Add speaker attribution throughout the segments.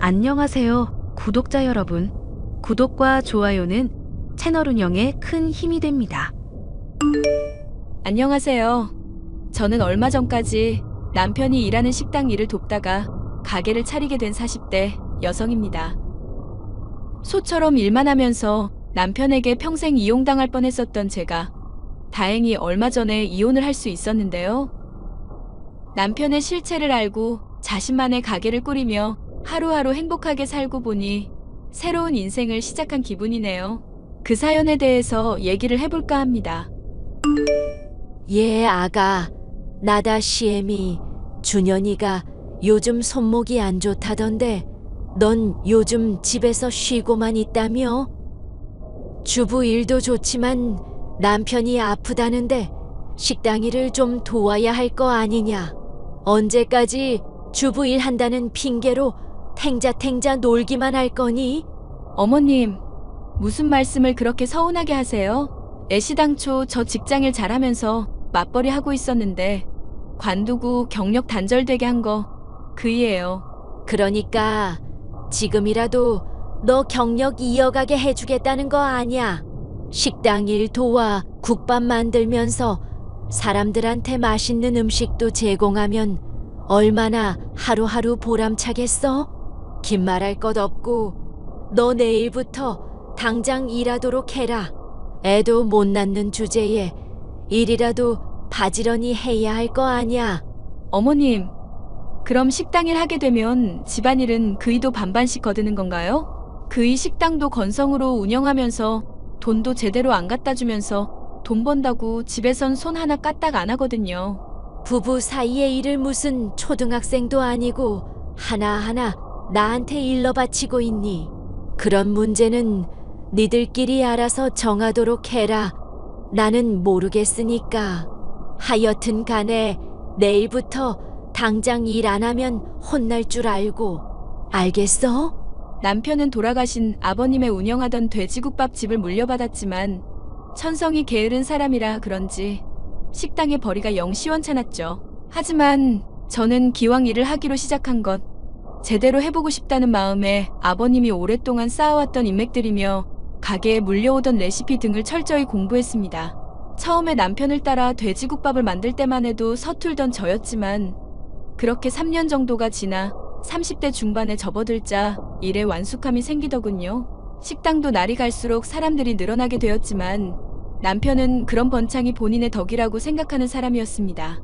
Speaker 1: 안녕하세요, 구독자 여러분. 구독과 좋아요는 채널 운영에 큰 힘이 됩니다.
Speaker 2: 안녕하세요. 저는 얼마 전까지 남편이 일하는 식당 일을 돕다가 가게를 차리게 된 40대 여성입니다. 소처럼 일만 하면서 남편에게 평생 이용당할 뻔했었던 제가 다행히 얼마 전에 이혼을 할 수 있었는데요. 남편의 실체를 알고 자신만의 가게를 꾸리며 하루하루 행복하게 살고 보니 새로운 인생을 시작한 기분이네요. 그 사연에 대해서 얘기를 해볼까 합니다.
Speaker 3: 예, 아가. 나다 시엠이 준현이가 요즘 손목이 안 좋다던데 넌 요즘 집에서 쉬고만 있다며? 주부 일도 좋지만 남편이 아프다는데 식당 일을 좀 도와야 할 거 아니냐? 언제까지 주부 일 한다는 핑계로 탱자탱자 놀기만 할 거니?
Speaker 2: 어머님, 무슨 말씀을 그렇게 서운하게 하세요? 애시당초 저 직장일 잘하면서 맞벌이 하고 있었는데 관두고 경력 단절되게 한 거 그이예요.
Speaker 3: 그러니까 지금이라도 너 경력 이어가게 해주겠다는 거 아니야. 식당 일 도와 국밥 만들면서 사람들한테 맛있는 음식도 제공하면 얼마나 하루하루 보람차겠어? 긴 말할 것 없고 너 내일부터 당장 일하도록 해라. 애도 못 낳는 주제에 일이라도 바지런히 해야 할 거 아니야.
Speaker 2: 어머님, 그럼 식당 일 하게 되면 집안일은 그이도 반반씩 거드는 건가요? 그이 식당도 건성으로 운영하면서 돈도 제대로 안 갖다 주면서 돈 번다고 집에선 손 하나 까딱 안 하거든요.
Speaker 3: 부부 사이의 일을 무슨 초등학생도 아니고 하나하나 나한테 일러 바치고 있니? 그런 문제는 니들끼리 알아서 정하도록 해라. 나는 모르겠으니까. 하여튼 간에 내일부터 당장 일 안 하면 혼날 줄 알고. 알겠어?
Speaker 2: 남편은 돌아가신 아버님의 운영하던 돼지국밥집을 물려받았지만 천성이 게으른 사람이라 그런지 식당의 벌이가 영 시원찮았죠. 하지만 저는 기왕 일을 하기로 시작한 것 제대로 해보고 싶다는 마음에 아버님이 오랫동안 쌓아왔던 인맥들이며 가게에 물려오던 레시피 등을 철저히 공부했습니다. 처음에 남편을 따라 돼지국밥을 만들 때만 해도 서툴던 저였지만 그렇게 3년 정도가 지나 30대 중반에 접어들자 일에 완숙함이 생기더군요. 식당도 날이 갈수록 사람들이 늘어나게 되었지만 남편은 그런 번창이 본인의 덕이라고 생각하는 사람이었습니다.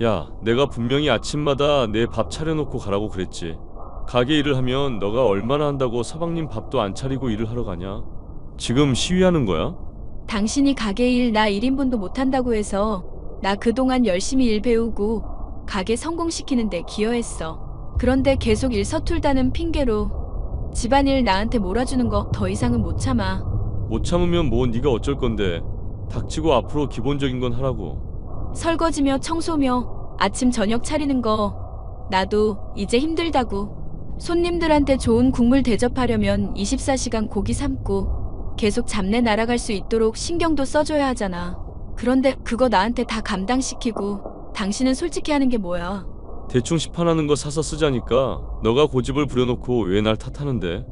Speaker 4: 야, 내가 분명히 아침마다 내 밥 차려놓고 가라고 그랬지. 가게 일을 하면 너가 얼마나 한다고 서방님 밥도 안 차리고 일을 하러 가냐? 지금 시위하는 거야?
Speaker 2: 당신이 가게 일 나 1인분도 못한다고 해서 나 그동안 열심히 일 배우고 가게 성공시키는 데 기여했어. 그런데 계속 일 서툴다는 핑계로 집안일 나한테 몰아주는 거 더 이상은 못 참아.
Speaker 4: 못 참으면 뭐 네가 어쩔 건데. 닥치고 앞으로 기본적인 건 하라고.
Speaker 2: 설거지며 청소며 아침 저녁 차리는 거 나도 이제 힘들다고. 손님들한테 좋은 국물 대접하려면 24시간 고기 삶고 계속 잡내 날아갈 수 있도록 신경도 써줘야 하잖아. 그런데 그거 나한테 다 감당시키고 당신은 솔직히 하는 게 뭐야?
Speaker 4: 대충 시판하는 거 사서 쓰자니까. 너가 고집을 부려놓고 왜 날 탓하는데?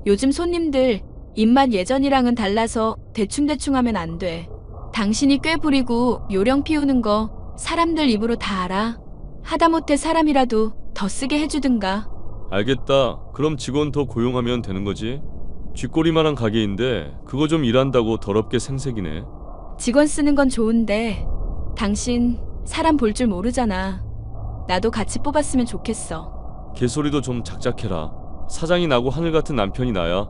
Speaker 2: 요즘 손님들 입맛 예전이랑은 달라서 대충대충 하면 안 돼. 당신이 꽤 부리고 요령 피우는 거 사람들 입으로 다 알아. 하다못해 사람이라도 더 쓰게 해주든가.
Speaker 4: 알겠다. 그럼 직원 더 고용하면 되는 거지. 쥐꼬리만한 가게인데 그거 좀 일한다고 더럽게 생색이네.
Speaker 2: 직원 쓰는 건 좋은데 당신 사람 볼 줄 모르잖아. 나도 같이 뽑았으면 좋겠어.
Speaker 4: 개소리도 좀 작작해라. 사장이 나고 하늘 같은 남편이 나야.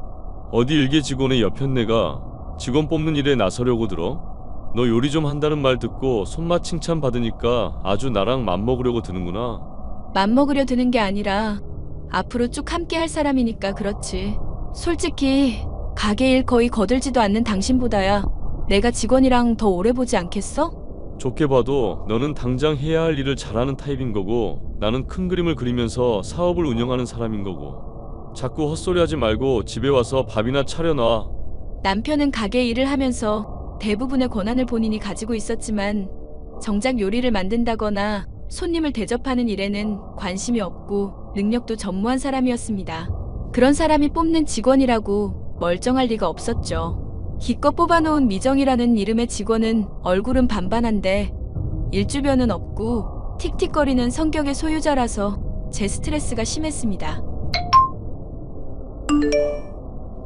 Speaker 4: 어디 일개 직원의 여편네가 직원 뽑는 일에 나서려고 들어? 너 요리 좀 한다는 말 듣고 손맛 칭찬 받으니까 아주 나랑 맘먹으려고 드는구나.
Speaker 2: 맘먹으려 드는 게 아니라 앞으로 쭉 함께 할 사람이니까 그렇지. 솔직히 가게 일 거의 거들지도 않는 당신보다야 내가 직원이랑 더 오래 보지 않겠어?
Speaker 4: 좋게 봐도 너는 당장 해야 할 일을 잘하는 타입인 거고 나는 큰 그림을 그리면서 사업을 운영하는 사람인 거고. 자꾸 헛소리하지 말고 집에 와서 밥이나 차려놔.
Speaker 2: 남편은 가게 일을 하면서 대부분의 권한을 본인이 가지고 있었지만 정작 요리를 만든다거나 손님을 대접하는 일에는 관심이 없고 능력도 전무한 사람이었습니다. 그런 사람이 뽑는 직원이라고 멀쩡할 리가 없었죠. 기껏 뽑아놓은 미정이라는 이름의 직원은 얼굴은 반반한데 일주변은 없고 틱틱거리는 성격의 소유자라서 제 스트레스가 심했습니다.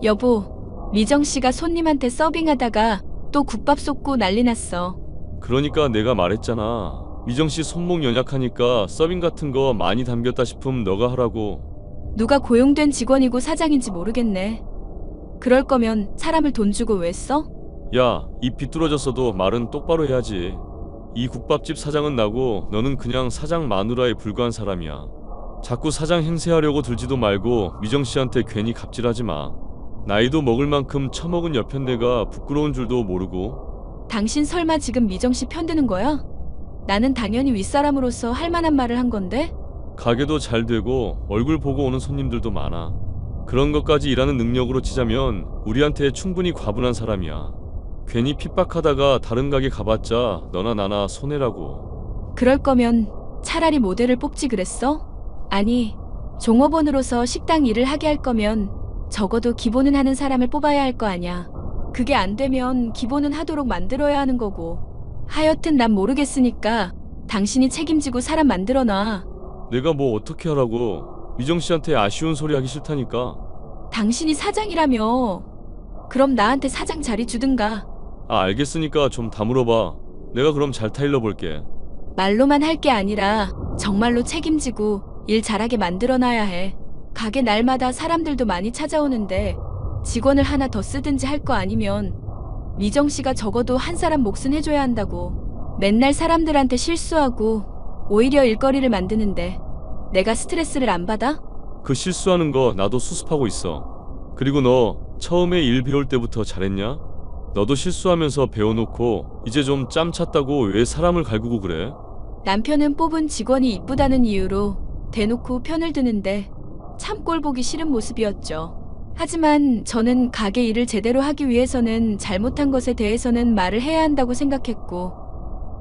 Speaker 2: 여보, 미정 씨가 손님한테 서빙하다가 또 국밥 쏟고 난리 났어.
Speaker 4: 그러니까 내가 말했잖아. 미정 씨 손목 연약하니까 서빙 같은 거 많이 담겼다 싶으면 너가 하라고.
Speaker 2: 누가 고용된 직원이고 사장인지 모르겠네. 그럴 거면 사람을 돈 주고 왜 써?
Speaker 4: 야, 입 비뚤어졌어도 말은 똑바로 해야지. 이 국밥집 사장은 나고 너는 그냥 사장 마누라에 불과한 사람이야. 자꾸 사장 행세하려고 들지도 말고 미정 씨한테 괜히 갑질하지 마. 나이도 먹을 만큼 처먹은 여편네가 부끄러운 줄도 모르고.
Speaker 2: 당신 설마 지금 미정 씨 편드는 거야? 나는 당연히 윗사람으로서 할 만한 말을 한 건데?
Speaker 4: 가게도 잘 되고 얼굴 보고 오는 손님들도 많아. 그런 것까지 일하는 능력으로 치자면 우리한테 충분히 과분한 사람이야. 괜히 핍박하다가 다른 가게 가봤자 너나 나나 손해라고.
Speaker 2: 그럴 거면 차라리 모델을 뽑지 그랬어? 아니, 종업원으로서 식당 일을 하게 할 거면 적어도 기본은 하는 사람을 뽑아야 할 거 아냐. 그게 안 되면 기본은 하도록 만들어야 하는 거고. 하여튼 난 모르겠으니까 당신이 책임지고 사람 만들어놔.
Speaker 4: 내가 뭐 어떻게 하라고. 미정 씨한테 아쉬운 소리 하기 싫다니까.
Speaker 2: 당신이 사장이라며. 그럼 나한테 사장 자리 주든가.
Speaker 4: 아, 알겠으니까 좀 다물어봐. 내가 그럼 잘 타일러 볼게.
Speaker 2: 말로만 할 게 아니라 정말로 책임지고 일 잘하게 만들어놔야 해. 가게 날마다 사람들도 많이 찾아오는데 직원을 하나 더 쓰든지 할 거 아니면 미정 씨가 적어도 한 사람 몫은 해줘야 한다고. 맨날 사람들한테 실수하고 오히려 일거리를 만드는데 내가 스트레스를 안 받아?
Speaker 4: 그 실수하는 거 나도 수습하고 있어. 그리고 너 처음에 일 배울 때부터 잘했냐? 너도 실수하면서 배워놓고 이제 좀 짬 찼다고 왜 사람을 갈구고 그래?
Speaker 2: 남편은 뽑은 직원이 이쁘다는 이유로 대놓고 편을 드는데 참 꼴 보기 싫은 모습이었죠. 하지만 저는 가게 일을 제대로 하기 위해서는 잘못한 것에 대해서는 말을 해야 한다고 생각했고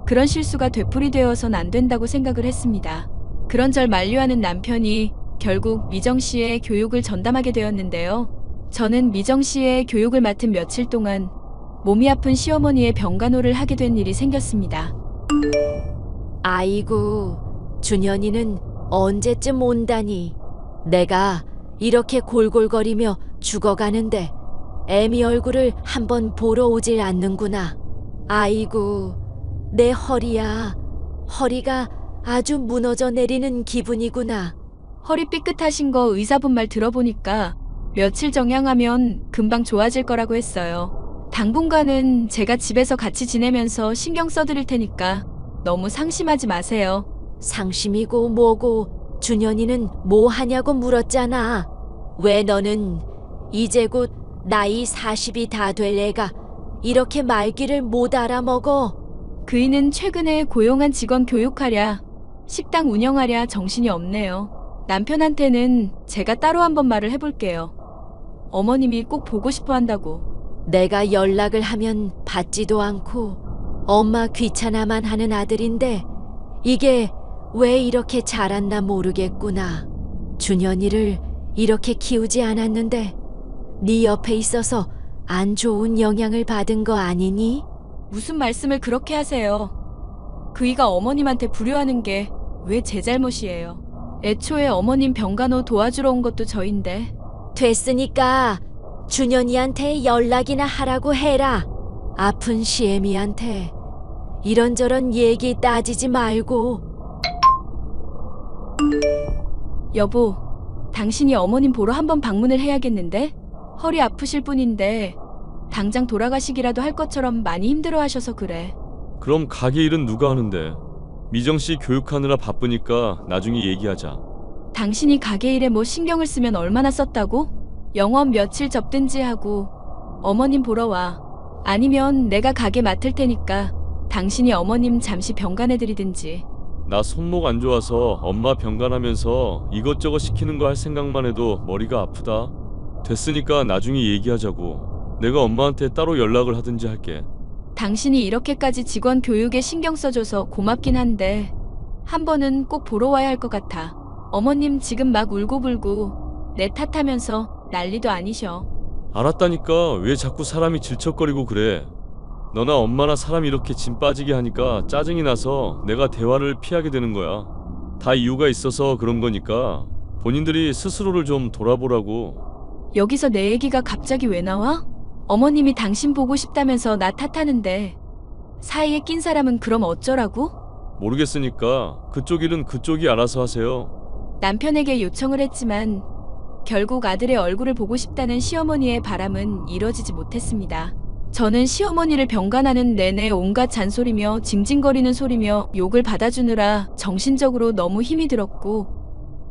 Speaker 2: 그런 실수가 되풀이되어선 안 된다고 생각을 했습니다. 그런 절 만류하는 남편이 결국 미정 씨의 교육을 전담하게 되었는데요. 저는 미정 씨의 교육을 맡은 며칠 동안 몸이 아픈 시어머니의 병간호를 하게 된 일이 생겼습니다.
Speaker 3: 아이고, 준현이는 언제쯤 온다니. 내가 이렇게 골골거리며 죽어가는데 애미 얼굴을 한번 보러 오질 않는구나. 아이고, 내 허리야. 허리가 아주 무너져 내리는 기분이구나.
Speaker 2: 허리 삐끗하신 거 의사분 말 들어보니까 며칠 정양하면 금방 좋아질 거라고 했어요. 당분간은 제가 집에서 같이 지내면서 신경 써드릴 테니까 너무 상심하지 마세요.
Speaker 3: 상심이고 뭐고 준현이는 뭐 하냐고 물었잖아. 왜 너는 이제 곧 나이 40이 다 될 애가 이렇게 말귀를 못 알아먹어?
Speaker 2: 그이는 최근에 고용한 직원 교육하랴, 식당 운영하랴 정신이 없네요. 남편한테는 제가 따로 한번 말을 해볼게요. 어머님이 꼭 보고 싶어 한다고.
Speaker 3: 내가 연락을 하면 받지도 않고 엄마 귀찮아만 하는 아들인데 이게 왜 이렇게 자랐나 모르겠구나. 준현이를 이렇게 키우지 않았는데 네 옆에 있어서 안 좋은 영향을 받은 거 아니니?
Speaker 2: 무슨 말씀을 그렇게 하세요. 그이가 어머님한테 불효하는 게 왜 제 잘못이에요. 애초에 어머님 병간호 도와주러 온 것도 저인데.
Speaker 3: 됐으니까 준현이한테 연락이나 하라고 해라. 아픈 시애미한테 이런저런 얘기 따지지 말고.
Speaker 2: 여보, 당신이 어머님 보러 한번 방문을 해야겠는데? 허리 아프실 분인데 당장 돌아가시기라도 할 것처럼 많이 힘들어 하셔서 그래.
Speaker 4: 그럼 가게 일은 누가 하는데? 미정 씨 교육하느라 바쁘니까 나중에 얘기하자.
Speaker 2: 당신이 가게 일에 뭐 신경을 쓰면 얼마나 썼다고? 영업 며칠 접든지 하고 어머님 보러 와. 아니면 내가 가게 맡을 테니까 당신이 어머님 잠시 병간해드리든지.
Speaker 4: 나 손목 안 좋아서 엄마 병간하면서 이것저것 시키는 거 할 생각만 해도 머리가 아프다. 됐으니까 나중에 얘기하자고. 내가 엄마한테 따로 연락을 하든지 할게.
Speaker 2: 당신이 이렇게까지 직원 교육에 신경 써줘서 고맙긴 한데 한 번은 꼭 보러 와야 할 것 같아. 어머님 지금 막 울고불고 내 탓하면서 난리도 아니셔.
Speaker 4: 알았다니까 왜 자꾸 사람이 질척거리고 그래. 너나 엄마나 사람이 이렇게 짐 빠지게 하니까 짜증이 나서 내가 대화를 피하게 되는 거야. 다 이유가 있어서 그런 거니까 본인들이 스스로를 좀 돌아보라고.
Speaker 2: 여기서 내 얘기가 갑자기 왜 나와? 어머님이 당신 보고 싶다면서 나 탓하는데 사이에 낀 사람은 그럼 어쩌라고?
Speaker 4: 모르겠으니까 그쪽 일은 그쪽이 알아서 하세요.
Speaker 2: 남편에게 요청을 했지만 결국 아들의 얼굴을 보고 싶다는 시어머니의 바람은 이뤄지지 못했습니다. 저는 시어머니를 병간하는 내내 온갖 잔소리며 징징거리는 소리며 욕을 받아주느라 정신적으로 너무 힘이 들었고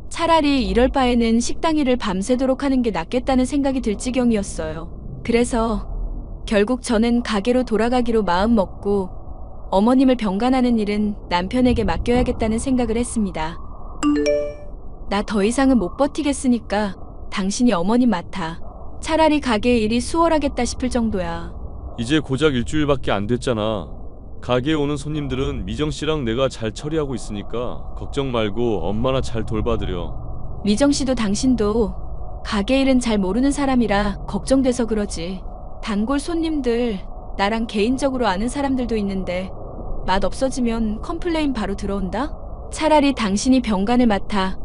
Speaker 2: 차라리 이럴 바에는 식당 일을 밤새도록 하는 게 낫겠다는 생각이 들 지경이었어요. 그래서 결국 저는 가게로 돌아가기로 마음먹고 어머님을 병간하는 일은 남편에게 맡겨야겠다는 생각을 했습니다. 나 더 이상은 못 버티겠으니까 당신이 어머님 맡아. 차라리 가게 일이 수월하겠다 싶을 정도야.
Speaker 4: 이제 고작 일주일밖에 안 됐잖아. 가게에 오는 손님들은 미정씨랑 내가 잘 처리하고 있으니까 걱정 말고 엄마나 잘 돌봐드려.
Speaker 2: 미정씨도 당신도 가게 일은 잘 모르는 사람이라 걱정돼서 그러지. 단골 손님들, 나랑 개인적으로 아는 사람들도 있는데 맛 없어지면 컴플레인 바로 들어온다? 차라리 당신이 병간을 맡아.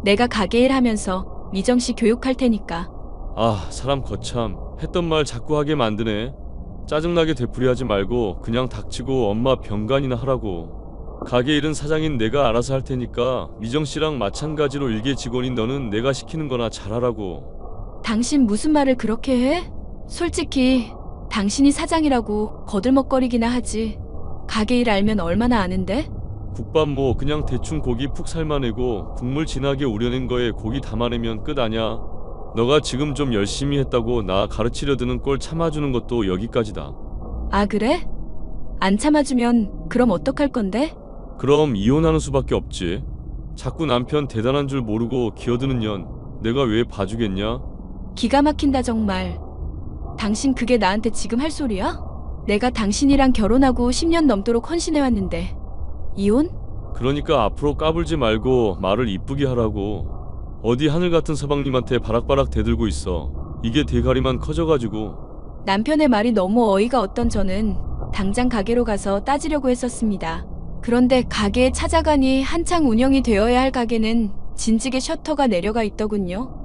Speaker 2: 내가 가게 일 하면서 미정씨 교육할 테니까.
Speaker 4: 아, 사람 거참 했던 말 자꾸 하게 만드네. 짜증나게 되풀이하지 말고 그냥 닥치고 엄마 병간이나 하라고. 가게 일은 사장인 내가 알아서 할 테니까 미정씨랑 마찬가지로 일개 직원인 너는 내가 시키는 거나 잘하라고.
Speaker 2: 당신 무슨 말을 그렇게 해? 솔직히 당신이 사장이라고 거들먹거리기나 하지. 가게 일 알면 얼마나 아는데?
Speaker 4: 국밥 뭐 그냥 대충 고기 푹 삶아내고 국물 진하게 우려낸 거에 고기 담아내면 끝 아냐. 너가 지금 좀 열심히 했다고 나 가르치려 드는 꼴 참아주는 것도 여기까지다.
Speaker 2: 아, 그래? 안 참아주면 그럼 어떡할 건데?
Speaker 4: 그럼 이혼하는 수밖에 없지. 자꾸 남편 대단한 줄 모르고 기어드는 년 내가 왜 봐주겠냐?
Speaker 2: 기가 막힌다 정말. 당신 그게 나한테 지금 할 소리야? 내가 당신이랑 결혼하고 10년 넘도록 헌신해왔는데 이혼?
Speaker 4: 그러니까 앞으로 까불지 말고 말을 이쁘게 하라고. 어디 하늘 같은 서방님한테 바락바락 대들고 있어. 이게 대가리만 커져가지고.
Speaker 2: 남편의 말이 너무 어이가 없던 저는 당장 가게로 가서 따지려고 했었습니다. 그런데 가게에 찾아가니 한창 운영이 되어야 할 가게는 진지게 셔터가 내려가 있더군요.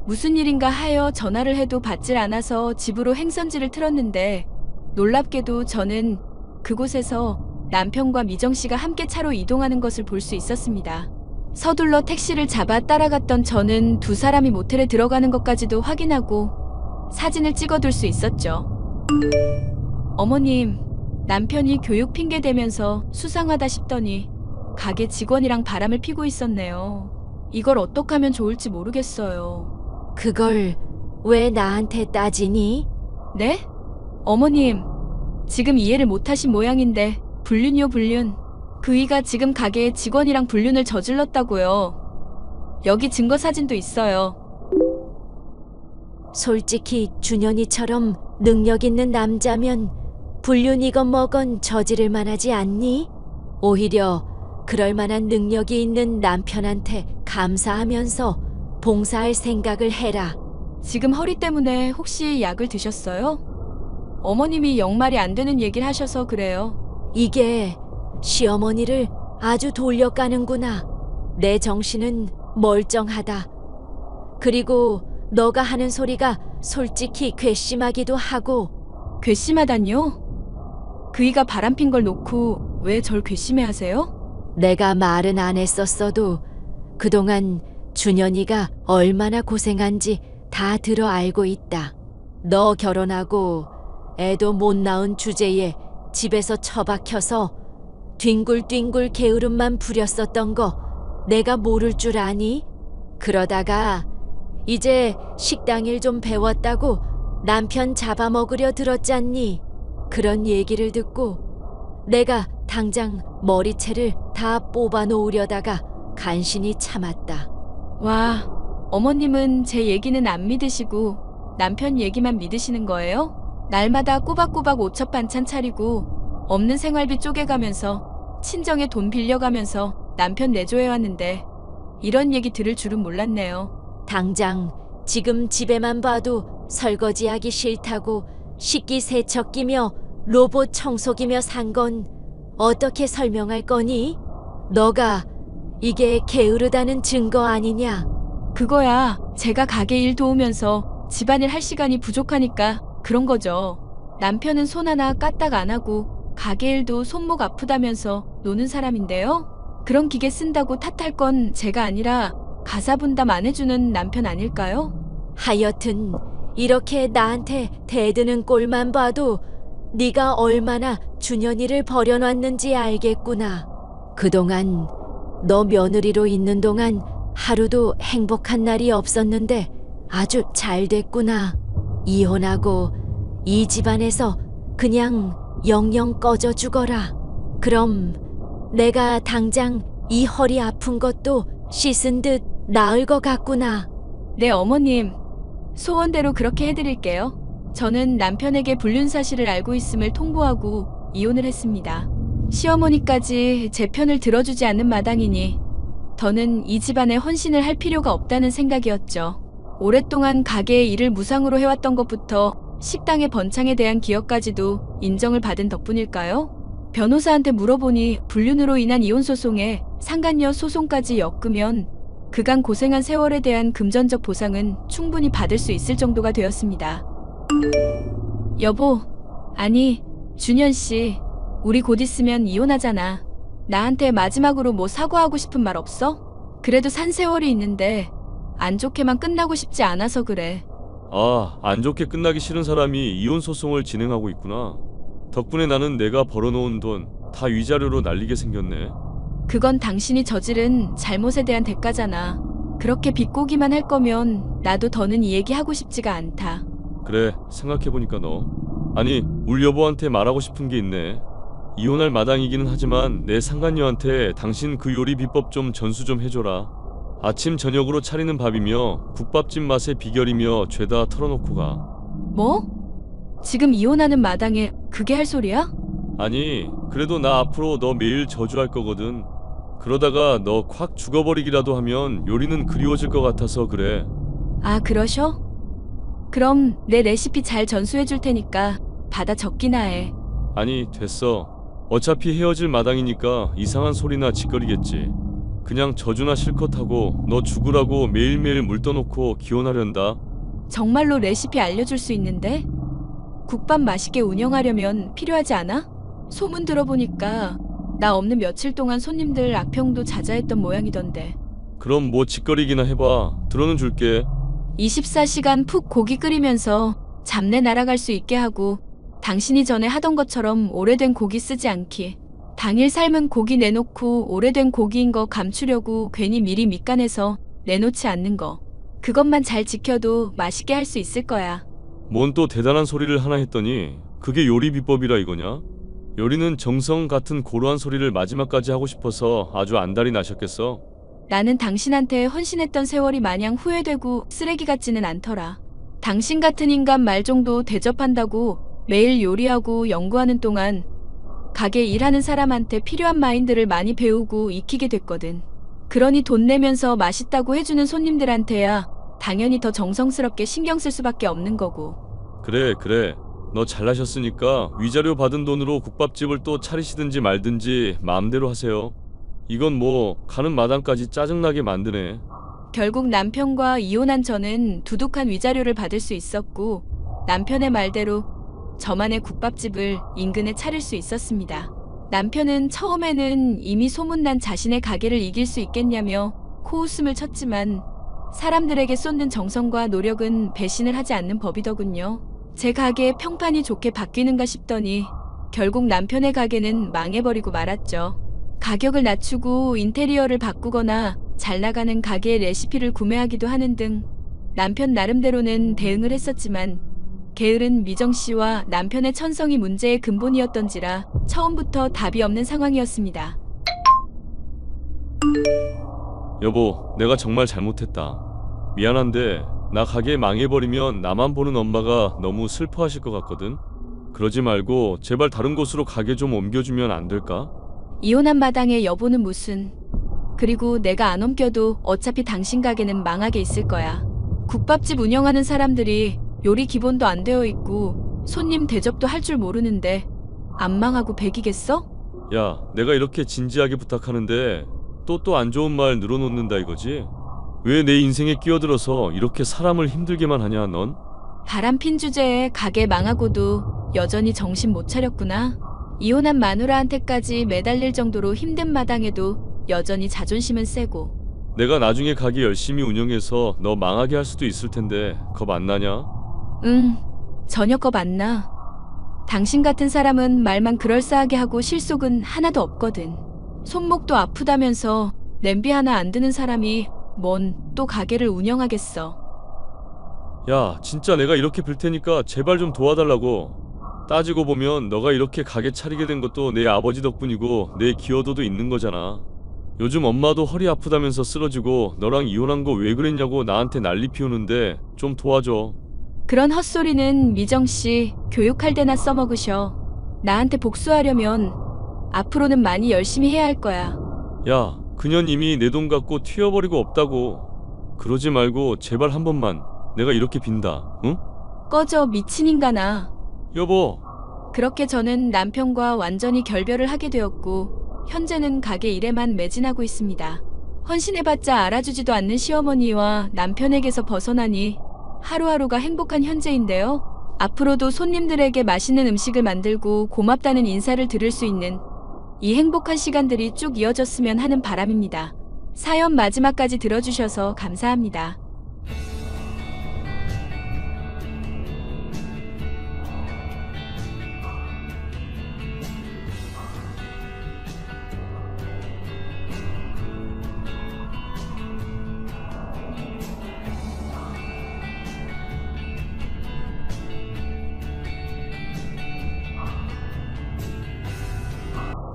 Speaker 2: 무슨 일인가 하여 전화를 해도 받질 않아서 집으로 행선지를 틀었는데 놀랍게도 저는 그곳에서 남편과 미정씨가 함께 차로 이동하는 것을 볼 수 있었습니다. 서둘러 택시를 잡아 따라갔던 저는 두 사람이 모텔에 들어가는 것까지도 확인하고 사진을 찍어둘 수 있었죠. 어머님, 남편이 교육 핑계 대면서 수상하다 싶더니 가게 직원이랑 바람을 피고 있었네요. 이걸 어떻게 하면 좋을지 모르겠어요.
Speaker 3: 그걸 왜 나한테 따지니?
Speaker 2: 네? 어머님, 지금 이해를 못하신 모양인데 불륜이요, 불륜. 그이가 지금 가게에 직원이랑 불륜을 저질렀다고요. 여기 증거 사진도 있어요.
Speaker 3: 솔직히 준현이처럼 능력 있는 남자면 불륜 이건 뭐건 저지를 만하지 않니? 오히려 그럴 만한 능력이 있는 남편한테 감사하면서 봉사할 생각을 해라.
Speaker 2: 지금 허리 때문에 혹시 약을 드셨어요? 어머님이 영 말이 안 되는 얘기를 하셔서 그래요.
Speaker 3: 이게 시어머니를 아주 돌려가는구나. 내 정신은 멀쩡하다. 그리고 너가 하는 소리가 솔직히 괘씸하기도 하고.
Speaker 2: 괘씸하다뇨? 그이가 바람핀 걸 놓고 왜 절 괘씸해하세요?
Speaker 3: 내가 말은 안 했었어도 그동안 준현이가 얼마나 고생한지 다 들어 알고 있다. 너 결혼하고 애도 못 낳은 주제에 집에서 처박혀서 뒹굴뒹굴 게으름만 부렸었던 거 내가 모를 줄 아니? 그러다가 이제 식당 일 좀 배웠다고 남편 잡아먹으려 들었잖니? 그런 얘기를 듣고 내가 당장 머리채를 다 뽑아놓으려다가 간신히 참았다.
Speaker 2: 와, 어머님은 제 얘기는 안 믿으시고 남편 얘기만 믿으시는 거예요? 날마다 꼬박꼬박 오첩 반찬 차리고 없는 생활비 쪼개가면서 친정에 돈 빌려가면서 남편 내조해왔는데 이런 얘기 들을 줄은 몰랐네요.
Speaker 3: 당장 지금 집에만 봐도 설거지하기 싫다고 식기세척기며 로봇 청소기며 산 건 어떻게 설명할 거니? 너가 이게 게으르다는 증거 아니냐?
Speaker 2: 그거야 제가 가게 일 도우면서 집안일 할 시간이 부족하니까 그런 거죠. 남편은 손 하나 까딱 안 하고 가게 일도 손목 아프다면서 노는 사람인데요. 그런 기계 쓴다고 탓할 건 제가 아니라 가사 분담 안 해주는 남편 아닐까요?
Speaker 3: 하여튼 이렇게 나한테 대드는 꼴만 봐도 네가 얼마나 준현이를 버려놨는지 알겠구나. 그동안 너 며느리로 있는 동안 하루도 행복한 날이 없었는데 아주 잘 됐구나. 이혼하고 이 집안에서 그냥 영영 꺼져 죽어라. 그럼 내가 당장 이 허리 아픈 것도 씻은 듯 나을 것 같구나.
Speaker 2: 네, 어머님. 소원대로 그렇게 해드릴게요. 저는 남편에게 불륜 사실을 알고 있음을 통보하고 이혼을 했습니다. 시어머니까지 제 편을 들어주지 않는 마당이니 더는 이 집안에 헌신을 할 필요가 없다는 생각이었죠. 오랫동안 가게의 일을 무상으로 해왔던 것부터 식당의 번창에 대한 기여까지도 인정을 받은 덕분일까요? 변호사한테 물어보니 불륜으로 인한 이혼 소송에 상간녀 소송까지 엮으면 그간 고생한 세월에 대한 금전적 보상은 충분히 받을 수 있을 정도가 되었습니다. 여보, 아니, 준현 씨, 우리 곧 있으면 이혼하잖아. 나한테 마지막으로 뭐 사과하고 싶은 말 없어? 그래도 산 세월이 있는데 안 좋게만 끝나고 싶지 않아서 그래.
Speaker 4: 아, 안 좋게 끝나기 싫은 사람이 이혼 소송을 진행하고 있구나. 덕분에 나는 내가 벌어놓은 돈 다 위자료로 날리게 생겼네.
Speaker 2: 그건 당신이 저지른 잘못에 대한 대가잖아. 그렇게 비꼬기만 할 거면 나도 더는 이 얘기 하고 싶지가 않다.
Speaker 4: 그래, 생각해보니까 너. 아니, 울 여보한테 말하고 싶은 게 있네. 이혼할 마당이기는 하지만 내 상간녀한테 당신 그 요리 비법 좀 전수 좀 해줘라. 아침 저녁으로 차리는 밥이며 국밥집 맛의 비결이며 죄다 털어놓고 가.
Speaker 2: 뭐? 지금 이혼하는 마당에 그게 할 소리야?
Speaker 4: 아니, 그래도 나 앞으로 너 매일 저주할 거거든. 그러다가 너 콱 죽어버리기라도 하면 요리는 그리워질 것 같아서 그래.
Speaker 2: 아, 그러셔? 그럼 내 레시피 잘 전수해 줄 테니까 받아 적기나 해.
Speaker 4: 아니, 됐어. 어차피 헤어질 마당이니까 이상한 소리나 짓거리겠지. 그냥 저주나 실컷 하고 너 죽으라고 매일매일 물 떠놓고 기원하련다.
Speaker 2: 정말로 레시피 알려줄 수 있는데? 국밥 맛있게 운영하려면 필요하지 않아? 소문 들어보니까 나 없는 며칠 동안 손님들 악평도 자자했던 모양이던데.
Speaker 4: 그럼 뭐 짓거리기나 해봐. 들어는 줄게.
Speaker 2: 24시간 푹 고기 끓이면서 잡내 날아갈 수 있게 하고 당신이 전에 하던 것처럼 오래된 고기 쓰지 않기. 당일 삶은 고기 내놓고 오래된 고기인 거 감추려고 괜히 미리 밑간해서 내놓지 않는 거. 그것만 잘 지켜도 맛있게 할 수 있을 거야.
Speaker 4: 뭔 또 대단한 소리를 하나 했더니 그게 요리 비법이라 이거냐? 요리는 정성 같은 고루한 소리를 마지막까지 하고 싶어서 아주 안달이 나셨겠어.
Speaker 2: 나는 당신한테 헌신했던 세월이 마냥 후회되고 쓰레기 같지는 않더라. 당신 같은 인간 말 정도 대접한다고 매일 요리하고 연구하는 동안 가게 일하는 사람한테 필요한 마인드를 많이 배우고 익히게 됐거든. 그러니 돈 내면서 맛있다고 해주는 손님들한테야 당연히 더 정성스럽게 신경 쓸 수밖에 없는 거고.
Speaker 4: 그래. 너 잘나셨으니까 위자료 받은 돈으로 국밥집을 또 차리시든지 말든지 마음대로 하세요. 이건 뭐 가는 마당까지 짜증나게 만드네.
Speaker 2: 결국 남편과 이혼한 저는 두둑한 위자료를 받을 수 있었고 남편의 말대로 저만의 국밥집을 인근에 차릴 수 있었습니다. 남편은 처음에는 이미 소문난 자신의 가게를 이길 수 있겠냐며 코웃음을 쳤지만 사람들에게 쏟는 정성과 노력은 배신을 하지 않는 법이더군요. 제 가게의 평판이 좋게 바뀌는가 싶더니 결국 남편의 가게는 망해버리고 말았죠. 가격을 낮추고 인테리어를 바꾸거나 잘 나가는 가게의 레시피를 구매하기도 하는 등 남편 나름대로는 대응을 했었지만 게으른 미정 씨와 남편의 천성이 문제의 근본이었던지라 처음부터 답이 없는 상황이었습니다.
Speaker 4: 여보, 내가 정말 잘못했다. 미안한데 나 가게 망해버리면 나만 보는 엄마가 너무 슬퍼하실 것 같거든. 그러지 말고 제발 다른 곳으로 가게 좀 옮겨주면 안 될까?
Speaker 2: 이혼한 마당에 여보는 무슨 그리고 내가 안 옮겨도 어차피 당신 가게는 망하게 있을 거야. 국밥집 운영하는 사람들이 요리 기본도 안 되어 있고 손님 대접도 할 줄 모르는데 안 망하고 백이겠어?
Speaker 4: 야, 내가 이렇게 진지하게 부탁하는데 또 안 좋은 말 늘어놓는다 이거지? 왜 내 인생에 끼어들어서 이렇게 사람을 힘들게만 하냐 넌?
Speaker 2: 바람핀 주제에 가게 망하고도 여전히 정신 못 차렸구나. 이혼한 마누라한테까지 매달릴 정도로 힘든 마당에도 여전히 자존심은 세고.
Speaker 4: 내가 나중에 가게 열심히 운영해서 너 망하게 할 수도 있을 텐데 겁 안 나냐?
Speaker 2: 응, 전혀 겁 안 나. 당신 같은 사람은 말만 그럴싸하게 하고 실속은 하나도 없거든. 손목도 아프다면서 냄비 하나 안 드는 사람이 뭔 또 가게를 운영하겠어.
Speaker 4: 야, 진짜 내가 이렇게 빌 테니까 제발 좀 도와달라고. 따지고 보면 너가 이렇게 가게 차리게 된 것도 내 아버지 덕분이고 내 기여도도 있는 거잖아. 요즘 엄마도 허리 아프다면서 쓰러지고 너랑 이혼한 거 왜 그랬냐고 나한테 난리 피우는데 좀 도와줘.
Speaker 2: 그런 헛소리는 미정씨 교육할 때나 써먹으셔. 나한테 복수하려면 앞으로는 많이 열심히 해야 할 거야.
Speaker 4: 야, 그년 이미 내 돈 갖고 튀어버리고 없다고. 그러지 말고 제발 한 번만. 내가 이렇게 빈다. 응?
Speaker 2: 꺼져 미친 인간아.
Speaker 4: 여보.
Speaker 2: 그렇게 저는 남편과 완전히 결별을 하게 되었고 현재는 가게 일에만 매진하고 있습니다. 헌신해봤자 알아주지도 않는 시어머니와 남편에게서 벗어나니 하루하루가 행복한 현재인데요. 앞으로도 손님들에게 맛있는 음식을 만들고 고맙다는 인사를 들을 수 있는 이 행복한 시간들이 쭉 이어졌으면 하는 바람입니다. 사연 마지막까지 들어주셔서 감사합니다.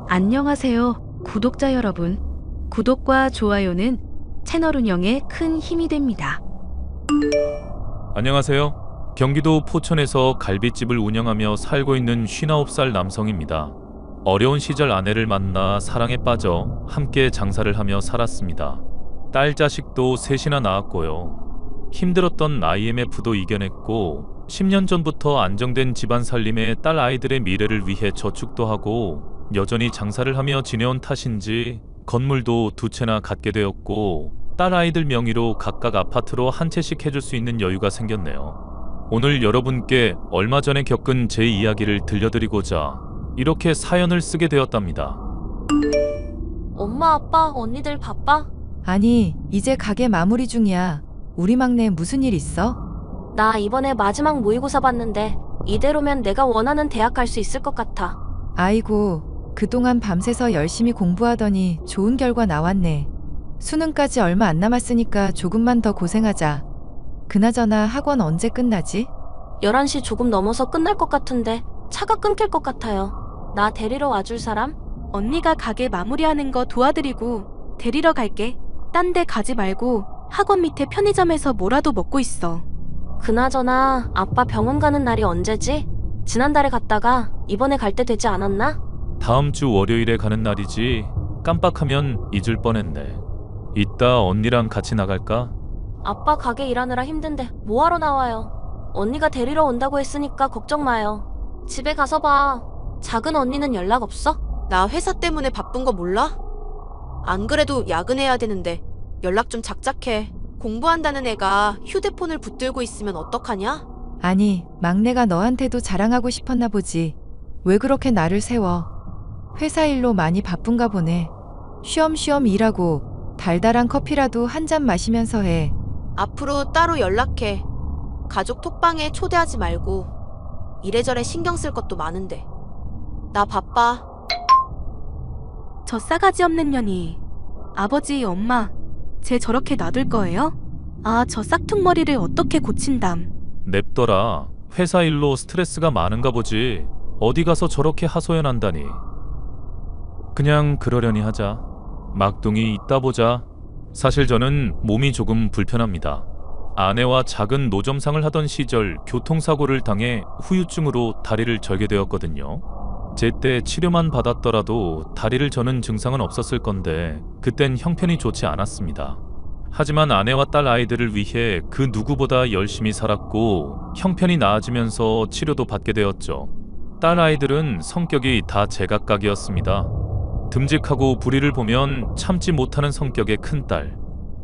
Speaker 1: 안녕하세요, 구독자 여러분. 구독과 좋아요는 채널 운영에 큰 힘이 됩니다.
Speaker 5: 안녕하세요. 경기도 포천에서 갈비집을 운영하며 살고 있는 59살 남성입니다. 어려운 시절 아내를 만나 사랑에 빠져 함께 장사를 하며 살았습니다. 딸 자식도 셋이나 낳았고요. 힘들었던 IMF도 이겨냈고 10년 전부터 안정된 집안 살림에 딸 아이들의 미래를 위해 저축도 하고 여전히 장사를 하며 지내온 탓인지 건물도 2채나 갖게 되었고 딸 아이들 명의로 각각 아파트로 한 채씩 해줄 수 있는 여유가 생겼네요. 오늘 여러분께 얼마 전에 겪은 제 이야기를 들려드리고자 이렇게 사연을 쓰게 되었답니다.
Speaker 6: 엄마, 아빠, 언니들 바빠?
Speaker 7: 아니, 이제 가게 마무리 중이야. 우리 막내 무슨 일 있어?
Speaker 6: 나 이번에 마지막 모의고사 봤는데 이대로면 내가 원하는 대학 갈 수 있을 것 같아.
Speaker 7: 아이고, 그동안 밤새서 열심히 공부하더니 좋은 결과 나왔네. 수능까지 얼마 안 남았으니까 조금만 더 고생하자. 그나저나 학원 언제 끝나지?
Speaker 6: 11시 조금 넘어서 끝날 것 같은데 차가 끊길 것 같아요. 나 데리러 와줄 사람?
Speaker 8: 언니가 가게 마무리하는 거 도와드리고 데리러 갈게. 딴 데 가지 말고 학원 밑에 편의점에서 뭐라도 먹고 있어.
Speaker 6: 그나저나 아빠 병원 가는 날이 언제지? 지난달에 갔다가 이번에 갈 때 되지 않았나?
Speaker 5: 다음 주 월요일에 가는 날이지. 깜빡하면 잊을 뻔했네. 이따 언니랑 같이 나갈까?
Speaker 6: 아빠 가게 일하느라 힘든데 뭐하러 나와요? 언니가 데리러 온다고 했으니까 걱정 마요. 집에 가서 봐. 작은 언니는 연락 없어?
Speaker 9: 나 회사 때문에 바쁜 거 몰라? 안 그래도 야근해야 되는데 연락 좀 작작해. 공부한다는 애가 휴대폰을 붙들고 있으면 어떡하냐?
Speaker 7: 아니, 막내가 너한테도 자랑하고 싶었나 보지. 왜 그렇게 나를 세워? 회사 일로 많이 바쁜가 보네. 쉬엄쉬엄 일하고 달달한 커피라도 한 잔 마시면서 해.
Speaker 9: 앞으로 따로 연락해. 가족 톡방에 초대하지 말고. 이래저래 신경 쓸 것도 많은데. 나 바빠.
Speaker 8: 저 싸가지 없는 년이. 아버지, 엄마, 쟤 저렇게 놔둘 거예요? 아, 저 싹퉁머리를 어떻게 고친담.
Speaker 5: 냅둬라. 회사 일로 스트레스가 많은가 보지. 어디 가서 저렇게 하소연한다니. 그냥 그러려니 하자. 막둥이 이따 보자. 사실 저는 몸이 조금 불편합니다. 아내와 작은 노점상을 하던 시절 교통사고를 당해 후유증으로 다리를 절게 되었거든요. 제때 치료만 받았더라도 다리를 저는 증상은 없었을 건데 그땐 형편이 좋지 않았습니다. 하지만 아내와 딸 아이들을 위해 그 누구보다 열심히 살았고 형편이 나아지면서 치료도 받게 되었죠. 딸 아이들은 성격이 다 제각각이었습니다. 듬직하고 불의를 보면 참지 못하는 성격의 큰딸,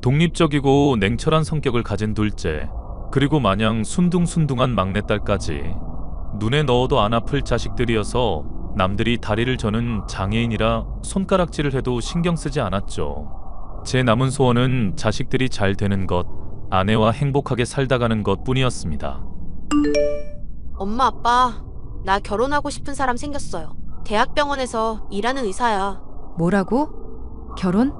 Speaker 5: 독립적이고 냉철한 성격을 가진 둘째, 그리고 마냥 순둥순둥한 막내딸까지 눈에 넣어도 안 아플 자식들이어서 남들이 다리를 저는 장애인이라 손가락질을 해도 신경 쓰지 않았죠. 제 남은 소원은 자식들이 잘 되는 것, 아내와 행복하게 살다가는 것 뿐이었습니다.
Speaker 9: 엄마, 아빠, 나 결혼하고 싶은 사람 생겼어요. 대학병원에서 일하는 의사야.
Speaker 7: 뭐라고? 결혼?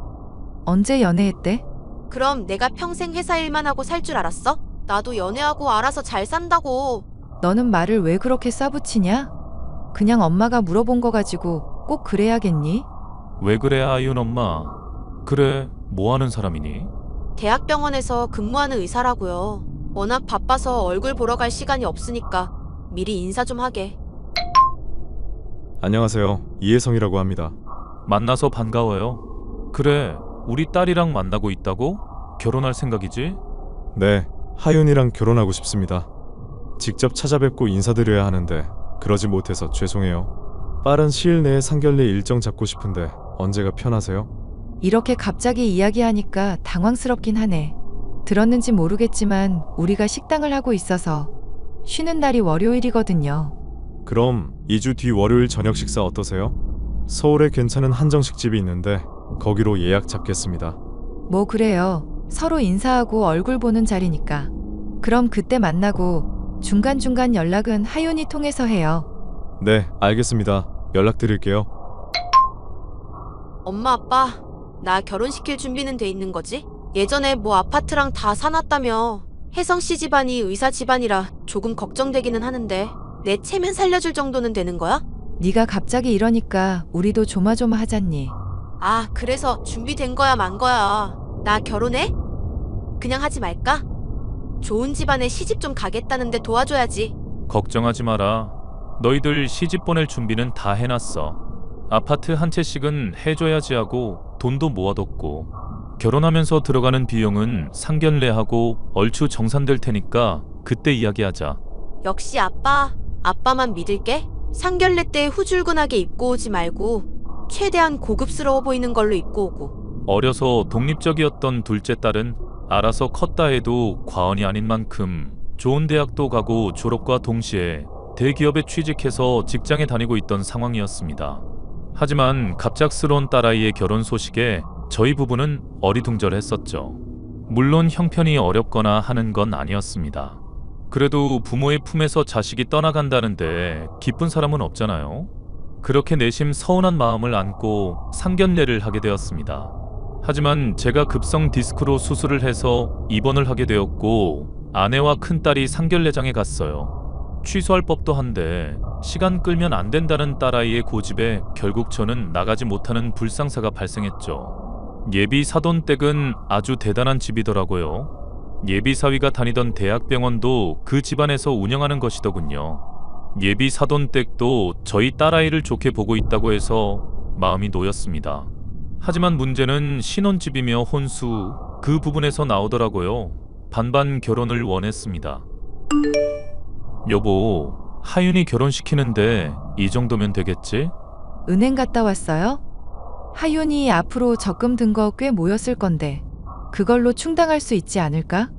Speaker 7: 언제 연애했대?
Speaker 9: 그럼 내가 평생 회사 일만 하고 살 줄 알았어? 나도 연애하고 알아서 잘 산다고.
Speaker 7: 너는 말을 왜 그렇게 싸붙이냐? 그냥 엄마가 물어본 거 가지고 꼭 그래야겠니?
Speaker 5: 왜 그래, 아이윤 엄마? 그래, 뭐 하는 사람이니?
Speaker 9: 대학병원에서 근무하는 의사라고요. 워낙 바빠서 얼굴 보러 갈 시간이 없으니까 미리 인사 좀 하게.
Speaker 10: 안녕하세요. 이혜성이라고 합니다.
Speaker 5: 만나서 반가워요. 그래, 우리 딸이랑 만나고 있다고? 결혼할 생각이지?
Speaker 10: 네, 하윤이랑 결혼하고 싶습니다. 직접 찾아뵙고 인사드려야 하는데 그러지 못해서 죄송해요. 빠른 시일 내에 상견례 일정 잡고 싶은데 언제가 편하세요?
Speaker 7: 이렇게 갑자기 이야기하니까 당황스럽긴 하네. 들었는지 모르겠지만 우리가 식당을 하고 있어서 쉬는 날이 월요일이거든요.
Speaker 10: 그럼 2주 뒤 월요일 저녁 식사 어떠세요? 서울에 괜찮은 한정식 집이 있는데 거기로 예약 잡겠습니다.
Speaker 7: 뭐 그래요. 서로 인사하고 얼굴 보는 자리니까. 그럼 그때 만나고 중간중간 연락은 하윤이 통해서 해요.
Speaker 10: 네, 알겠습니다. 연락드릴게요.
Speaker 9: 엄마, 아빠, 나 결혼시킬 준비는 돼 있는 거지? 예전에 뭐 아파트랑 다 사놨다며. 혜성 씨 집안이 의사 집안이라 조금 걱정되기는 하는데 내 체면 살려줄 정도는 되는 거야?
Speaker 7: 네가 갑자기 이러니까 우리도 조마조마하잖니.
Speaker 9: 아, 그래서 준비된 거야, 만 거야. 나 결혼해? 그냥 하지 말까? 좋은 집안에 시집 좀 가겠다는데 도와줘야지.
Speaker 5: 걱정하지 마라. 너희들 시집 보낼 준비는 다 해놨어. 아파트 한 채씩은 해줘야지 하고 돈도 모아뒀고 결혼하면서 들어가는 비용은 상견례하고 얼추 정산될 테니까 그때 이야기하자.
Speaker 9: 역시 아빠. 아빠만 믿을게. 상견례 때 후줄근하게 입고 오지 말고 최대한 고급스러워 보이는 걸로 입고 오고.
Speaker 5: 어려서 독립적이었던 둘째 딸은 알아서 컸다 해도 과언이 아닌 만큼 좋은 대학도 가고 졸업과 동시에 대기업에 취직해서 직장에 다니고 있던 상황이었습니다. 하지만 갑작스러운 딸아이의 결혼 소식에 저희 부부는 어리둥절했었죠. 물론 형편이 어렵거나 하는 건 아니었습니다. 그래도 부모의 품에서 자식이 떠나간다는데 기쁜 사람은 없잖아요. 그렇게 내심 서운한 마음을 안고 상견례를 하게 되었습니다. 하지만 제가 급성 디스크로 수술을 해서 입원을 하게 되었고 아내와 큰딸이 상견례장에 갔어요. 취소할 법도 한데 시간 끌면 안 된다는 딸아이의 고집에 결국 저는 나가지 못하는 불상사가 발생했죠. 예비 사돈댁은 아주 대단한 집이더라고요. 예비 사위가 다니던 대학병원도 그 집안에서 운영하는 것이더군요. 예비 사돈댁도 저희 딸아이를 좋게 보고 있다고 해서 마음이 놓였습니다. 하지만 문제는 신혼집이며 혼수 그 부분에서 나오더라고요. 반반 결혼을 원했습니다. 여보, 하윤이 결혼시키는데 이 정도면 되겠지?
Speaker 7: 은행 갔다 왔어요? 하윤이 앞으로 적금 든 거 꽤 모였을 건데 그걸로 충당할 수 있지 않을까?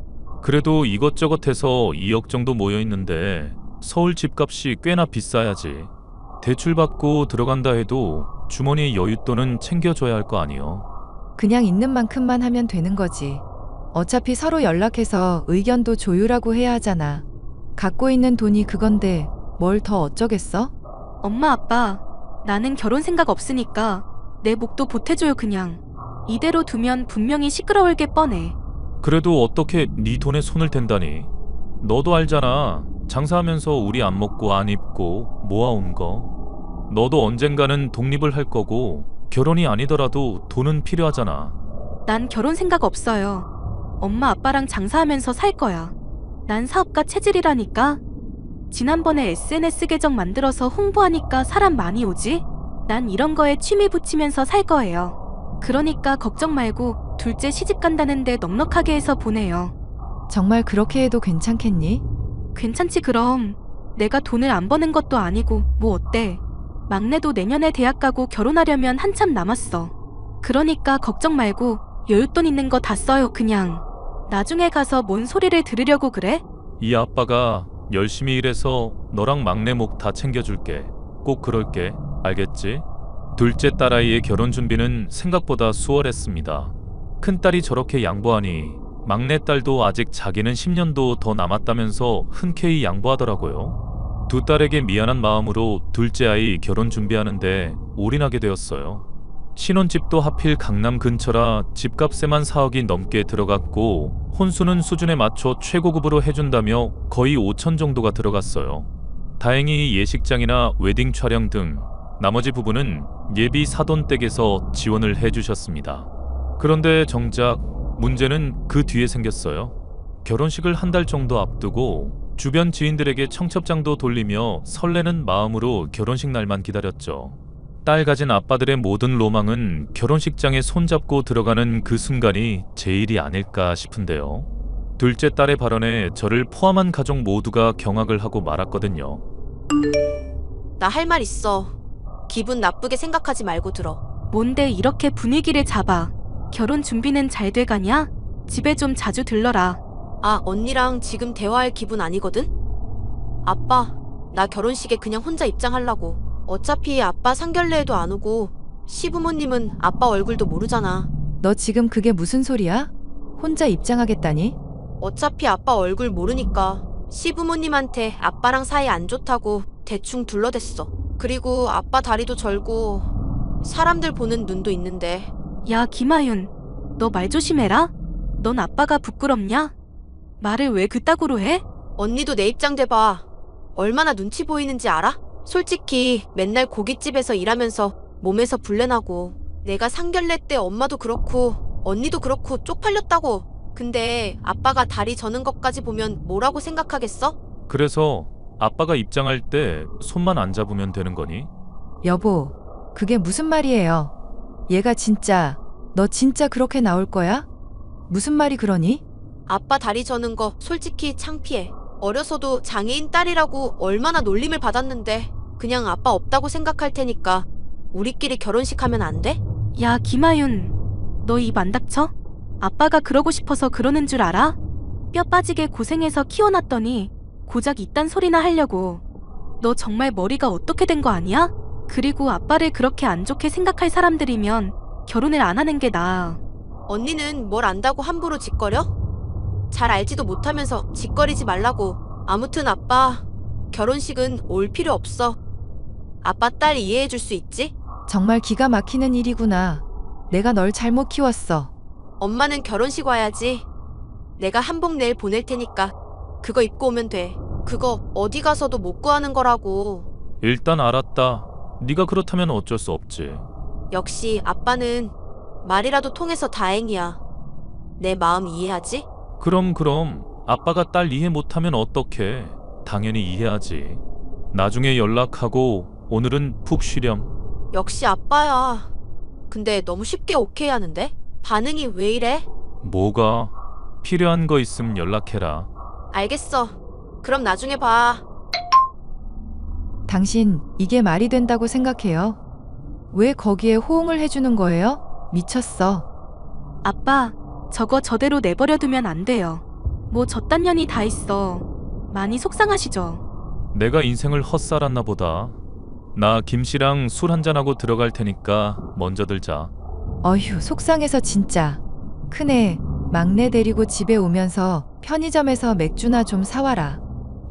Speaker 5: 그래도 이것저것 해서 2억 정도 모여있는데 서울 집값이 꽤나 비싸야지. 대출받고 들어간다 해도 주머니의 여윳돈은 챙겨줘야 할 거 아니요.
Speaker 7: 그냥 있는 만큼만 하면 되는 거지. 어차피 서로 연락해서 의견도 조율하고 해야 하잖아. 갖고 있는 돈이 그건데 뭘 더 어쩌겠어?
Speaker 8: 엄마, 아빠, 나는 결혼 생각 없으니까 내 목도 보태줘요, 그냥. 이대로 두면 분명히 시끄러울 게 뻔해.
Speaker 5: 그래도 어떻게 네 돈에 손을 댄다니. 너도 알잖아. 장사하면서 우리 안 먹고 안 입고 모아온 거. 너도 언젠가는 독립을 할 거고 결혼이 아니더라도 돈은 필요하잖아.
Speaker 8: 난 결혼 생각 없어요. 엄마, 아빠랑 장사하면서 살 거야. 난 사업가 체질이라니까. 지난번에 SNS 계정 만들어서 홍보하니까 사람 많이 오지? 난 이런 거에 취미 붙이면서 살 거예요. 그러니까 걱정 말고 둘째 시집 간다는데 넉넉하게 해서 보내요.
Speaker 7: 정말 그렇게 해도 괜찮겠니?
Speaker 8: 괜찮지 그럼. 내가 돈을 안 버는 것도 아니고 뭐 어때? 막내도 내년에 대학 가고 결혼하려면 한참 남았어. 그러니까 걱정 말고 여윳돈 있는 거 다 써요 그냥. 나중에 가서 뭔 소리를 들으려고 그래?
Speaker 5: 이 아빠가 열심히 일해서 너랑 막내 목 다 챙겨줄게. 꼭 그럴게. 알겠지? 둘째 딸아이의 결혼 준비는 생각보다 수월했습니다. 큰딸이 저렇게 양보하니 막내딸도 아직 자기는 10년도 더 남았다면서 흔쾌히 양보하더라고요. 두 딸에게 미안한 마음으로 둘째 아이 결혼 준비하는데 올인하게 되었어요. 신혼집도 하필 강남 근처라 집값에만 4억이 넘게 들어갔고 혼수는 수준에 맞춰 최고급으로 해준다며 거의 5천 정도가 들어갔어요. 다행히 예식장이나 웨딩 촬영 등 나머지 부분은 예비 사돈댁에서 지원을 해주셨습니다. 그런데 정작 문제는 그 뒤에 생겼어요. 결혼식을 한 달 정도 앞두고 주변 지인들에게 청첩장도 돌리며 설레는 마음으로 결혼식 날만 기다렸죠. 딸 가진 아빠들의 모든 로망은 결혼식장에 손잡고 들어가는 그 순간이 제일이 아닐까 싶은데요. 둘째 딸의 발언에 저를 포함한 가족 모두가 경악을 하고 말았거든요.
Speaker 9: 나 할 말 있어. 기분 나쁘게 생각하지 말고 들어.
Speaker 8: 뭔데 이렇게 분위기를 잡아? 결혼 준비는 잘 돼가냐? 집에 좀 자주 들러라.
Speaker 9: 아, 언니랑 지금 대화할 기분 아니거든? 아빠, 나 결혼식에 그냥 혼자 입장하려고. 어차피 아빠 상견례에도 안 오고 시부모님은 아빠 얼굴도 모르잖아.
Speaker 7: 너 지금 그게 무슨 소리야? 혼자 입장하겠다니?
Speaker 9: 어차피 아빠 얼굴 모르니까 시부모님한테 아빠랑 사이 안 좋다고 대충 둘러댔어. 그리고 아빠 다리도 절고 사람들 보는 눈도 있는데.
Speaker 8: 야 김하윤, 너 말 조심해라. 넌 아빠가 부끄럽냐? 말을 왜 그따구로 해?
Speaker 9: 언니도 내 입장 돼봐. 얼마나 눈치 보이는지 알아? 솔직히 맨날 고깃집에서 일하면서 몸에서 불내나고 내가 상견례 때 엄마도 그렇고 언니도 그렇고 쪽팔렸다고. 근데 아빠가 다리 저는 것까지 보면 뭐라고 생각하겠어?
Speaker 5: 그래서 아빠가 입장할 때 손만 안 잡으면 되는 거니?
Speaker 7: 여보, 그게 무슨 말이에요? 얘가 진짜, 너 진짜 그렇게 나올 거야? 무슨 말이 그러니?
Speaker 9: 아빠 다리 저는 거 솔직히 창피해. 어려서도 장애인 딸이라고 얼마나 놀림을 받았는데 그냥 아빠 없다고 생각할 테니까 우리끼리 결혼식 하면 안 돼?
Speaker 8: 야 김하윤, 너 입 안 닥쳐? 아빠가 그러고 싶어서 그러는 줄 알아? 뼈 빠지게 고생해서 키워놨더니 고작 이딴 소리나 하려고. 너 정말 머리가 어떻게 된 거 아니야? 그리고 아빠를 그렇게 안 좋게 생각할 사람들이면 결혼을 안 하는 게 나아.
Speaker 9: 언니는 뭘 안다고 함부로 짓거려? 잘 알지도 못하면서 짓거리지 말라고. 아무튼 아빠, 결혼식은 올 필요 없어. 아빠 딸 이해해줄 수 있지?
Speaker 7: 정말 기가 막히는 일이구나. 내가 널 잘못 키웠어.
Speaker 9: 엄마는 결혼식 와야지. 내가 한복 내일 보낼 테니까 그거 입고 오면 돼. 그거 어디 가서도 못 구하는 거라고.
Speaker 5: 일단 알았다. 네가 그렇다면 어쩔 수 없지.
Speaker 9: 역시 아빠는 말이라도 통해서 다행이야. 내 마음 이해하지?
Speaker 5: 그럼 아빠가 딸 이해 못하면 어떡해. 당연히 이해하지. 나중에 연락하고 오늘은 푹 쉬렴.
Speaker 9: 역시 아빠야. 근데 너무 쉽게 오케이 하는데? 반응이 왜 이래?
Speaker 5: 뭐가? 필요한 거 있음 연락해라.
Speaker 9: 알겠어. 그럼 나중에 봐.
Speaker 7: 당신, 이게 말이 된다고 생각해요? 왜 거기에 호응을 해주는 거예요? 미쳤어.
Speaker 8: 아빠, 저거 저대로 내버려두면 안 돼요. 뭐 저딴 년이 다 있어. 많이 속상하시죠?
Speaker 5: 내가 인생을 헛살았나 보다. 나 김씨랑 술 한잔하고 들어갈 테니까 먼저들 자.
Speaker 7: 어휴, 속상해서 진짜. 큰애, 막내 데리고 집에 오면서 편의점에서 맥주나 좀 사와라.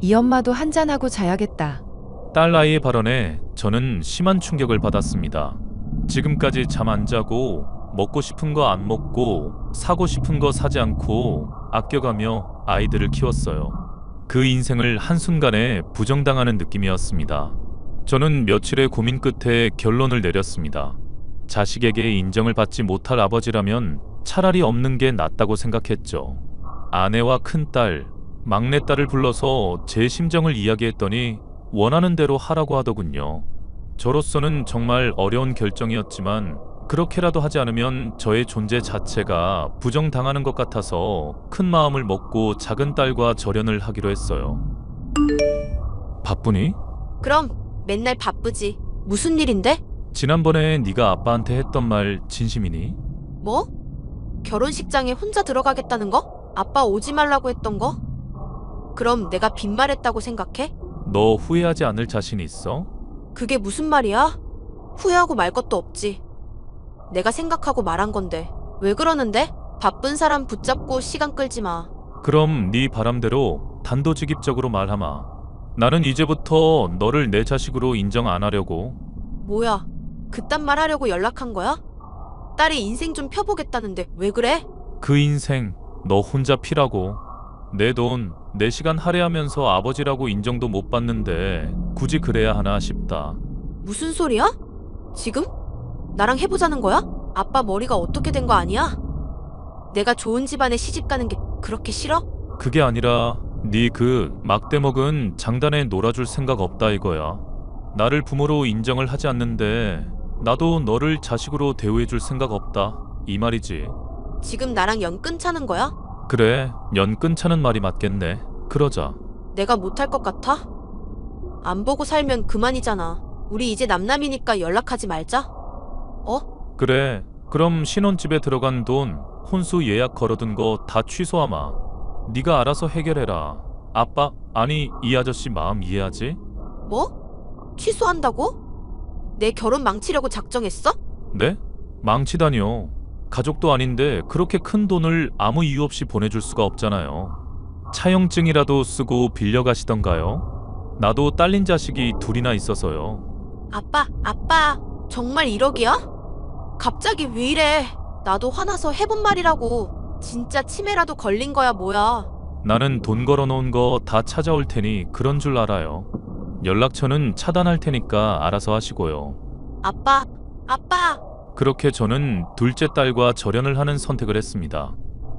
Speaker 7: 이 엄마도 한잔하고 자야겠다.
Speaker 5: 딸 아이의 발언에 저는 심한 충격을 받았습니다. 지금까지 잠 안 자고 먹고 싶은 거 안 먹고 사고 싶은 거 사지 않고 아껴가며 아이들을 키웠어요. 그 인생을 한순간에 부정당하는 느낌이었습니다. 저는 며칠의 고민 끝에 결론을 내렸습니다. 자식에게 인정을 받지 못할 아버지라면 차라리 없는 게 낫다고 생각했죠. 아내와 큰딸, 막내딸을 불러서 제 심정을 이야기했더니 원하는 대로 하라고 하더군요. 저로서는 정말 어려운 결정이었지만 그렇게라도 하지 않으면 저의 존재 자체가 부정당하는 것 같아서 큰 마음을 먹고 작은 딸과 절연을 하기로 했어요. 바쁘니?
Speaker 9: 그럼 맨날 바쁘지. 무슨 일인데?
Speaker 5: 지난번에 네가 아빠한테 했던 말 진심이니?
Speaker 9: 뭐? 결혼식장에 혼자 들어가겠다는 거? 아빠 오지 말라고 했던 거? 그럼 내가 빈말했다고 생각해?
Speaker 5: 너 후회하지 않을 자신 있어?
Speaker 9: 그게 무슨 말이야? 후회하고 말 것도 없지. 내가 생각하고 말한 건데. 왜 그러는데? 바쁜 사람 붙잡고 시간 끌지 마.
Speaker 5: 그럼 네 바람대로 단도직입적으로 말하마. 나는 이제부터 너를 내 자식으로 인정 안 하려고.
Speaker 9: 뭐야? 그딴 말 하려고 연락한 거야? 딸이 인생 좀 펴보겠다는데 왜 그래?
Speaker 5: 그 인생 너 혼자 피라고. 내 돈, 내 시간 할애하면서 아버지라고 인정도 못 받는데 굳이 그래야 하나 싶다.
Speaker 9: 무슨 소리야? 지금? 나랑 해보자는 거야? 아빠 머리가 어떻게 된 거 아니야? 내가 좋은 집안에 시집 가는 게 그렇게 싫어?
Speaker 5: 그게 아니라 네 그 막대먹은 장단에 놀아줄 생각 없다 이거야. 나를 부모로 인정을 하지 않는데 나도 너를 자식으로 대우해줄 생각 없다 이 말이지.
Speaker 9: 지금 나랑 연 끊자는 거야?
Speaker 5: 그래, 연 끊자는 말이 맞겠네. 그러자.
Speaker 9: 내가 못할 것 같아? 안 보고 살면 그만이잖아. 우리 이제 남남이니까 연락하지 말자.
Speaker 5: 그래, 그럼 신혼집에 들어간 돈, 혼수 예약 걸어둔 거 다 취소하마. 네가 알아서 해결해라. 아빠, 아니 이 아저씨 마음 이해하지?
Speaker 9: 뭐? 취소한다고? 내 결혼 망치려고 작정했어?
Speaker 5: 네? 망치다니요. 가족도 아닌데 그렇게 큰 돈을 아무 이유 없이 보내줄 수가 없잖아요. 차용증이라도 쓰고 빌려가시던가요? 나도 딸린 자식이 둘이나 있어서요.
Speaker 9: 아빠, 정말 1억이야? 갑자기 왜 이래? 나도 화나서 해본 말이라고. 진짜 치매라도 걸린 거야 뭐야?
Speaker 5: 나는 돈 걸어놓은 거 다 찾아올 테니 그런 줄 알아요. 연락처는 차단할 테니까 알아서 하시고요.
Speaker 9: 아빠.
Speaker 5: 그렇게 저는 둘째 딸과 절연을 하는 선택을 했습니다.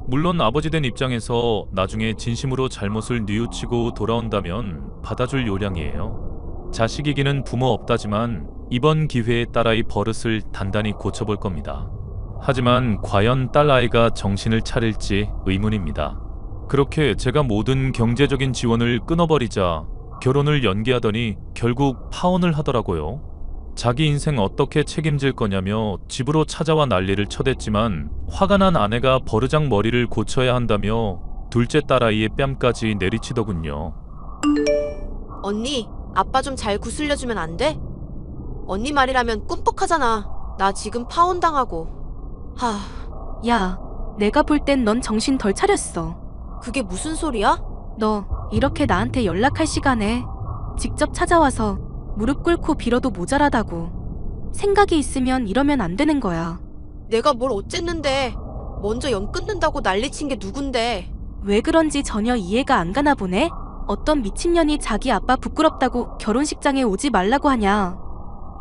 Speaker 5: 물론 아버지 된 입장에서 나중에 진심으로 잘못을 뉘우치고 돌아온다면 받아줄 요량이에요. 자식이기는 부모 없다지만 이번 기회에 딸아이 버릇을 단단히 고쳐볼 겁니다. 하지만 과연 딸아이가 정신을 차릴지 의문입니다. 그렇게 제가 모든 경제적인 지원을 끊어버리자 결혼을 연기하더니 결국 파혼을 하더라고요. 자기 인생 어떻게 책임질 거냐며 집으로 찾아와 난리를 쳐댔지만 화가 난 아내가 버르장 머리를 고쳐야 한다며 둘째 딸아이의 뺨까지 내리치더군요.
Speaker 9: 언니, 아빠 좀 잘 구슬려주면 안 돼? 언니 말이라면 꿈뻑하잖아. 나 지금 파혼당하고.
Speaker 8: 야, 내가 볼 땐 넌 정신 덜 차렸어.
Speaker 9: 그게 무슨 소리야?
Speaker 8: 너 이렇게 나한테 연락할 시간에 직접 찾아와서 무릎 꿇고 빌어도 모자라다고. 생각이 있으면 이러면 안 되는 거야.
Speaker 9: 내가 뭘 어쨌는데. 먼저 연 끊는다고 난리친 게 누군데.
Speaker 8: 왜 그런지 전혀 이해가 안 가나 보네? 어떤 미친년이 자기 아빠 부끄럽다고 결혼식장에 오지 말라고 하냐.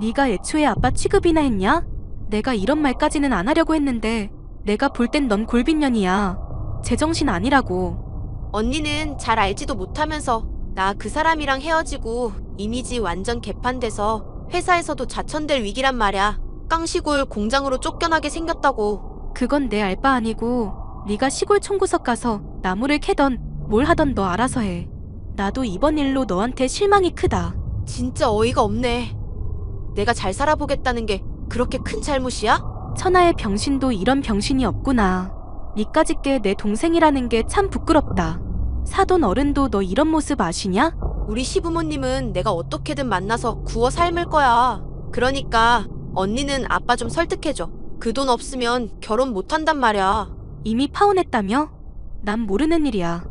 Speaker 8: 네가 애초에 아빠 취급이나 했냐? 내가 이런 말까지는 안 하려고 했는데 내가 볼 땐 넌 골빈년이야. 제정신 아니라고.
Speaker 9: 언니는 잘 알지도 못하면서 나 그 사람이랑 헤어지고 이미지 완전 개판돼서 회사에서도 자천될 위기란 말야. 깡시골 공장으로 쫓겨나게 생겼다고.
Speaker 8: 그건 내 알 바 아니고 네가 시골 총구석 가서 나무를 캐던 뭘 하던 너 알아서 해. 나도 이번 일로 너한테 실망이 크다.
Speaker 9: 진짜 어이가 없네. 내가 잘 살아보겠다는 게 그렇게 큰 잘못이야?
Speaker 8: 천하의 병신도 이런 병신이 없구나. 니까짓 게 내 동생이라는 게 참 부끄럽다. 사돈 어른도 너 이런 모습 아시냐?
Speaker 9: 우리 시부모님은 내가 어떻게든 만나서 구워 삶을 거야. 그러니까 언니는 아빠 좀 설득해줘. 그 돈 없으면 결혼 못한단 말이야.
Speaker 8: 이미 파혼했다며? 난 모르는 일이야.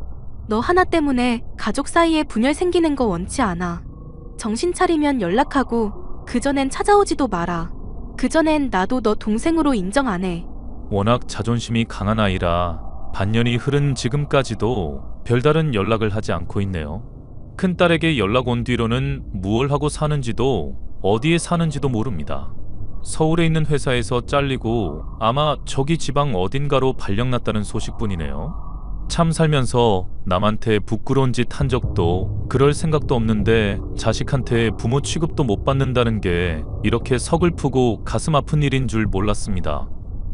Speaker 8: 너 하나 때문에 가족 사이에 분열 생기는 거 원치 않아. 정신 차리면 연락하고 그전엔 찾아오지도 마라. 그전엔 나도 너 동생으로 인정 안 해.
Speaker 5: 워낙 자존심이 강한 아이라 반년이 흐른 지금까지도 별다른 연락을 하지 않고 있네요. 큰딸에게 연락 온 뒤로는 무얼 하고 사는지도 어디에 사는지도 모릅니다. 서울에 있는 회사에서 잘리고 아마 저기 지방 어딘가로 발령났다는 소식뿐이네요. 참 살면서 남한테 부끄러운 짓 한 적도 그럴 생각도 없는데 자식한테 부모 취급도 못 받는다는 게 이렇게 서글프고 가슴 아픈 일인 줄 몰랐습니다.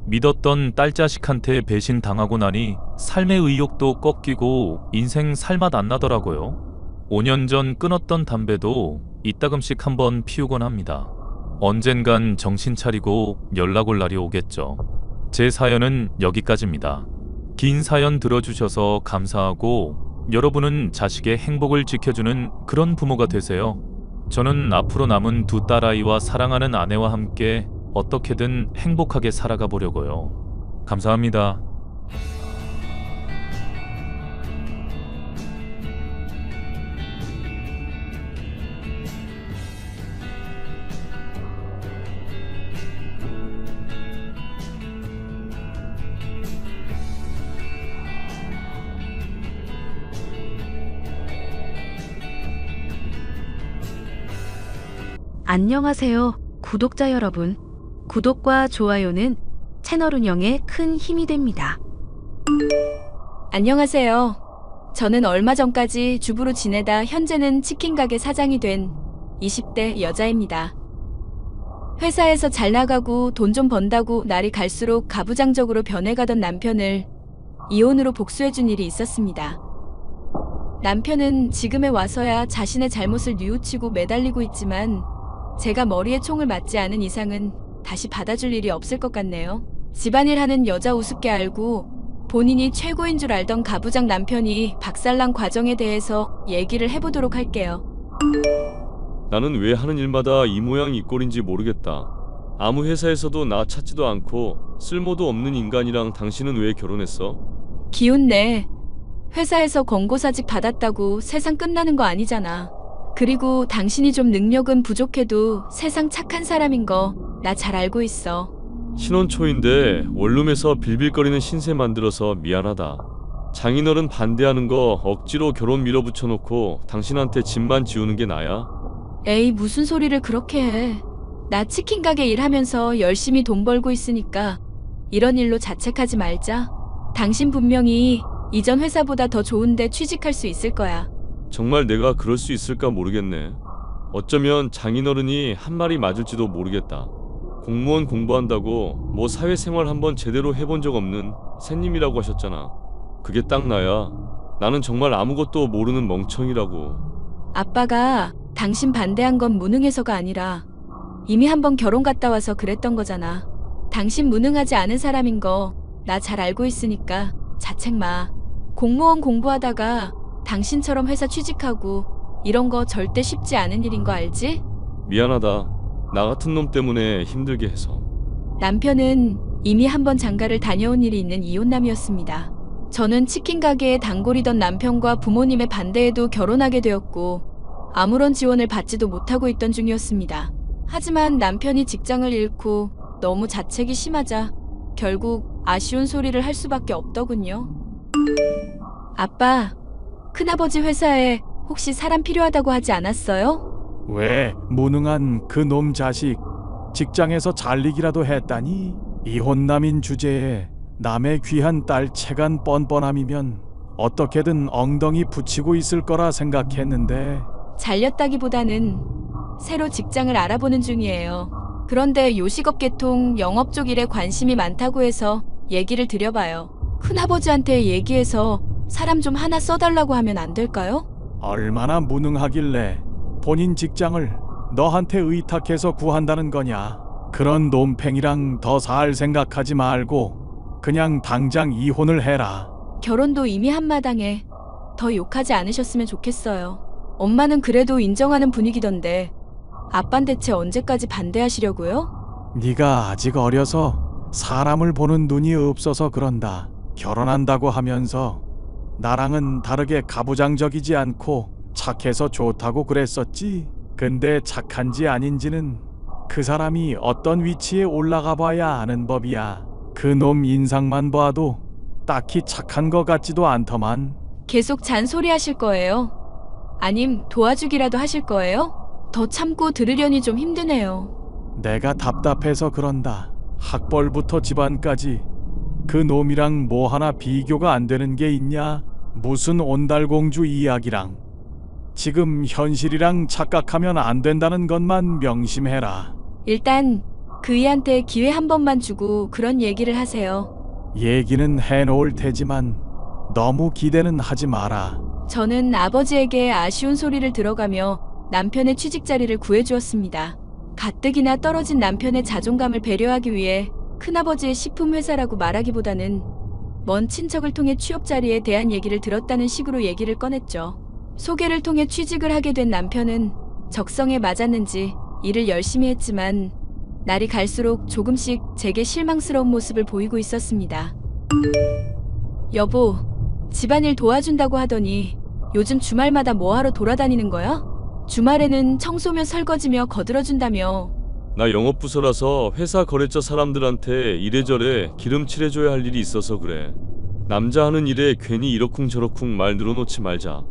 Speaker 5: 믿었던 딸 자식한테 배신 당하고 나니 삶의 의욕도 꺾이고 인생 살맛 안 나더라고요. 5년 전 끊었던 담배도 이따금씩 한번 피우곤 합니다. 언젠간 정신 차리고 연락 올 날이 오겠죠. 제 사연은 여기까지입니다. 긴 사연 들어주셔서 감사하고 여러분은 자식의 행복을 지켜주는 그런 부모가 되세요. 저는 앞으로 남은 두 딸아이와 사랑하는 아내와 함께 어떻게든 행복하게 살아가 보려고요. 감사합니다.
Speaker 1: 안녕하세요, 구독자 여러분. 구독과 좋아요는 채널 운영에 큰 힘이 됩니다.
Speaker 2: 안녕하세요. 저는 얼마 전까지 주부로 지내다 현재는 치킨 가게 사장이 된 20대 여자입니다. 회사에서 잘 나가고 돈 좀 번다고 날이 갈수록 가부장적으로 변해가던 남편을 이혼으로 복수해준 일이 있었습니다. 남편은 지금에 와서야 자신의 잘못을 뉘우치고 매달리고 있지만 제가 머리에 총을 맞지 않은 이상은 다시 받아줄 일이 없을 것 같네요. 집안일 하는 여자 우습게 알고 본인이 최고인 줄 알던 가부장 남편이 박살난 과정에 대해서 얘기를 해보도록 할게요.
Speaker 4: 나는 왜 하는 일마다 이 모양 이 꼴인지 모르겠다. 아무 회사에서도 나 찾지도 않고 쓸모도 없는 인간이랑 당신은 왜 결혼했어?
Speaker 2: 기운내. 회사에서 권고사직 받았다고 세상 끝나는 거 아니잖아. 그리고 당신이 좀 능력은 부족해도 세상 착한 사람인 거 나 잘 알고 있어.
Speaker 4: 신혼 초인데 원룸에서 빌빌거리는 신세 만들어서 미안하다. 장인어른 반대하는 거 억지로 결혼 밀어붙여놓고 당신한테 집만 지우는 게 나야?
Speaker 2: 에이, 무슨 소리를 그렇게 해. 나 치킨 가게 일하면서 열심히 돈 벌고 있으니까 이런 일로 자책하지 말자. 당신 분명히 이전 회사보다 더 좋은데 취직할 수 있을 거야.
Speaker 4: 정말 내가 그럴 수 있을까 모르겠네. 어쩌면 장인어른이 한 말이 맞을지도 모르겠다. 공무원 공부한다고 뭐 사회생활 한번 제대로 해본 적 없는 새님이라고 하셨잖아. 그게 딱 나야. 나는 정말 아무것도 모르는 멍청이라고.
Speaker 2: 아빠가 당신 반대한 건 무능해서가 아니라 이미 한번 결혼 갔다 와서 그랬던 거잖아. 당신 무능하지 않은 사람인 거 나 잘 알고 있으니까 자책 마. 공무원 공부하다가 당신처럼 회사 취직하고 이런 거 절대 쉽지 않은 일인 거 알지?
Speaker 4: 미안하다. 나 같은 놈 때문에 힘들게 해서.
Speaker 2: 남편은 이미 한번 장가를 다녀온 일이 있는 이혼남이었습니다. 저는 치킨 가게에 단골이던 남편과 부모님의 반대에도 결혼하게 되었고 아무런 지원을 받지도 못하고 있던 중이었습니다. 하지만 남편이 직장을 잃고 너무 자책이 심하자 결국 아쉬운 소리를 할 수밖에 없더군요. 아빠, 큰아버지 회사에 혹시 사람 필요하다고 하지 않았어요?
Speaker 11: 왜 무능한 그 놈 자식 직장에서 잘리기라도 했다니? 이혼남인 주제에 남의 귀한 딸 채간 뻔뻔함이면 어떻게든 엉덩이 붙이고 있을 거라 생각했는데.
Speaker 2: 잘렸다기보다는 새로 직장을 알아보는 중이에요. 그런데 요식업 계통 영업 쪽 일에 관심이 많다고 해서 얘기를 드려봐요. 큰아버지한테 얘기해서 사람 좀 하나 써달라고 하면 안 될까요?
Speaker 11: 얼마나 무능하길래 본인 직장을 너한테 의탁해서 구한다는 거냐? 그런 놈팽이랑 더 살 생각하지 말고 그냥 당장 이혼을 해라.
Speaker 2: 결혼도 이미 한마당에 더 욕하지 않으셨으면 좋겠어요. 엄마는 그래도 인정하는 분위기던데 아빤 대체 언제까지 반대하시려고요?
Speaker 11: 네가 아직 어려서 사람을 보는 눈이 없어서 그런다. 결혼한다고 하면서 나랑은 다르게 가부장적이지 않고 착해서 좋다고 그랬었지. 근데 착한지 아닌지는 그 사람이 어떤 위치에 올라가 봐야 아는 법이야. 그 놈 인상만 봐도 딱히 착한 것 같지도 않더만.
Speaker 2: 계속 잔소리 하실 거예요? 아님 도와주기라도 하실 거예요? 더 참고 들으려니 좀 힘드네요.
Speaker 11: 내가 답답해서 그런다. 학벌부터 집안까지 그 놈이랑 뭐 하나 비교가 안 되는 게 있냐? 무슨 온달공주 이야기랑. 지금 현실이랑 착각하면 안 된다는 것만 명심해라.
Speaker 2: 일단 그이한테 기회 한 번만 주고 그런 얘기를 하세요.
Speaker 11: 얘기는 해놓을 테지만 너무 기대는 하지 마라.
Speaker 2: 저는 아버지에게 아쉬운 소리를 들어가며 남편의 취직 자리를 구해주었습니다. 가뜩이나 떨어진 남편의 자존감을 배려하기 위해 큰아버지의 식품회사라고 말하기보다는 먼 친척을 통해 취업 자리에 대한 얘기를 들었다는 식으로 얘기를 꺼냈죠. 소개를 통해 취직을 하게 된 남편은 적성에 맞았는지 일을 열심히 했지만 날이 갈수록 조금씩 제게 실망스러운 모습을 보이고 있었습니다. 여보, 집안일 도와준다고 하더니 요즘 주말마다 뭐하러 돌아다니는 거야? 주말에는 청소며 설거지며 거들어준다며.
Speaker 4: 나 영업부서라서 회사 거래처 사람들한테 이래저래 기름칠해줘야 할 일이 있어서 그래. 남자 하는 일에 괜히 이러쿵저러쿵 말 늘어놓지 말자.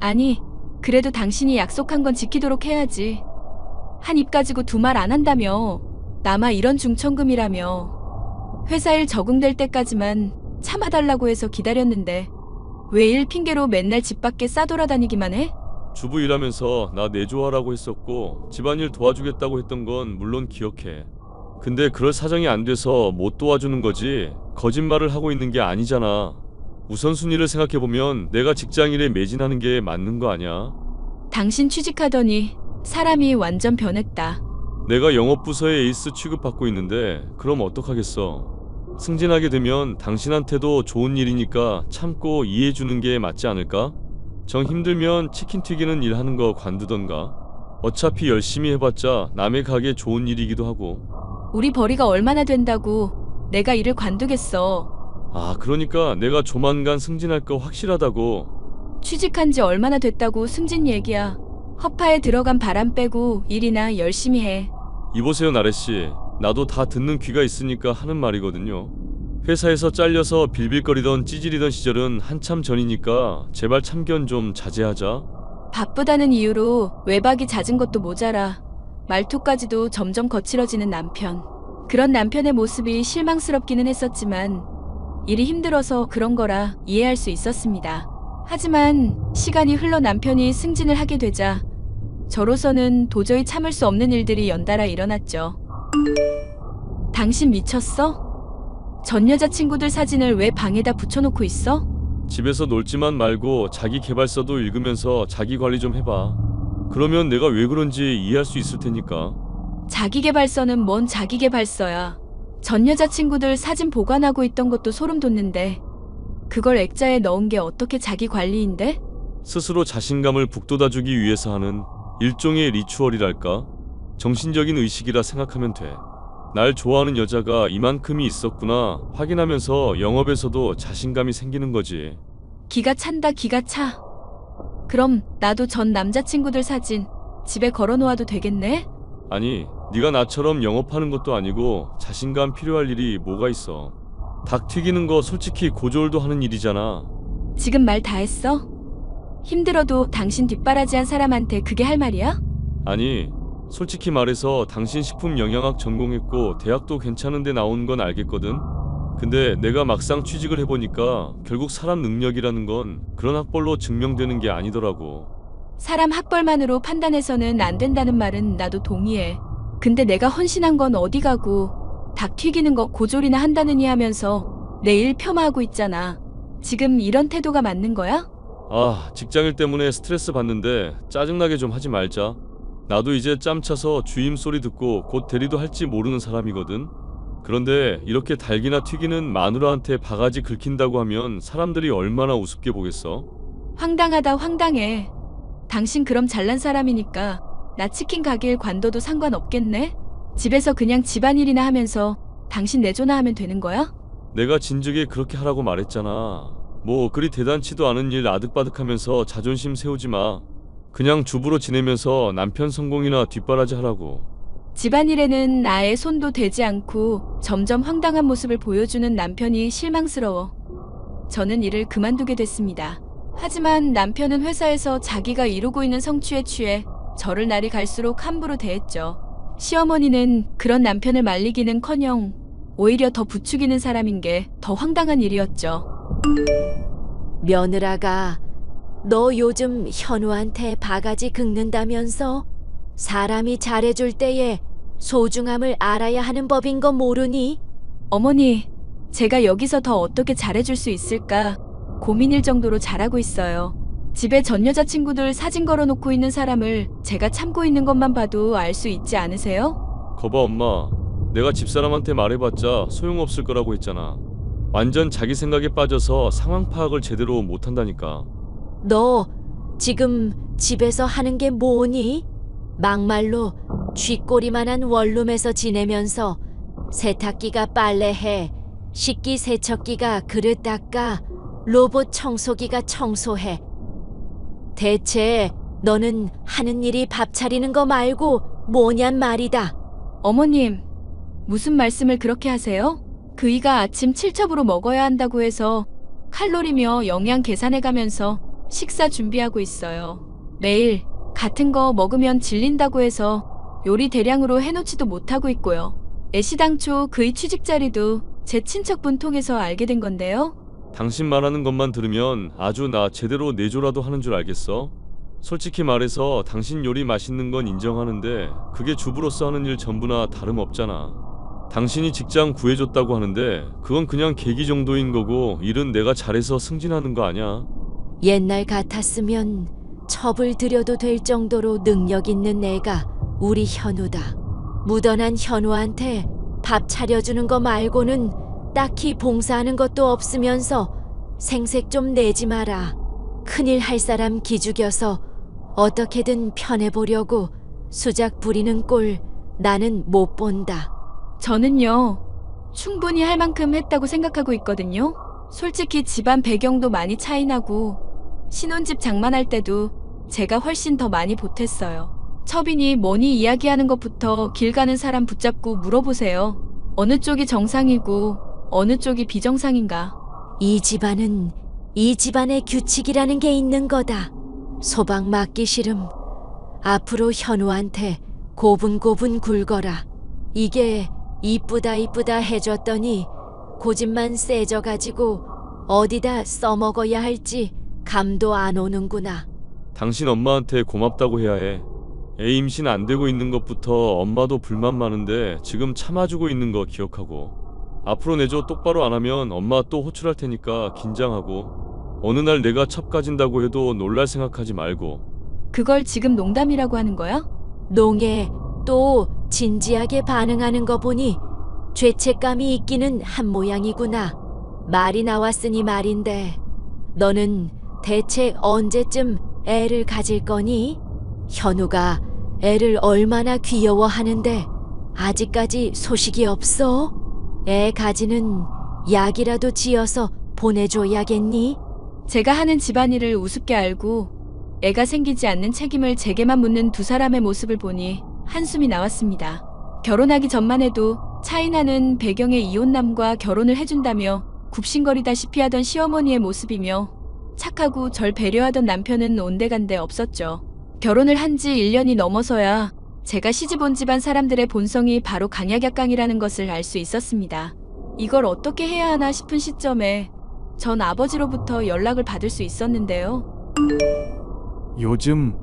Speaker 2: 아니, 그래도 당신이 약속한 건 지키도록 해야지. 한 입 가지고 두 말 안 한다며. 나마 이런 중천금이라며. 회사 일 적응될 때까지만 참아달라고 해서 기다렸는데 왜 일 핑계로 맨날 집 밖에 싸돌아다니기만 해?
Speaker 4: 주부 일하면서 나 내조하라고 했었고 집안일 도와주겠다고 했던 건 물론 기억해. 근데 그럴 사정이 안 돼서 못 도와주는 거지 거짓말을 하고 있는 게 아니잖아. 우선순위를 생각해보면 내가 직장일에 매진하는 게 맞는 거 아니야?
Speaker 2: 당신 취직하더니 사람이 완전 변했다.
Speaker 4: 내가 영업부서에 에이스 취급받고 있는데 그럼 어떡하겠어. 승진하게 되면 당신한테도 좋은 일이니까 참고 이해해주는 게 맞지 않을까? 정 힘들면 치킨 튀기는 일 하는 거 관두던가. 어차피 열심히 해봤자 남의 가게 좋은 일이기도 하고.
Speaker 2: 우리 벌이가 얼마나 된다고 내가 일을 관두겠어.
Speaker 4: 아, 그러니까 내가 조만간 승진할 거 확실하다고.
Speaker 2: 취직한 지 얼마나 됐다고 승진 얘기야. 허파에 들어간 바람 빼고 일이나 열심히 해.
Speaker 4: 이보세요 나래씨, 나도 다 듣는 귀가 있으니까 하는 말이거든요. 회사에서 잘려서 빌빌거리던 찌질이던 시절은 한참 전이니까 제발 참견 좀 자제하자.
Speaker 2: 바쁘다는 이유로 외박이 잦은 것도 모자라 말투까지도 점점 거칠어지는 남편. 그런 남편의 모습이 실망스럽기는 했었지만 일이 힘들어서 그런 거라 이해할 수 있었습니다. 하지만 시간이 흘러 남편이 승진을 하게 되자 저로서는 도저히 참을 수 없는 일들이 연달아 일어났죠. 당신 미쳤어? 전 여자친구들 사진을 왜 방에다 붙여놓고 있어?
Speaker 4: 집에서 놀지만 말고 자기 개발서도 읽으면서 자기 관리 좀 해봐. 그러면 내가 왜 그런지 이해할 수 있을 테니까.
Speaker 2: 자기계발서는 뭔 자기계발서야. 전 여자친구들 사진 보관하고 있던 것도 소름 돋는데 그걸 액자에 넣은 게 어떻게 자기 관리인데?
Speaker 4: 스스로 자신감을 북돋아주기 위해서 하는 일종의 리추얼이랄까? 정신적인 의식이라 생각하면 돼. 날 좋아하는 여자가 이만큼이 있었구나 확인하면서 영업에서도 자신감이 생기는 거지.
Speaker 2: 기가 찬다 기가 차. 그럼 나도 전 남자친구들 사진 집에 걸어놓아도 되겠네?
Speaker 4: 아니, 네가 나처럼 영업하는 것도 아니고 자신감 필요할 일이 뭐가 있어. 닭 튀기는 거 솔직히 고졸도 하는 일이잖아.
Speaker 2: 지금 말 다 했어? 힘들어도 당신 뒷바라지한 사람한테 그게 할 말이야?
Speaker 4: 아니, 솔직히 말해서 당신 식품 영양학 전공했고 대학도 괜찮은데 나온 건 알겠거든. 근데 내가 막상 취직을 해보니까 결국 사람 능력이라는 건 그런 학벌로 증명되는 게 아니더라고.
Speaker 2: 사람 학벌만으로 판단해서는 안 된다는 말은 나도 동의해. 근데 내가 헌신한 건 어디 가고 닭 튀기는 거 고졸이나 한다느니 하면서 내 일 폄하하고 있잖아. 지금 이런 태도가 맞는 거야?
Speaker 4: 아, 직장일 때문에 스트레스 받는데 짜증나게 좀 하지 말자. 나도 이제 짬 차서 주임 소리 듣고 곧 대리도 할지 모르는 사람이거든. 그런데 이렇게 닭이나 튀기는 마누라한테 바가지 긁힌다고 하면 사람들이 얼마나 우습게 보겠어?
Speaker 2: 황당하다 황당해. 당신 그럼 잘난 사람이니까 나 치킨 가게일 관둬도 상관없겠네? 집에서 그냥 집안일이나 하면서 당신 내조나 하면 되는 거야?
Speaker 4: 내가 진즉에 그렇게 하라고 말했잖아. 뭐 그리 대단치도 않은 일 아득바득하면서 자존심 세우지 마. 그냥 주부로 지내면서 남편 성공이나 뒷바라지 하라고.
Speaker 2: 집안일에는 아예 손도 대지 않고 점점 황당한 모습을 보여주는 남편이 실망스러워 저는 일을 그만두게 됐습니다. 하지만 남편은 회사에서 자기가 이루고 있는 성취에 취해 저를 날이 갈수록 함부로 대했죠. 시어머니는 그런 남편을 말리기는커녕 오히려 더 부추기는 사람인 게 더 황당한 일이었죠.
Speaker 3: 며느라가 너 요즘 현우한테 바가지 긁는다면서? 사람이 잘해줄 때에 소중함을 알아야 하는 법인 거 모르니?
Speaker 2: 어머니, 제가 여기서 더 어떻게 잘해줄 수 있을까 고민일 정도로 잘하고 있어요. 집에 전 여자친구들 사진 걸어놓고 있는 사람을 제가 참고 있는 것만 봐도 알 수 있지 않으세요?
Speaker 4: 거봐 엄마, 내가 집사람한테 말해봤자 소용없을 거라고 했잖아. 완전 자기 생각에 빠져서 상황 파악을 제대로 못한다니까.
Speaker 3: 너 지금 집에서 하는 게 뭐니? 막말로 쥐꼬리만한 원룸에서 지내면서 세탁기가 빨래해, 식기 세척기가 그릇 닦아, 로봇 청소기가 청소해. 대체 너는 하는 일이 밥 차리는 거 말고 뭐냔 말이다.
Speaker 2: 어머님, 무슨 말씀을 그렇게 하세요? 그이가 아침 7첩으로 먹어야 한다고 해서 칼로리며 영양 계산해가면서 식사 준비하고 있어요. 매일 같은 거 먹으면 질린다고 해서 요리 대량으로 해놓지도 못하고 있고요. 애시당초 그이 취직 자리도 제 친척분 통해서 알게 된 건데요.
Speaker 4: 당신 말하는 것만 들으면 아주 나 제대로 내조라도 하는 줄 알겠어? 솔직히 말해서 당신 요리 맛있는 건 인정하는데 그게 주부로서 하는 일 전부나 다름없잖아. 당신이 직장 구해줬다고 하는데 그건 그냥 계기 정도인 거고 일은 내가 잘해서 승진하는 거 아니야.
Speaker 3: 옛날 같았으면 첩을 들여도 될 정도로 능력 있는 애가 우리 현우다. 무던한 현우한테 밥 차려주는 거 말고는 딱히 봉사하는 것도 없으면서 생색 좀 내지 마라. 큰일 할 사람 기죽여서 어떻게든 편해보려고 수작 부리는 꼴 나는 못 본다.
Speaker 2: 저는요, 충분히 할 만큼 했다고 생각하고 있거든요. 솔직히 집안 배경도 많이 차이나고 신혼집 장만할 때도 제가 훨씬 더 많이 보탰어요. 첩이니 뭐니 이야기하는 것부터 길 가는 사람 붙잡고 물어보세요. 어느 쪽이 정상이고 어느 쪽이 비정상인가.
Speaker 3: 이 집안은 이 집안의 규칙이라는 게 있는 거다. 소방 맞기 싫음. 앞으로 현우한테 고분고분 굴거라. 이게 이쁘다 이쁘다 해줬더니 고집만 세져가지고 어디다 써먹어야 할지 감도 안 오는구나.
Speaker 4: 당신 엄마한테 고맙다고 해야 해. 애 임신 안 되고 있는 것부터 엄마도 불만 많은데 지금 참아주고 있는 거 기억하고. 앞으로 내조 똑바로 안 하면 엄마 또 호출할 테니까 긴장하고. 어느 날 내가 첩 가진다고 해도 놀랄 생각하지 말고.
Speaker 2: 그걸 지금 농담이라고 하는 거야?
Speaker 3: 농에 또 진지하게 반응하는 거 보니 죄책감이 있기는 한 모양이구나. 말이 나왔으니 말인데 너는 대체 언제쯤 애를 가질 거니? 현우가 애를 얼마나 귀여워하는데 아직까지 소식이 없어? 애 가지는 약이라도 지어서 보내줘야겠니?
Speaker 2: 제가 하는 집안일을 우습게 알고 애가 생기지 않는 책임을 제게만 묻는 두 사람의 모습을 보니 한숨이 나왔습니다. 결혼하기 전만 해도 차이나는 배경의 이혼남과 결혼을 해준다며 굽신거리다시피 하던 시어머니의 모습이며 착하고 절 배려하던 남편은 온데간데 없었죠. 결혼을 한 지 1년이 넘어서야 제가 시집 온 집안 사람들의 본성이 바로 강약약강이라는 것을 알 수 있었습니다. 이걸 어떻게 해야 하나 싶은 시점에 전 아버지로부터 연락을 받을 수 있었는데요.
Speaker 11: 요즘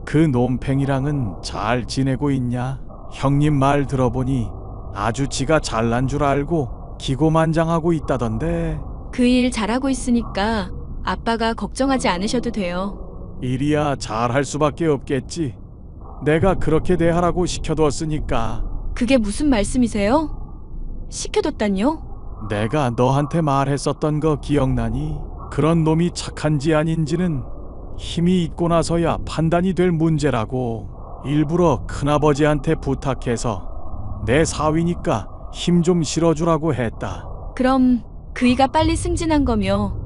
Speaker 11: 그 놈팽이랑은 잘 지내고 있냐? 형님 말 들어보니 아주 지가 잘난 줄 알고 기고만장하고 있다던데.
Speaker 2: 그 일 잘하고 있으니까 아빠가 걱정하지 않으셔도 돼요.
Speaker 11: 일이야 잘할 수밖에 없겠지. 내가 그렇게 대하라고 시켜뒀으니까.
Speaker 2: 그게 무슨 말씀이세요? 시켜뒀단요?
Speaker 11: 내가 너한테 말했었던 거 기억나니? 그런 놈이 착한지 아닌지는 힘이 있고 나서야 판단이 될 문제라고. 일부러 큰아버지한테 부탁해서 내 사위니까 힘 좀 실어주라고 했다.
Speaker 2: 그럼 그이가 빨리 승진한 거며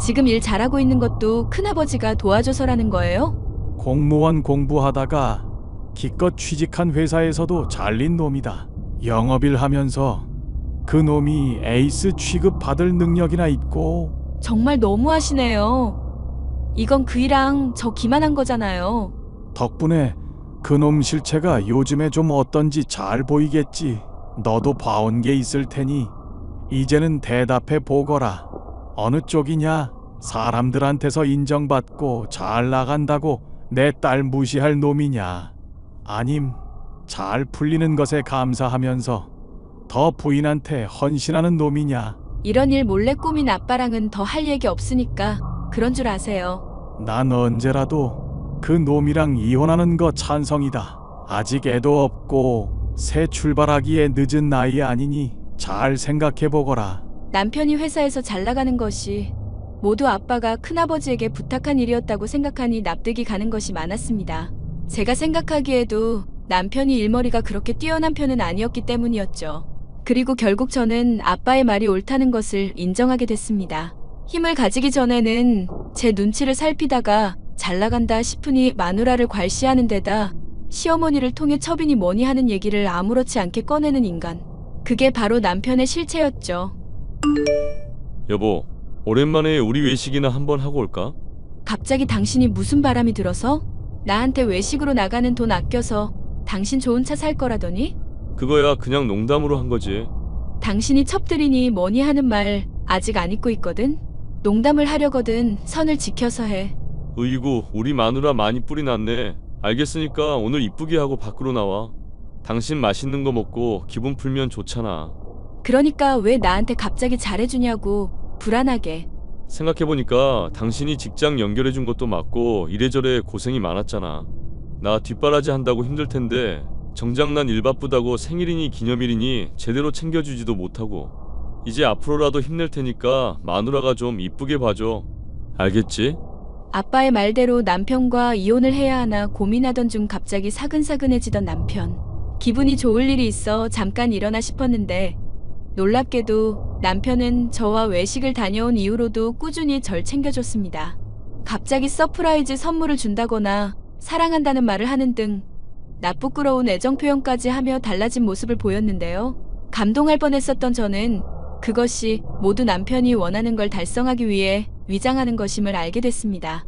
Speaker 2: 지금 일 잘하고 있는 것도 큰아버지가 도와줘서라는 거예요?
Speaker 11: 공무원 공부하다가 기껏 취직한 회사에서도 잘린 놈이다. 영업일 하면서 그 놈이 에이스 취급 받을 능력이나 있고.
Speaker 2: 정말 너무하시네요. 이건 그이랑 저 기만한 거잖아요.
Speaker 11: 덕분에 그놈 실체가 요즘에 좀 어떤지 잘 보이겠지. 너도 봐온 게 있을 테니 이제는 대답해 보거라. 어느 쪽이냐? 사람들한테서 인정받고 잘 나간다고 내 딸 무시할 놈이냐? 아님 잘 풀리는 것에 감사하면서 더 부인한테 헌신하는 놈이냐?
Speaker 2: 이런 일 몰래 꾸민 아빠랑은 더 할 얘기 없으니까 그런 줄 아세요.
Speaker 11: 난 언제라도 그 놈이랑 이혼하는 거 찬성이다. 아직 애도 없고 새 출발하기에 늦은 나이 아니니 잘 생각해 보거라.
Speaker 2: 남편이 회사에서 잘 나가는 것이 모두 아빠가 큰아버지에게 부탁한 일이었다고 생각하니 납득이 가는 것이 많았습니다. 제가 생각하기에도 남편이 일머리가 그렇게 뛰어난 편은 아니었기 때문이었죠. 그리고 결국 저는 아빠의 말이 옳다는 것을 인정하게 됐습니다. 힘을 가지기 전에는 제 눈치를 살피다가 잘 나간다 싶으니 마누라를 괄시하는 데다 시어머니를 통해 첩이니 뭐니 하는 얘기를 아무렇지 않게 꺼내는 인간. 그게 바로 남편의 실체였죠.
Speaker 4: 여보, 오랜만에 우리 외식이나 한번 하고 올까?
Speaker 2: 갑자기 당신이 무슨 바람이 들어서? 나한테 외식으로 나가는 돈 아껴서 당신 좋은 차 살 거라더니?
Speaker 4: 그거야 그냥 농담으로 한 거지.
Speaker 2: 당신이 첩들이니 뭐니 하는 말 아직 안 잊고 있거든? 농담을 하려거든 선을 지켜서 해.
Speaker 4: 으이구, 우리 마누라 많이 뿔이 났네. 알겠으니까 오늘 이쁘게 하고 밖으로 나와. 당신 맛있는 거 먹고 기분 풀면 좋잖아.
Speaker 2: 그러니까 왜 나한테 갑자기 잘해주냐고 불안하게.
Speaker 4: 생각해보니까 당신이 직장 연결해준 것도 맞고 이래저래 고생이 많았잖아. 나 뒷바라지 한다고 힘들 텐데 정작 난 일 바쁘다고 생일이니 기념일이니 제대로 챙겨주지도 못하고. 이제 앞으로라도 힘낼 테니까 마누라가 좀 이쁘게 봐줘. 알겠지?
Speaker 2: 아빠의 말대로 남편과 이혼을 해야 하나 고민하던 중 갑자기 사근사근해지던 남편. 기분이 좋을 일이 있어 잠깐 일어나 싶었는데 놀랍게도 남편은 저와 외식을 다녀온 이후로도 꾸준히 절 챙겨줬습니다. 갑자기 서프라이즈 선물을 준다거나 사랑한다는 말을 하는 등 나쁘끄러운 애정 표현까지 하며 달라진 모습을 보였는데요. 감동할 뻔했었던 저는 그것이 모두 남편이 원하는 걸 달성하기 위해 위장하는 것임을 알게 됐습니다.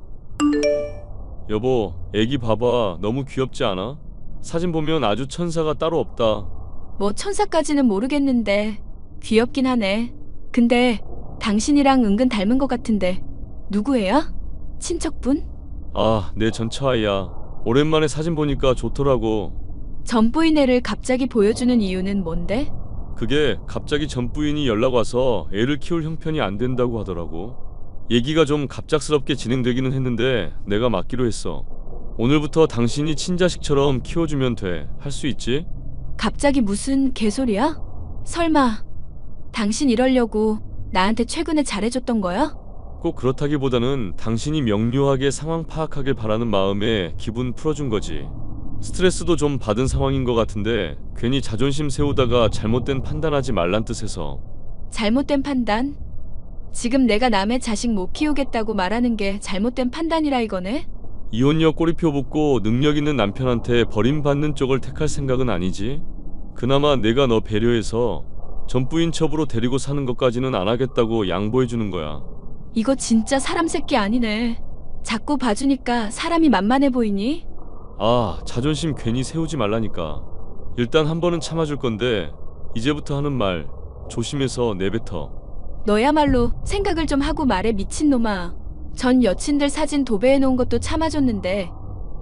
Speaker 4: 여보, 애기 봐봐. 너무 귀엽지 않아? 사진 보면 아주 천사가 따로 없다.
Speaker 2: 뭐 천사까지는 모르겠는데 귀엽긴 하네. 근데 당신이랑 은근 닮은 것 같은데 누구예요? 친척분?
Speaker 4: 아, 내 전처아이야. 오랜만에 사진 보니까 좋더라고.
Speaker 2: 전부인 애를 갑자기 보여주는 이유는 뭔데?
Speaker 4: 그게 갑자기 전 부인이 연락 와서 애를 키울 형편이 안 된다고 하더라고. 얘기가 좀 갑작스럽게 진행되기는 했는데 내가 맡기로 했어. 오늘부터 당신이 친자식처럼 키워주면 돼. 할 수 있지?
Speaker 2: 갑자기 무슨 개소리야? 설마 당신 이러려고 나한테 최근에 잘해줬던 거야?
Speaker 4: 꼭 그렇다기보다는 당신이 명료하게 상황 파악하길 바라는 마음에 기분 풀어준 거지. 스트레스도 좀 받은 상황인 것 같은데 괜히 자존심 세우다가 잘못된 판단하지 말란 뜻에서.
Speaker 2: 잘못된 판단? 지금 내가 남의 자식 못 키우겠다고 말하는 게 잘못된 판단이라 이거네?
Speaker 4: 이혼녀 꼬리표 붙고 능력 있는 남편한테 버림받는 쪽을 택할 생각은 아니지? 그나마 내가 너 배려해서 전부인 첩으로 데리고 사는 것까지는 안 하겠다고 양보해주는 거야.
Speaker 2: 이거 진짜 사람 새끼 아니네. 자꾸 봐주니까 사람이 만만해 보이니?
Speaker 4: 아, 자존심 괜히 세우지 말라니까. 일단 한 번은 참아줄 건데 이제부터 하는 말 조심해서 내뱉어.
Speaker 2: 너야말로 생각을 좀 하고 말해 미친놈아. 전 여친들 사진 도배해놓은 것도 참아줬는데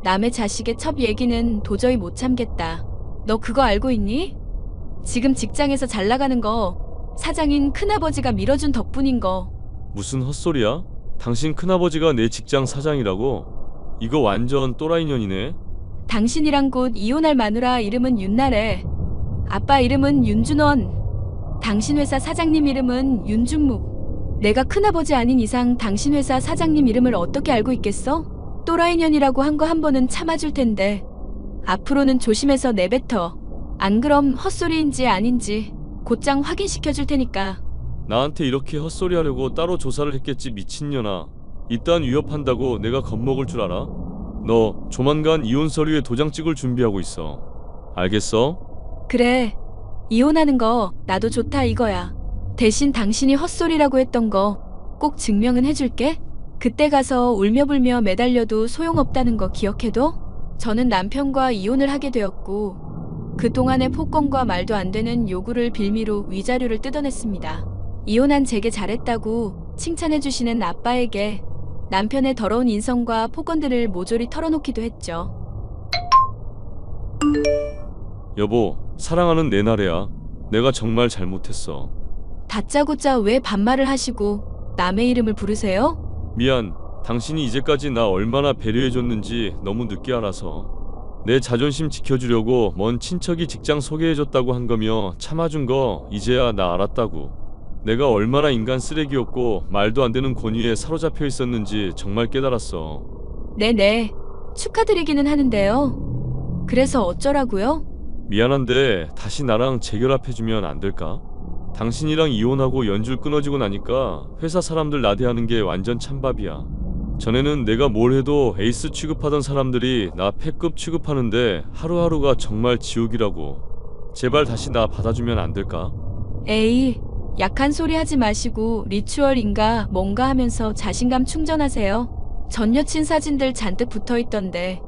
Speaker 2: 남의 자식의 첩 얘기는 도저히 못 참겠다. 너 그거 알고 있니? 지금 직장에서 잘 나가는 거 사장인 큰아버지가 밀어준 덕분인 거.
Speaker 4: 무슨 헛소리야? 당신 큰아버지가 내 직장 사장이라고? 이거 완전 또라이년이네.
Speaker 2: 당신이랑 곧 이혼할 마누라 이름은 윤나래. 아빠 이름은 윤준원. 당신 회사 사장님 이름은 윤준묵. 내가 큰아버지 아닌 이상 당신 회사 사장님 이름을 어떻게 알고 있겠어? 또라이년이라고 한 거 한 번은 참아줄 텐데 앞으로는 조심해서 내뱉어. 안 그럼 헛소리인지 아닌지 곧장 확인시켜줄 테니까.
Speaker 4: 나한테 이렇게 헛소리 하려고 따로 조사를 했겠지 미친년아. 이딴 위협한다고 내가 겁먹을 줄 알아? 너 조만간 이혼 서류에 도장 찍을 준비하고 있어. 알겠어?
Speaker 2: 그래. 이혼하는 거 나도 좋다 이거야. 대신 당신이 헛소리라고 했던 거 꼭 증명은 해줄게. 그때 가서 울며불며 매달려도 소용없다는 거 기억해둬. 저는 남편과 이혼을 하게 되었고 그동안의 폭언과 말도 안 되는 요구를 빌미로 위자료를 뜯어냈습니다. 이혼한 제게 잘했다고 칭찬해주시는 아빠에게 남편의 더러운 인성과 폭언들을 모조리 털어놓기도 했죠.
Speaker 4: 여보, 사랑하는 내 나래야. 내가 정말 잘못했어.
Speaker 2: 다짜고짜 왜 반말을 하시고 남의 이름을 부르세요?
Speaker 4: 미안. 당신이 이제까지 나 얼마나 배려해줬는지 너무 늦게 알아서. 내 자존심 지켜주려고 먼 친척이 직장 소개해줬다고 한 거며 참아준 거 이제야 나 알았다고. 내가 얼마나 인간 쓰레기였고 말도 안 되는 권위에 사로잡혀 있었는지 정말 깨달았어.
Speaker 2: 네네. 축하드리기는 하는데요. 그래서 어쩌라고요?
Speaker 4: 미안한데 다시 나랑 재결합해주면 안 될까? 당신이랑 이혼하고 연줄 끊어지고 나니까 회사 사람들 나대하는 게 완전 찬밥이야. 전에는 내가 뭘 해도 에이스 취급하던 사람들이 나 패급 취급하는데 하루하루가 정말 지옥이라고. 제발 다시 나 받아주면 안 될까?
Speaker 2: 에이, 약한 소리 하지 마시고 리추얼인가 뭔가 하면서 자신감 충전하세요. 전 여친 사진들 잔뜩 붙어있던데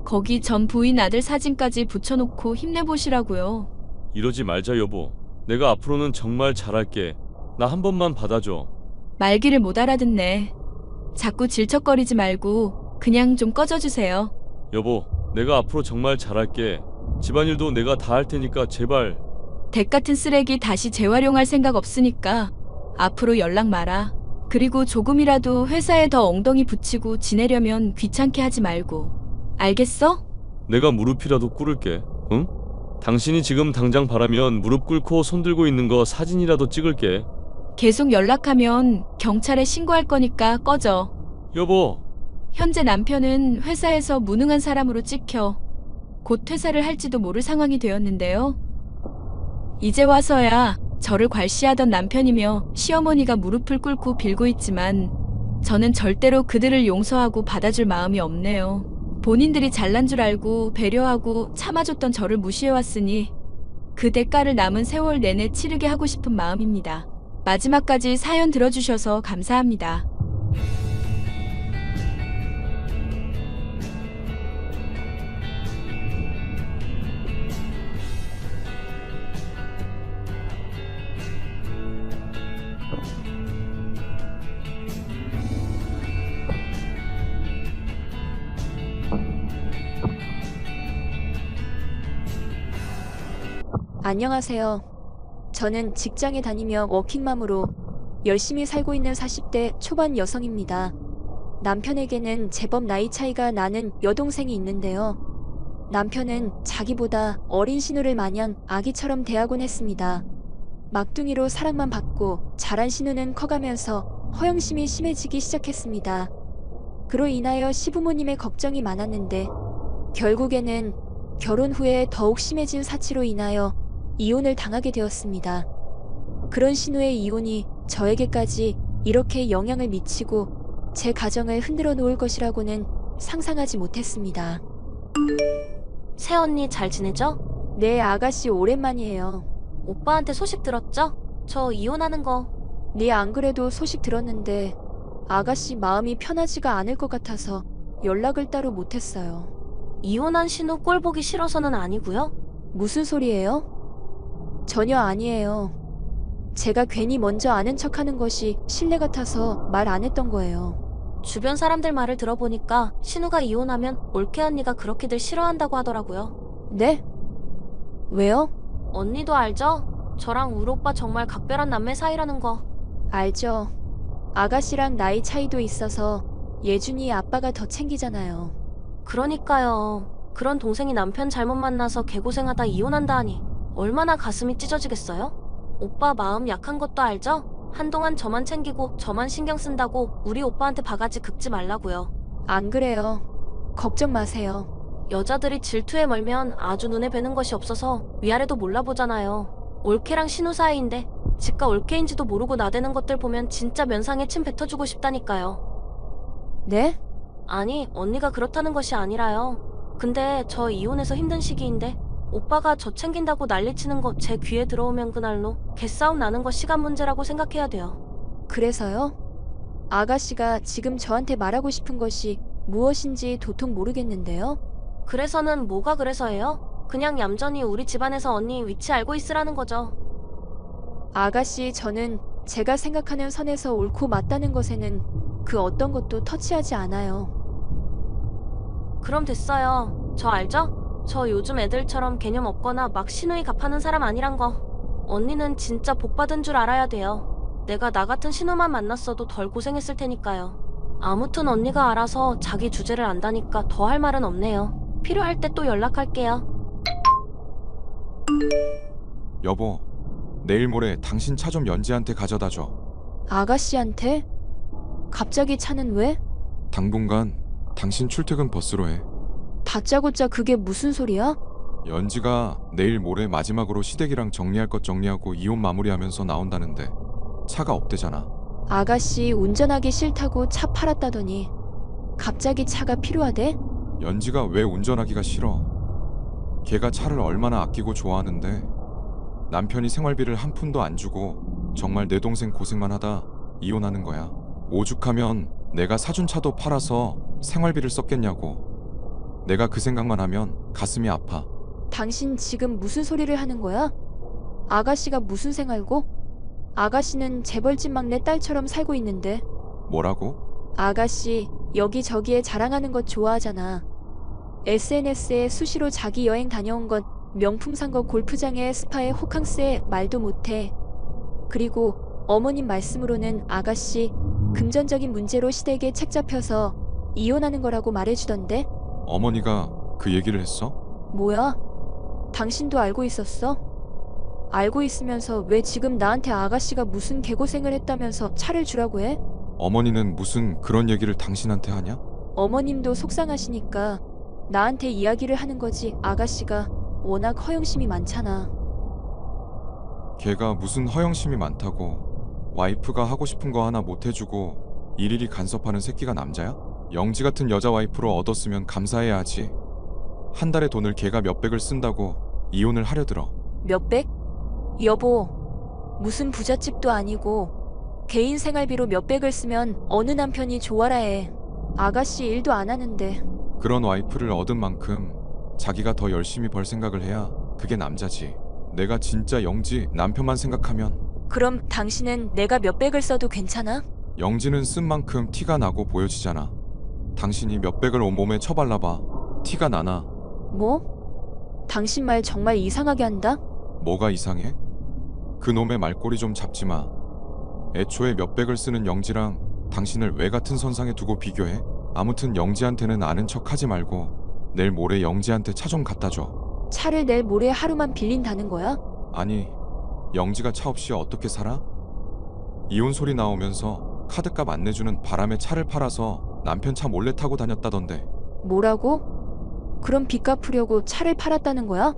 Speaker 2: 거기 전 부인 아들 사진까지 붙여놓고 힘내보시라고요.
Speaker 4: 이러지 말자 여보. 내가 앞으로는 정말 잘할게. 나 한 번만 받아줘.
Speaker 2: 말귀를 못 알아듣네. 자꾸 질척거리지 말고 그냥 좀 꺼져주세요.
Speaker 4: 여보, 내가 앞으로 정말 잘할게. 집안일도 내가 다 할 테니까 제발.
Speaker 2: 댁 같은 쓰레기 다시 재활용할 생각 없으니까 앞으로 연락 마라. 그리고 조금이라도 회사에 더 엉덩이 붙이고 지내려면 귀찮게 하지 말고. 알겠어?
Speaker 4: 내가 무릎이라도 꿇을게. 응? 당신이 지금 당장 바라면 무릎 꿇고 손 들고 있는 거 사진이라도 찍을게.
Speaker 2: 계속 연락하면 경찰에 신고할 거니까 꺼져.
Speaker 4: 여보.
Speaker 2: 현재 남편은 회사에서 무능한 사람으로 찍혀 곧 퇴사를 할지도 모를 상황이 되었는데요. 이제 와서야 저를 괄시하던 남편이며 시어머니가 무릎을 꿇고 빌고 있지만 저는 절대로 그들을 용서하고 받아줄 마음이 없네요. 본인들이 잘난 줄 알고 배려하고 참아줬던 저를 무시해왔으니 그 대가를 남은 세월 내내 치르게 하고 싶은 마음입니다. 마지막까지 사연 들어주셔서 감사합니다.
Speaker 12: 안녕하세요. 저는 직장에 다니며 워킹맘으로 열심히 살고 있는 40대 초반 여성입니다. 남편에게는 제법 나이 차이가 나는 여동생이 있는데요. 남편은 자기보다 어린 신우를 마냥 아기처럼 대하곤 했습니다. 막둥이로 사랑만 받고 자란 신우는 커가면서 허영심이 심해지기 시작했습니다. 그로 인하여 시부모님의 걱정이 많았는데 결국에는 결혼 후에 더욱 심해진 사치로 인하여 이혼을 당하게 되었습니다. 그런 신우의 이혼이 저에게까지 이렇게 영향을 미치고 제 가정을 흔들어 놓을 것이라고는 상상하지 못했습니다.
Speaker 6: 새언니 잘 지내죠?
Speaker 12: 네, 아가씨 오랜만이에요.
Speaker 6: 오빠한테 소식 들었죠? 저 이혼하는 거.
Speaker 12: 네, 안 그래도 소식 들었는데 아가씨 마음이 편하지가 않을 것 같아서 연락을 따로 못했어요.
Speaker 6: 이혼한 신우 꼴 보기 싫어서는 아니고요?
Speaker 12: 무슨 소리예요? 전혀 아니에요. 제가 괜히 먼저 아는 척하는 것이 실례 같아서 말 안 했던 거예요.
Speaker 6: 주변 사람들 말을 들어보니까 신우가 이혼하면 올케 언니가 그렇게들 싫어한다고 하더라고요.
Speaker 12: 네? 왜요?
Speaker 6: 언니도 알죠? 저랑 우리 오빠 정말 각별한 남매 사이라는 거.
Speaker 12: 알죠. 아가씨랑 나이 차이도 있어서 예준이 아빠가 더 챙기잖아요.
Speaker 6: 그러니까요. 그런 동생이 남편 잘못 만나서 개고생하다 이혼한다 하니 얼마나 가슴이 찢어지겠어요? 오빠 마음 약한 것도 알죠? 한동안 저만 챙기고 저만 신경 쓴다고 우리 오빠한테 바가지 긁지 말라고요.
Speaker 12: 안 그래요. 걱정 마세요.
Speaker 6: 여자들이 질투에 멀면 아주 눈에 뵈는 것이 없어서 위아래도 몰라보잖아요. 올케랑 신우 사이인데 지가 올케인지도 모르고 나대는 것들 보면 진짜 면상에 침 뱉어주고 싶다니까요.
Speaker 12: 네?
Speaker 6: 아니, 언니가 그렇다는 것이 아니라요. 근데 저 이혼해서 힘든 시기인데 오빠가 저 챙긴다고 난리치는 거 제 귀에 들어오면 그날로 개싸움 나는 거 시간 문제라고 생각해야 돼요.
Speaker 12: 그래서요? 아가씨가 지금 저한테 말하고 싶은 것이 무엇인지 도통 모르겠는데요.
Speaker 6: 그래서는 뭐가 그래서예요? 그냥 얌전히 우리 집안에서 언니 위치 알고 있으라는 거죠.
Speaker 12: 아가씨, 저는 제가 생각하는 선에서 옳고 맞다는 것에는 그 어떤 것도 터치하지 않아요.
Speaker 6: 그럼 됐어요. 저 알죠? 저 요즘 애들처럼 개념 없거나 막 신우이 갚하는 사람 아니란 거. 언니는 진짜 복 받은 줄 알아야 돼요. 내가 나 같은 신우만 만났어도 덜 고생했을 테니까요. 아무튼 언니가 알아서 자기 주제를 안다니까 더 할 말은 없네요. 필요할 때 또 연락할게요.
Speaker 13: 여보, 내일 모레 당신 차 좀 연지한테 가져다 줘.
Speaker 12: 아가씨한테? 갑자기 차는 왜?
Speaker 13: 당분간 당신 출퇴근 버스로 해.
Speaker 12: 다짜고짜 그게 무슨 소리야?
Speaker 13: 연지가 내일 모레 마지막으로 시댁이랑 정리할 것 정리하고 이혼 마무리하면서 나온다는데 차가 없대잖아.
Speaker 12: 아가씨 운전하기 싫다고 차 팔았다더니 갑자기 차가 필요하대?
Speaker 13: 연지가 왜 운전하기가 싫어? 걔가 차를 얼마나 아끼고 좋아하는데 남편이 생활비를 한 푼도 안 주고 정말 내 동생 고생만 하다 이혼하는 거야. 오죽하면 내가 사준 차도 팔아서 생활비를 썼겠냐고. 내가 그 생각만 하면 가슴이 아파.
Speaker 12: 당신 지금 무슨 소리를 하는 거야? 아가씨가 무슨 생활고? 아가씨는 재벌집 막내 딸처럼 살고 있는데.
Speaker 13: 뭐라고?
Speaker 12: 아가씨 여기저기에 자랑하는 것 좋아하잖아. SNS에 수시로 자기 여행 다녀온 것, 명품 산 것, 골프장에 스파에 호캉스에 말도 못해. 그리고 어머님 말씀으로는 아가씨 금전적인 문제로 시댁에 책 잡혀서 이혼하는 거라고 말해주던데.
Speaker 13: 어머니가 그 얘기를 했어?
Speaker 12: 뭐야? 당신도 알고 있었어? 알고 있으면서 왜 지금 나한테 아가씨가 무슨 개고생을 했다면서 차를 주라고 해?
Speaker 13: 어머니는 무슨 그런 얘기를 당신한테 하냐?
Speaker 12: 어머님도 속상하시니까 나한테 이야기를 하는 거지. 아가씨가 워낙 허영심이 많잖아.
Speaker 13: 걔가 무슨 허영심이 많다고. 와이프가 하고 싶은 거 하나 못 해주고 일일이 간섭하는 새끼가 남자야? 영지 같은 여자 와이프로 얻었으면 감사해야 하지. 한 달에 돈을 걔가 몇백을 쓴다고 이혼을 하려 들어.
Speaker 12: 몇백? 여보, 무슨 부잣집도 아니고 개인 생활비로 몇백을 쓰면 어느 남편이 좋아라 해. 아가씨 일도 안 하는데.
Speaker 13: 그런 와이프를 얻은 만큼 자기가 더 열심히 벌 생각을 해야 그게 남자지. 내가 진짜 영지 남편만 생각하면.
Speaker 12: 그럼 당신은 내가 몇백을 써도 괜찮아?
Speaker 13: 영지는 쓴 만큼 티가 나고 보여지잖아. 당신이 몇백을 온몸에 쳐발라봐. 티가 나나?
Speaker 12: 뭐? 당신 말 정말 이상하게 한다?
Speaker 13: 뭐가 이상해? 그놈의 말꼬리 좀 잡지 마. 애초에 몇백을 쓰는 영지랑 당신을 왜 같은 선상에 두고 비교해? 아무튼 영지한테는 아는 척 하지 말고 내일 모레 영지한테 차 좀 갖다 줘.
Speaker 12: 차를 내일 모레 하루만 빌린다는 거야?
Speaker 13: 아니, 영지가 차 없이 어떻게 살아? 이혼 소리 나오면서 카드값 안 내주는 바람에 차를 팔아서 남편 차 몰래 타고 다녔다던데.
Speaker 12: 뭐라고? 그럼 빚 갚으려고 차를 팔았다는 거야?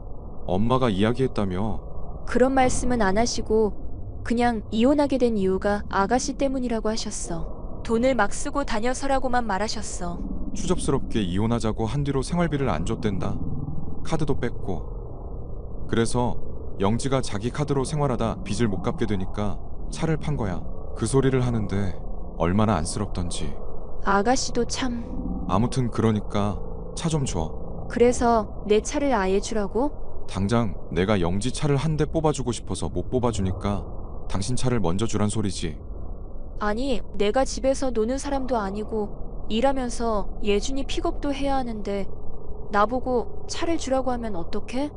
Speaker 13: 엄마가 이야기했다며.
Speaker 12: 그런 말씀은 안 하시고 그냥 이혼하게 된 이유가 아가씨 때문이라고 하셨어. 돈을 막 쓰고 다녀서라고만 말하셨어.
Speaker 13: 추접스럽게 이혼하자고 한 뒤로 생활비를 안 줬댄다. 카드도 뺐고. 그래서 영지가 자기 카드로 생활하다 빚을 못 갚게 되니까 차를 판 거야. 그 소리를 하는데 얼마나 안쓰럽던지.
Speaker 12: 아가씨도 참.
Speaker 13: 아무튼 그러니까 차 좀 줘.
Speaker 12: 그래서 내 차를 아예 주라고?
Speaker 13: 당장 내가 영지 차를 한 대 뽑아주고 싶어서 못 뽑아주니까 당신 차를 먼저 주란 소리지.
Speaker 12: 아니, 내가 집에서 노는 사람도 아니고 일하면서 예준이 픽업도 해야 하는데 나보고 차를 주라고 하면 어떡해?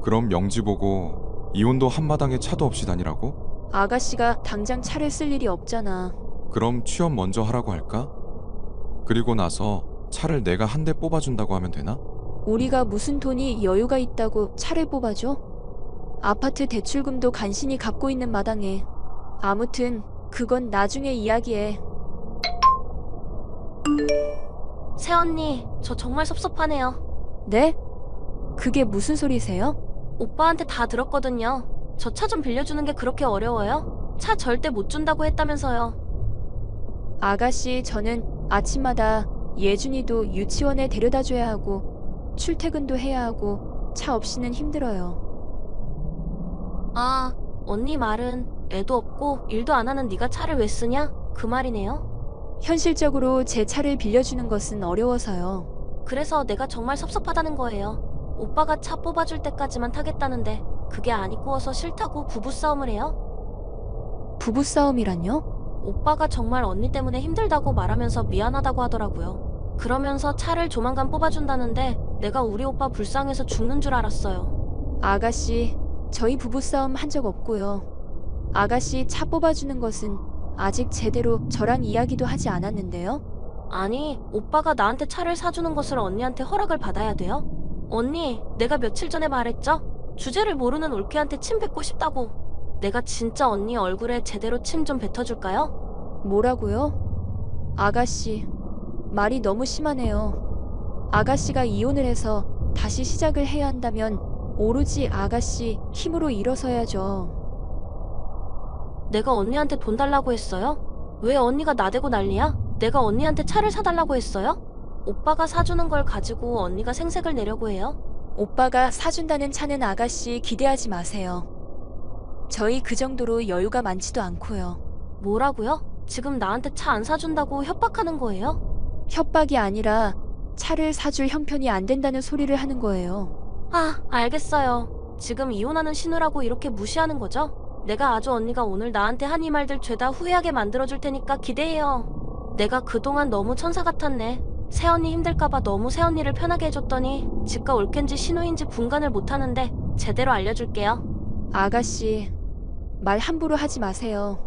Speaker 13: 그럼 영지 보고 이혼도 한마당에 차도 없이 다니라고?
Speaker 12: 아가씨가 당장 차를 쓸 일이 없잖아.
Speaker 13: 그럼 취업 먼저 하라고 할까? 그리고 나서 차를 내가 한 대 뽑아준다고 하면 되나?
Speaker 12: 우리가 무슨 돈이 여유가 있다고 차를 뽑아줘? 아파트 대출금도 간신히 갚고 있는 마당에. 아무튼 그건 나중에 이야기해.
Speaker 6: 새언니, 저 정말 섭섭하네요.
Speaker 12: 네? 그게 무슨 소리세요?
Speaker 6: 오빠한테 다 들었거든요. 저 차 좀 빌려주는 게 그렇게 어려워요? 차 절대 못 준다고 했다면서요.
Speaker 12: 아가씨, 저는 아침마다 예준이도 유치원에 데려다줘야 하고 출퇴근도 해야 하고 차 없이는 힘들어요.
Speaker 6: 아, 언니 말은 애도 없고 일도 안 하는 네가 차를 왜 쓰냐? 그 말이네요.
Speaker 12: 현실적으로 제 차를 빌려주는 것은 어려워서요.
Speaker 6: 그래서 내가 정말 섭섭하다는 거예요. 오빠가 차 뽑아줄 때까지만 타겠다는데 그게 안 이꾸어서 싫다고 부부싸움을 해요?
Speaker 12: 부부싸움이란요?
Speaker 6: 오빠가 정말 언니 때문에 힘들다고 말하면서 미안하다고 하더라고요. 그러면서 차를 조만간 뽑아준다는데 내가 우리 오빠 불쌍해서 죽는 줄 알았어요.
Speaker 12: 아가씨, 저희 부부싸움 한 적 없고요. 아가씨 차 뽑아주는 것은 아직 제대로 저랑 이야기도 하지 않았는데요.
Speaker 6: 아니, 오빠가 나한테 차를 사주는 것을 언니한테 허락을 받아야 돼요? 언니, 내가 며칠 전에 말했죠? 주제를 모르는 올케한테 침 뱉고 싶다고. 내가 진짜 언니 얼굴에 제대로 침 좀 뱉어줄까요?
Speaker 12: 뭐라고요? 아가씨, 말이 너무 심하네요. 아가씨가 이혼을 해서 다시 시작을 해야 한다면 오로지 아가씨 힘으로 일어서야죠.
Speaker 6: 내가 언니한테 돈 달라고 했어요? 왜 언니가 나대고 난리야? 내가 언니한테 차를 사달라고 했어요? 오빠가 사주는 걸 가지고 언니가 생색을 내려고 해요?
Speaker 12: 오빠가 사준다는 차는 아가씨 기대하지 마세요. 저희 그 정도로 여유가 많지도 않고요.
Speaker 6: 뭐라고요? 지금 나한테 차 안 사준다고 협박하는 거예요?
Speaker 12: 협박이 아니라 차를 사줄 형편이 안 된다는 소리를 하는 거예요.
Speaker 6: 아, 알겠어요. 지금 이혼하는 신우라고 이렇게 무시하는 거죠? 내가 아주 언니가 오늘 나한테 한 이 말들 죄다 후회하게 만들어줄 테니까 기대해요. 내가 그동안 너무 천사 같았네. 새언니 힘들까봐 너무 새언니를 편하게 해줬더니 집가 올케인지 신우인지 분간을 못하는데 제대로 알려줄게요.
Speaker 12: 아가씨, 말 함부로 하지 마세요.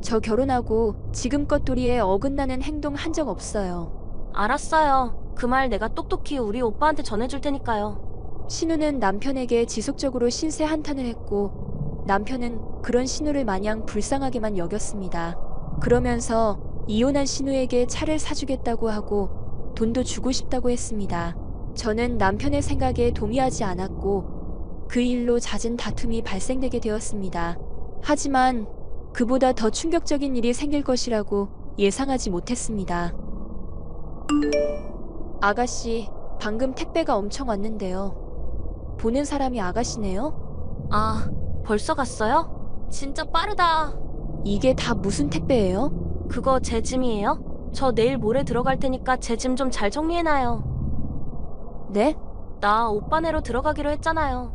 Speaker 12: 저 결혼하고 지금껏 도리에 어긋나는 행동 한 적 없어요.
Speaker 6: 알았어요. 그 말 내가 똑똑히 우리 오빠한테 전해줄 테니까요.
Speaker 12: 신우는 남편에게 지속적으로 신세 한탄을 했고 남편은 그런 신우를 마냥 불쌍하게만 여겼습니다. 그러면서 이혼한 신우에게 차를 사주겠다고 하고 돈도 주고 싶다고 했습니다. 저는 남편의 생각에 동의하지 않았고 그 일로 잦은 다툼이 발생되게 되었습니다. 하지만 그보다 더 충격적인 일이 생길 것이라고 예상하지 못했습니다. 아가씨, 방금 택배가 엄청 왔는데요. 보낸 사람이 아가씨네요?
Speaker 6: 아, 벌써 갔어요? 진짜 빠르다.
Speaker 12: 이게 다 무슨 택배예요?
Speaker 6: 그거 제 짐이에요? 저 내일 모레 들어갈 테니까 제 짐 좀 잘 정리해놔요.
Speaker 12: 네?
Speaker 6: 나 오빠네로 들어가기로 했잖아요.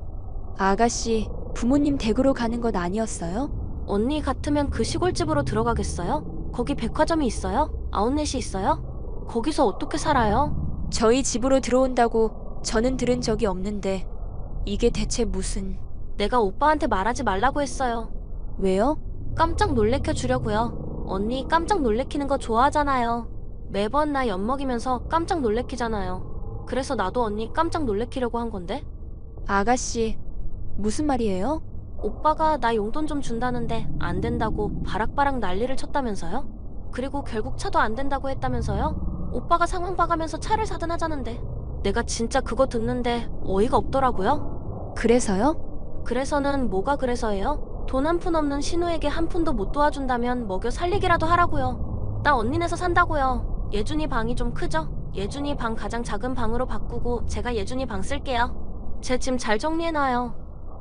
Speaker 12: 아가씨, 부모님 댁으로 가는 건 아니었어요?
Speaker 6: 언니 같으면 그 시골집으로 들어가겠어요? 거기 백화점이 있어요? 아웃렛이 있어요? 거기서 어떻게 살아요?
Speaker 12: 저희 집으로 들어온다고 저는 들은 적이 없는데 이게 대체 무슨...
Speaker 6: 내가 오빠한테 말하지 말라고 했어요.
Speaker 12: 왜요?
Speaker 6: 깜짝 놀래켜 주려고요. 언니 깜짝 놀래키는 거 좋아하잖아요. 매번 나 엿먹이면서 깜짝 놀래키잖아요. 그래서 나도 언니 깜짝 놀래키려고 한 건데.
Speaker 12: 아가씨, 무슨 말이에요?
Speaker 6: 오빠가 나 용돈 좀 준다는데 안 된다고 바락바락 난리를 쳤다면서요? 그리고 결국 차도 안 된다고 했다면서요? 오빠가 상황 봐가면서 차를 사든 하자는데 내가 진짜 그거 듣는데 어이가 없더라고요.
Speaker 12: 그래서요?
Speaker 6: 그래서는 뭐가 그래서예요? 돈 한 푼 없는 신우에게 한 푼도 못 도와준다면 먹여 살리기라도 하라고요. 나 언니네서 산다고요. 예준이 방이 좀 크죠? 예준이 방 가장 작은 방으로 바꾸고 제가 예준이 방 쓸게요. 제 짐 잘 정리해놔요.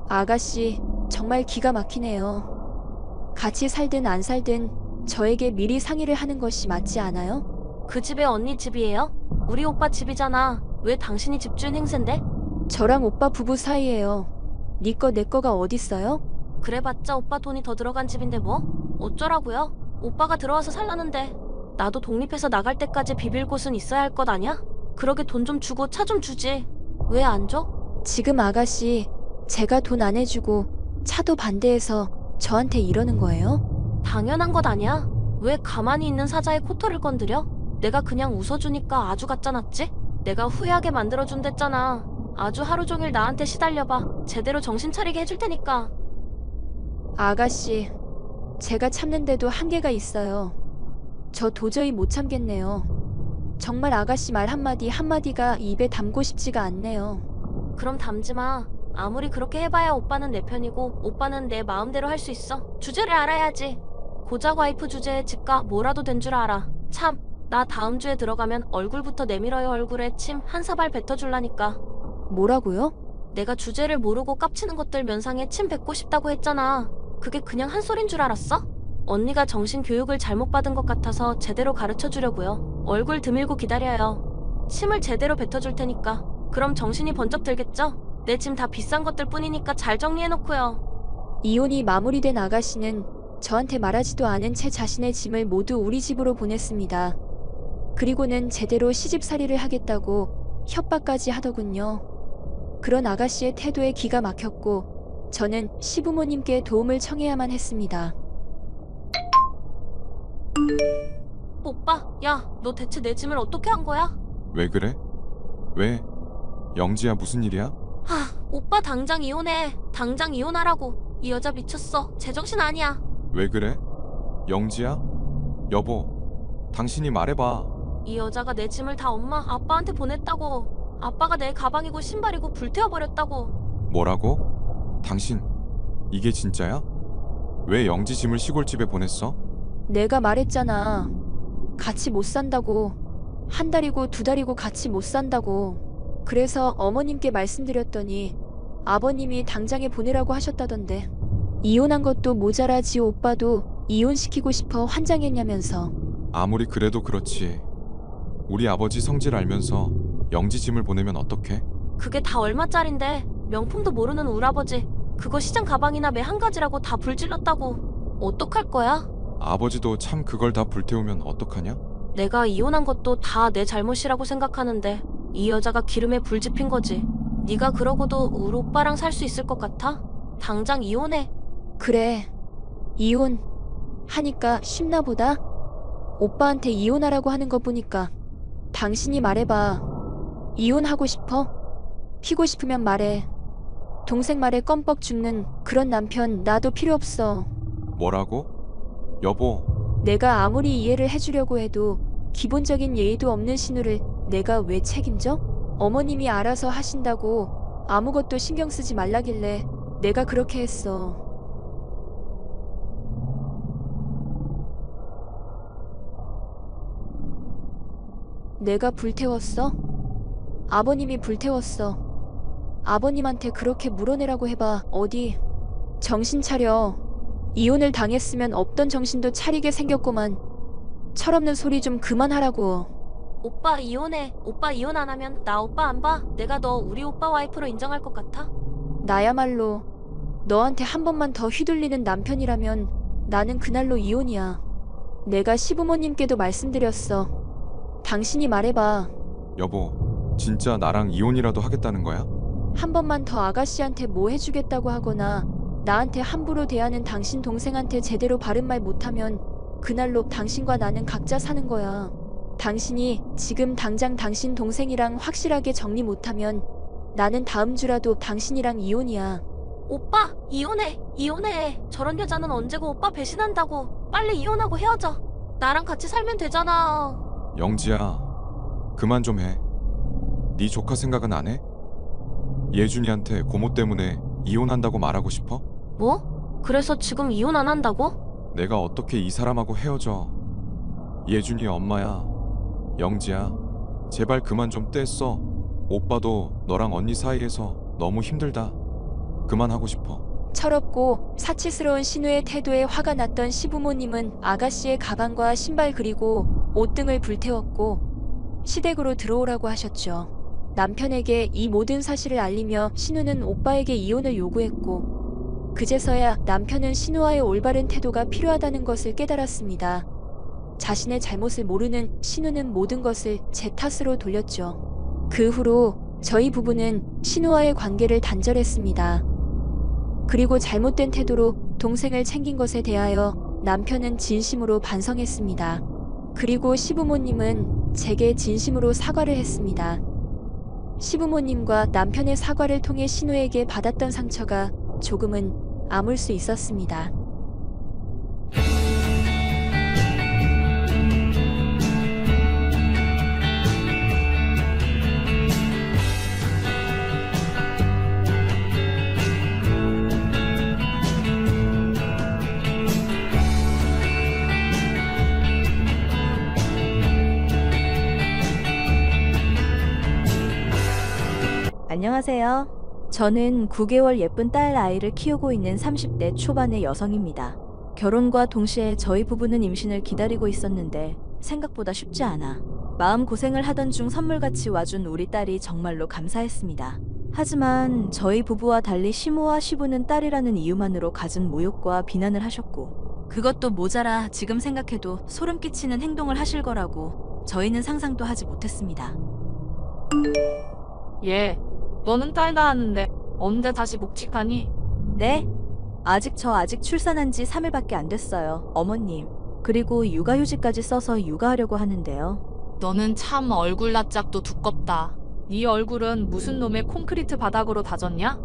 Speaker 12: 아가씨, 정말 기가 막히네요. 같이 살든 안 살든 저에게 미리 상의를 하는 것이 맞지 않아요?
Speaker 6: 그 집에 언니 집이에요? 우리 오빠 집이잖아. 왜 당신이 집주인 행세인데?
Speaker 12: 저랑 오빠 부부 사이예요. 네 거 내 거가 어딨어요?
Speaker 6: 그래봤자 오빠 돈이 더 들어간 집인데 뭐? 어쩌라고요? 오빠가 들어와서 살라는데 나도 독립해서 나갈 때까지 비빌 곳은 있어야 할 것 아냐? 그러게 돈 좀 주고 차 좀 주지. 왜 안 줘?
Speaker 12: 지금 아가씨, 제가 돈 안 해주고 차도 반대해서 저한테 이러는 거예요?
Speaker 6: 당연한 것 아니야? 왜 가만히 있는 사자의 코털을 건드려? 내가 그냥 웃어주니까 아주 가짜났지? 내가 후회하게 만들어준댔잖아. 아주 하루 종일 나한테 시달려봐. 제대로 정신 차리게 해줄 테니까.
Speaker 12: 아가씨, 제가 참는데도 한계가 있어요. 저 도저히 못 참겠네요. 정말 아가씨 말 한마디 한마디가 입에 담고 싶지가 않네요.
Speaker 6: 그럼 담지 마. 아무리 그렇게 해봐야 오빠는 내 편이고 오빠는 내 마음대로 할 수 있어. 주제를 알아야지. 고작 와이프 주제에 집가 뭐라도 된 줄 알아. 참, 나 다음 주에 들어가면 얼굴부터 내밀어요. 얼굴에 침 한 사발 뱉어줄라니까.
Speaker 12: 뭐라고요?
Speaker 6: 내가 주제를 모르고 깝치는 것들 면상에 침 뱉고 싶다고 했잖아. 그게 그냥 한 소린 줄 알았어? 언니가 정신 교육을 잘못 받은 것 같아서 제대로 가르쳐 주려고요. 얼굴 드밀고 기다려요. 침을 제대로 뱉어줄 테니까. 그럼 정신이 번쩍 들겠죠? 내 짐 다 비싼 것들 뿐이니까 잘 정리해놓고요.
Speaker 12: 이혼이 마무리된 아가씨는 저한테 말하지도 않은 채 자신의 짐을 모두 우리 집으로 보냈습니다. 그리고는 제대로 시집살이를 하겠다고 협박까지 하더군요. 그런 아가씨의 태도에 기가 막혔고 저는 시부모님께 도움을 청해야만 했습니다.
Speaker 6: 오빠, 야, 너 대체 내 짐을 어떻게 한 거야?
Speaker 13: 왜 그래? 왜? 영지야 무슨 일이야?
Speaker 6: 오빠 당장 이혼해. 당장 이혼하라고. 이 여자 미쳤어. 제정신 아니야.
Speaker 13: 왜 그래? 영지야? 여보, 당신이 말해봐.
Speaker 6: 이 여자가 내 짐을 다 엄마, 아빠한테 보냈다고. 아빠가 내 가방이고 신발이고 불태워버렸다고.
Speaker 13: 뭐라고? 당신, 이게 진짜야? 왜 영지 짐을 시골집에 보냈어?
Speaker 12: 내가 말했잖아. 같이 못 산다고. 한 달이고 두 달이고 같이 못 산다고. 그래서 어머님께 말씀드렸더니 아버님이 당장에 보내라고 하셨다던데. 이혼한 것도 모자라 지 오빠도 이혼시키고 싶어 환장했냐면서.
Speaker 13: 아무리 그래도 그렇지. 우리 아버지 성질 알면서 영지 짐을 보내면 어떡해?
Speaker 6: 그게 다 얼마짜린데. 명품도 모르는 우라버지. 그거 시장 가방이나 매 한 가지라고 다 불질렀다고. 어떡할 거야?
Speaker 13: 아버지도 참 그걸 다 불태우면 어떡하냐?
Speaker 6: 내가 이혼한 것도 다 내 잘못이라고 생각하는데 이 여자가 기름에 불 지핀 거지. 네가 그러고도 우리 오빠랑 살 수 있을 것 같아? 당장 이혼해.
Speaker 12: 그래. 이혼 하니까 쉽나 보다. 오빠한테 이혼하라고 하는 거 보니까. 당신이 말해봐. 이혼하고 싶어? 피고 싶으면 말해. 동생 말에 껌뻑 죽는 그런 남편 나도 필요 없어.
Speaker 13: 뭐라고? 여보,
Speaker 12: 내가 아무리 이해를 해주려고 해도 기본적인 예의도 없는 신우를 내가 왜 책임져? 어머님이 알아서 하신다고 아무것도 신경 쓰지 말라길래 내가 그렇게 했어. 내가 불태웠어? 아버님이 불태웠어. 아버님한테 그렇게 물어내라고 해봐. 어디? 정신 차려. 이혼을 당했으면 없던 정신도 차리게 생겼구만. 철없는 소리 좀 그만하라고.
Speaker 6: 오빠 이혼해. 오빠 이혼 안 하면 나 오빠 안 봐. 내가 너 우리 오빠 와이프로 인정할 것 같아?
Speaker 12: 나야말로 너한테 한 번만 더 휘둘리는 남편이라면 나는 그날로 이혼이야. 내가 시부모님께도 말씀드렸어. 당신이 말해봐.
Speaker 13: 여보, 진짜 나랑 이혼이라도 하겠다는 거야?
Speaker 12: 한 번만 더 아가씨한테 뭐 해주겠다고 하거나 나한테 함부로 대하는 당신 동생한테 제대로 바른 말 못하면 그날로 당신과 나는 각자 사는 거야. 당신이 지금 당장 당신 동생이랑 확실하게 정리 못하면 나는 다음 주라도 당신이랑 이혼이야.
Speaker 6: 오빠 이혼해. 이혼해. 저런 여자는 언제고 오빠 배신한다고. 빨리 이혼하고 헤어져. 나랑 같이 살면 되잖아.
Speaker 13: 영지야, 그만 좀 해. 네 조카 생각은 안 해? 예준이한테 고모 때문에 이혼한다고 말하고 싶어?
Speaker 6: 뭐? 그래서 지금 이혼 안 한다고?
Speaker 13: 내가 어떻게 이 사람하고 헤어져? 예준이 엄마야. 영지야, 제발 그만 좀 떼써. 오빠도 너랑 언니 사이에서 너무 힘들다. 그만하고 싶어.
Speaker 12: 철없고 사치스러운 신우의 태도에 화가 났던 시부모님은 아가씨의 가방과 신발 그리고 옷 등을 불태웠고 시댁으로 들어오라고 하셨죠. 남편에게 이 모든 사실을 알리며 신우는 오빠에게 이혼을 요구했고 그제서야 남편은 신우와의 올바른 태도가 필요하다는 것을 깨달았습니다. 자신의 잘못을 모르는 신우는 모든 것을 제 탓으로 돌렸죠. 그 후로 저희 부부는 신우와의 관계를 단절했습니다. 그리고 잘못된 태도로 동생을 챙긴 것에 대하여 남편은 진심으로 반성했습니다. 그리고 시부모님은 제게 진심으로 사과를 했습니다. 시부모님과 남편의 사과를 통해 신우에게 받았던 상처가 조금은 아물 수 있었습니다.
Speaker 14: 안녕하세요. 저는 9개월 예쁜 딸 아이를 키우고 있는 30대 초반의 여성입니다. 결혼과 동시에 저희 부부는 임신을 기다리고 있었는데 생각보다 쉽지 않아. 마음고생을 하던 중 선물같이 와준 우리 딸이 정말로 감사했습니다. 하지만 저희 부부와 달리 시모와 시부는 딸이라는 이유만으로 갖은 모욕과 비난을 하셨고, 그것도 모자라 지금 생각해도 소름 끼치는 행동을 하실 거라고 저희는 상상도 하지 못했습니다.
Speaker 15: 얘, 너는 딸 낳았는데 언제 다시 복직하니?
Speaker 14: 네? 아직 출산한 지 3일밖에 안 됐어요, 어머님. 그리고 육아휴직까지 써서 육아하려고 하는데요.
Speaker 15: 너는 참 얼굴 낯짝도 두껍다. 네 얼굴은 무슨 놈의 콘크리트 바닥으로 다졌냐?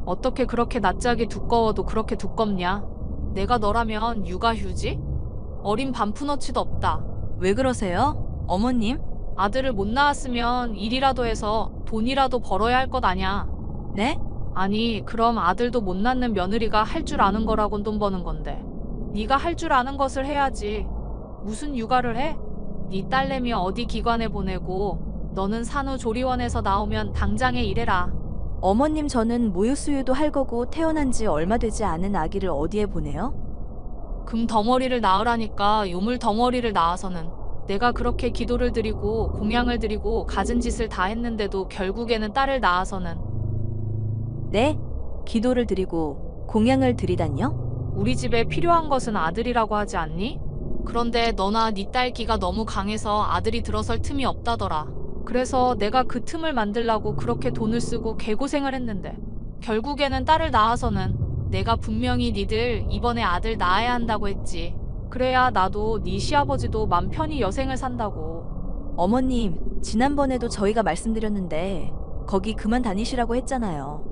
Speaker 15: 어떻게 그렇게 낯짝이 두꺼워도 그렇게 두껍냐? 내가 너라면 육아휴직? 어린 반푼어치도 없다.
Speaker 14: 왜 그러세요? 어머님?
Speaker 15: 아들을 못 낳았으면 일이라도 해서 돈이라도 벌어야 할 것 아냐?
Speaker 14: 네?
Speaker 15: 아니, 그럼 아들도 못 낳는 며느리가 할 줄 아는 거라곤 돈 버는 건데. 네가 할 줄 아는 것을 해야지. 무슨 육아를 해? 네 딸내미 어디 기관에 보내고 너는 산후조리원에서 나오면 당장에 일해라.
Speaker 14: 어머님, 저는 모유수유도 할 거고 태어난 지 얼마 되지 않은 아기를 어디에 보내요?
Speaker 15: 금 덩어리를 낳으라니까 요물 덩어리를 낳아서는. 내가 그렇게 기도를 드리고 공양을 드리고 갖은 짓을 다 했는데도 결국에는 딸을 낳아서는.
Speaker 14: 네? 기도를 드리고 공양을 드리다니요?
Speaker 15: 우리 집에 필요한 것은 아들이라고 하지 않니? 그런데 너나 네 딸 기가 너무 강해서 아들이 들어설 틈이 없다더라. 그래서 내가 그 틈을 만들라고 그렇게 돈을 쓰고 개고생을 했는데 결국에는 딸을 낳아서는. 내가 분명히 니들 이번에 아들 낳아야 한다고 했지. 그래야 나도 네 시아버지도 맘 편히 여생을 산다고.
Speaker 14: 어머님, 지난번에도 저희가 말씀드렸는데 거기 그만 다니시라고 했잖아요.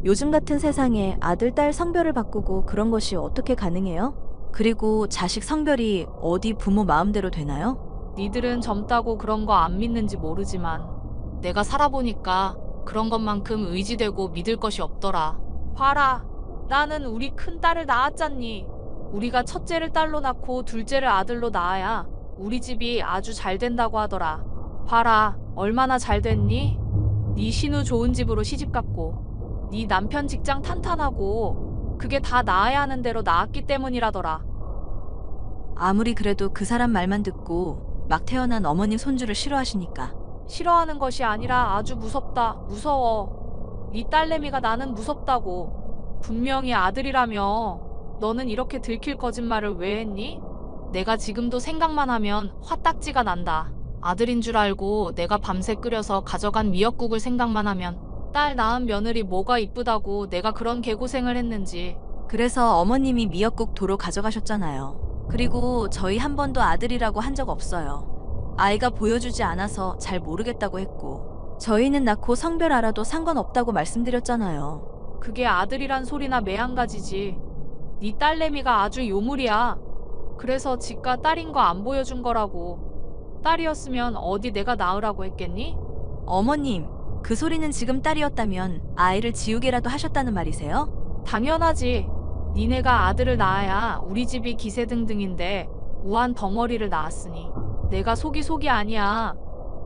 Speaker 14: 요즘 같은 세상에 아들, 딸 성별을 바꾸고 그런 것이 어떻게 가능해요? 그리고 자식 성별이 어디 부모 마음대로 되나요?
Speaker 15: 니들은 젊다고 그런 거 안 믿는지 모르지만 내가 살아보니까 그런 것만큼 의지되고 믿을 것이 없더라. 봐라, 나는 우리 큰 딸을 낳았잖니. 우리가 첫째를 딸로 낳고 둘째를 아들로 낳아야 우리 집이 아주 잘 된다고 하더라. 봐라, 얼마나 잘 됐니? 네 신우 좋은 집으로 시집갔고 네 남편 직장 탄탄하고 그게 다 낳아야 하는 대로 낳았기 때문이라더라.
Speaker 14: 아무리 그래도 그 사람 말만 듣고 막 태어난 어머님 손주를 싫어하시니까.
Speaker 15: 싫어하는 것이 아니라 아주 무섭다. 무서워. 네 딸내미가 나는 무섭다고. 분명히 아들이라며. 너는 이렇게 들킬 거짓말을 왜 했니? 내가 지금도 생각만 하면 화딱지가 난다. 아들인 줄 알고 내가 밤새 끓여서 가져간 미역국을 생각만 하면 딸 낳은 며느리 뭐가 이쁘다고 내가 그런 개고생을 했는지.
Speaker 14: 그래서 어머님이 미역국 도로 가져가셨잖아요. 그리고 저희 한 번도 아들이라고 한 적 없어요. 아이가 보여주지 않아서 잘 모르겠다고 했고, 저희는 낳고 성별 알아도 상관없다고 말씀드렸잖아요.
Speaker 15: 그게 아들이란 소리나 매한가지지. 네 딸내미가 아주 요물이야. 그래서 지가 딸인 거 안 보여준 거라고. 딸이었으면 어디 내가 낳으라고 했겠니?
Speaker 14: 어머님, 그 소리는 지금 딸이었다면 아이를 지우개라도 하셨다는 말이세요?
Speaker 15: 당연하지. 니네가 아들을 낳아야 우리 집이 기세등등인데 우한 덩어리를 낳았으니 내가 속이 아니야.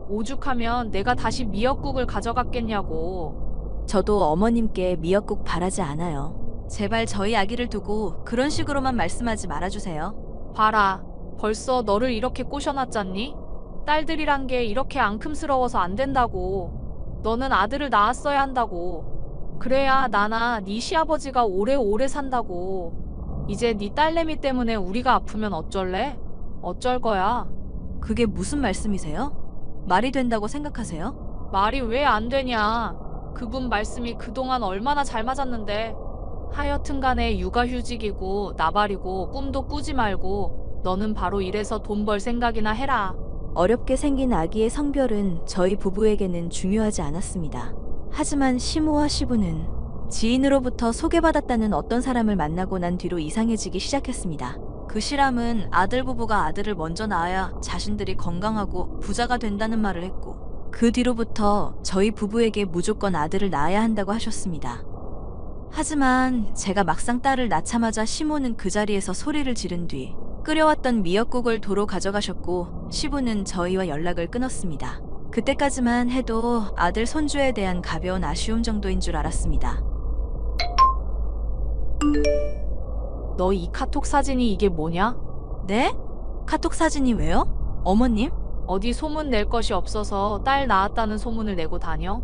Speaker 15: 오죽하면 내가 다시 미역국을 가져갔겠냐고.
Speaker 14: 저도 어머님께 미역국 바라지 않아요. 제발 저희 아기를 두고 그런 식으로만 말씀하지 말아주세요.
Speaker 15: 봐라, 벌써 너를 이렇게 꼬셔놨잖니? 딸들이란 게 이렇게 앙큼스러워서 안 된다고. 너는 아들을 낳았어야 한다고. 그래야 나나 네 시아버지가 오래오래 산다고. 이제 네 딸내미 때문에 우리가 아프면 어쩔래? 어쩔 거야.
Speaker 14: 그게 무슨 말씀이세요? 말이 된다고 생각하세요?
Speaker 15: 말이 왜 안 되냐. 그분 말씀이 그동안 얼마나 잘 맞았는데. 하여튼간에 육아휴직이고 나발이고 꿈도 꾸지 말고 너는 바로 일해서 돈 벌 생각이나 해라.
Speaker 14: 어렵게 생긴 아기의 성별은 저희 부부에게는 중요하지 않았습니다. 하지만 시모와 시부는 지인으로부터 소개받았다는 어떤 사람을 만나고 난 뒤로 이상해지기 시작했습니다. 그 실함은 아들 부부가 아들을 먼저 낳아야 자신들이 건강하고 부자가 된다는 말을 했고, 그 뒤로부터 저희 부부에게 무조건 아들을 낳아야 한다고 하셨습니다. 하지만 제가 막상 딸을 낳자마자 시모는 그 자리에서 소리를 지른 뒤 끓여왔던 미역국을 도로 가져가셨고, 시부는 저희와 연락을 끊었습니다. 그때까지만 해도 아들 손주에 대한 가벼운 아쉬움 정도인 줄 알았습니다.
Speaker 15: 너 이 카톡 사진이 이게 뭐냐?
Speaker 14: 네? 카톡 사진이 왜요? 어머님?
Speaker 15: 어디 소문 낼 것이 없어서 딸 낳았다는 소문을 내고 다녀?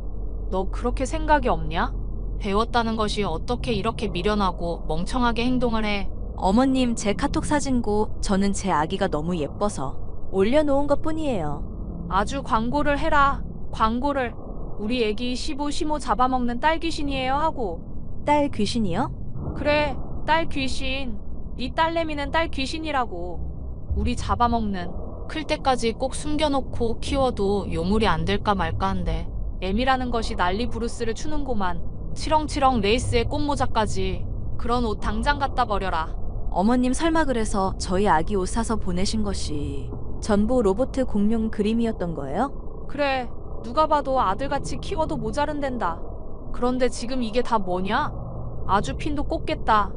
Speaker 15: 너 그렇게 생각이 없냐? 배웠다는 것이 어떻게 이렇게 미련하고 멍청하게 행동을 해?
Speaker 14: 어머님, 제 카톡 사진고 저는 제 아기가 너무 예뻐서 올려놓은 것 뿐이에요.
Speaker 15: 아주 광고를 해라. 광고를. 우리 애기 시부 시모 잡아먹는 딸 귀신이에요 하고.
Speaker 14: 딸 귀신이요?
Speaker 15: 그래, 딸 귀신. 네 딸내미는 딸 귀신이라고. 우리 잡아먹는. 클 때까지 꼭 숨겨놓고 키워도 요물이 안 될까 말까 한데. 애미라는 것이 난리 부르스를 추는구만. 치렁치렁 레이스에 꽃모자까지. 그런 옷 당장 갖다 버려라.
Speaker 14: 어머님, 설마 그래서 저희 아기 옷 사서 보내신 것이 전부 로봇 공룡 그림이었던 거예요?
Speaker 15: 그래, 누가 봐도 아들같이 키워도 모자른댄다. 그런데 지금 이게 다 뭐냐? 아주 핀도 꽂겠다.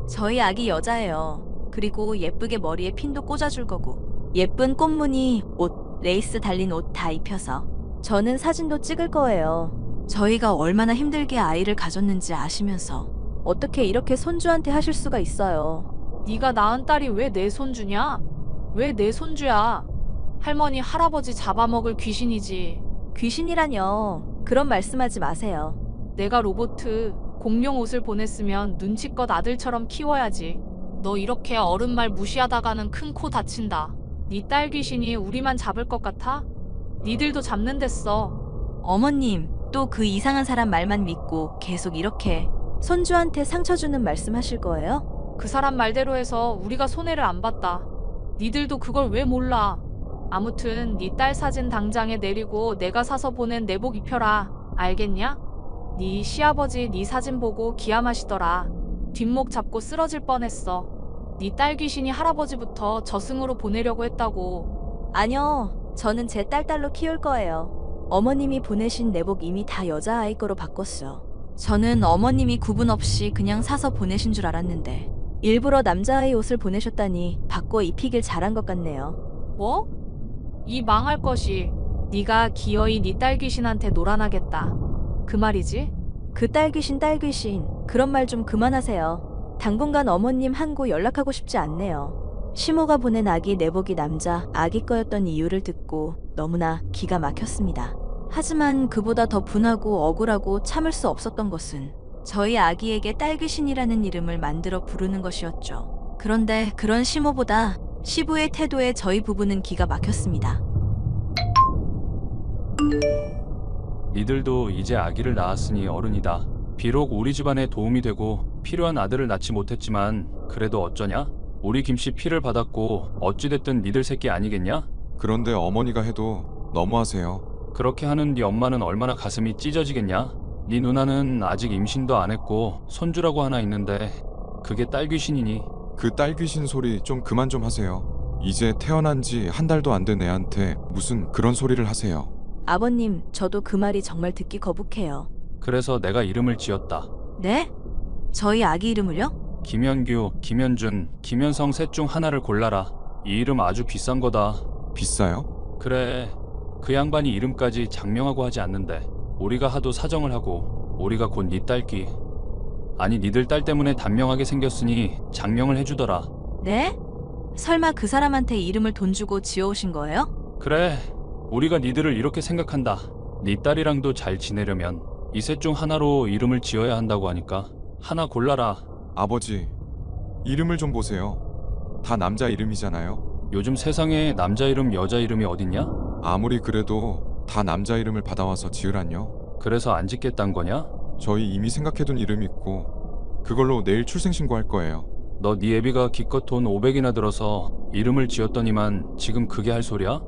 Speaker 14: 저희 아기 여자예요. 그리고 예쁘게 머리에 핀도 꽂아줄 거고 예쁜 꽃무늬 옷, 레이스 달린 옷 다 입혀서 저는 사진도 찍을 거예요. 저희가 얼마나 힘들게 아이를 가졌는지 아시면서 어떻게 이렇게 손주한테 하실 수가 있어요.
Speaker 15: 네가 낳은 딸이 왜 내 손주냐? 왜 내 손주야? 할머니 할아버지 잡아먹을 귀신이지.
Speaker 14: 귀신이라뇨. 그런 말씀하지 마세요.
Speaker 15: 내가 로보트 공룡 옷을 보냈으면 눈치껏 아들처럼 키워야지. 너 이렇게 어른 말 무시하다가는 큰 코 다친다. 네 딸 귀신이 우리만 잡을 것 같아? 니들도 잡는댔어.
Speaker 14: 어머님, 또 그 이상한 사람 말만 믿고 계속 이렇게 손주한테 상처 주는 말씀하실 거예요?
Speaker 15: 그 사람 말대로 해서 우리가 손해를 안 봤다. 니들도 그걸 왜 몰라? 아무튼 네 딸 사진 당장에 내리고 내가 사서 보낸 내복 입혀라. 알겠냐? 네 시아버지 네 사진 보고 기함하시더라. 뒷목 잡고 쓰러질 뻔했어. 네 딸 귀신이 할아버지부터 저승으로 보내려고 했다고.
Speaker 14: 아니요, 저는 제 딸로 키울 거예요. 어머님이 보내신 내복 이미 다 여자아이 거로 바꿨어요. 저는 어머님이 구분 없이 그냥 사서 보내신 줄 알았는데 일부러 남자아이 옷을 보내셨다니 바꿔 입히길 잘한 것 같네요.
Speaker 15: 뭐? 이 망할 것이. 네가 기어이 네 딸 귀신한테 놀아나겠다. 그 말이지?
Speaker 14: 그 딸 귀신 그런 말 좀 그만하세요. 당분간 어머님 한고 연락하고 싶지 않네요. 시모가 보낸 아기 내복이 남자 아기 거였던 이유를 듣고 너무나 기가 막혔습니다. 하지만 그보다 더 분하고 억울하고 참을 수 없었던 것은 저희 아기에게 딸 귀신이라는 이름을 만들어 부르는 것이었죠. 그런데 그런 시모보다 시부의 태도에 저희 부부는 기가 막혔습니다.
Speaker 16: 니들도 이제 아기를 낳았으니 어른이다. 비록 우리 집안에 도움이 되고 필요한 아들을 낳지 못했지만 그래도 어쩌냐? 우리 김씨 피를 받았고 어찌됐든 니들 새끼 아니겠냐?
Speaker 13: 그런데 어머니가 해도 너무하세요.
Speaker 16: 그렇게 하는 네 엄마는 얼마나 가슴이 찢어지겠냐? 네 누나는 아직 임신도 안 했고 손주라고 하나 있는데 그게 딸 귀신이니?
Speaker 13: 그 딸 귀신 소리 좀 그만 좀 하세요. 이제 태어난 지 한 달도 안 된 애한테 무슨 그런 소리를 하세요.
Speaker 14: 아버님, 저도 그 말이 정말 듣기 거북해요.
Speaker 16: 그래서 내가 이름을 지었다.
Speaker 14: 네? 저희 아기 이름을요?
Speaker 16: 김현규, 김현준, 김현성 셋 중 하나를 골라라. 이 이름 아주 비싼 거다.
Speaker 13: 비싸요?
Speaker 16: 그래. 그 양반이 이름까지 장명하고 하지 않는데 우리가 하도 사정을 하고 우리가 곧 네 딸기. 아니 니들 딸 때문에 단명하게 생겼으니 장명을 해주더라.
Speaker 14: 네? 설마 그 사람한테 이름을 돈 주고 지어오신 거예요?
Speaker 16: 그래. 우리가 니들을 이렇게 생각한다. 네 딸이랑도 잘 지내려면 이 셋 중 하나로 이름을 지어야 한다고 하니까 하나 골라라.
Speaker 13: 아버지, 이름을 좀 보세요. 다 남자 이름이잖아요.
Speaker 16: 요즘 세상에 남자 이름 여자 이름이 어딨냐?
Speaker 13: 아무리 그래도 다 남자 이름을 받아와서 지으란요.
Speaker 16: 그래서 안 짓겠단 거냐?
Speaker 13: 저희 이미 생각해둔 이름 있고 그걸로 내일 출생신고할 거예요.
Speaker 16: 너 네 애비가 기껏 돈 500이나 들어서 이름을 지었더니만 지금 그게 할 소리야?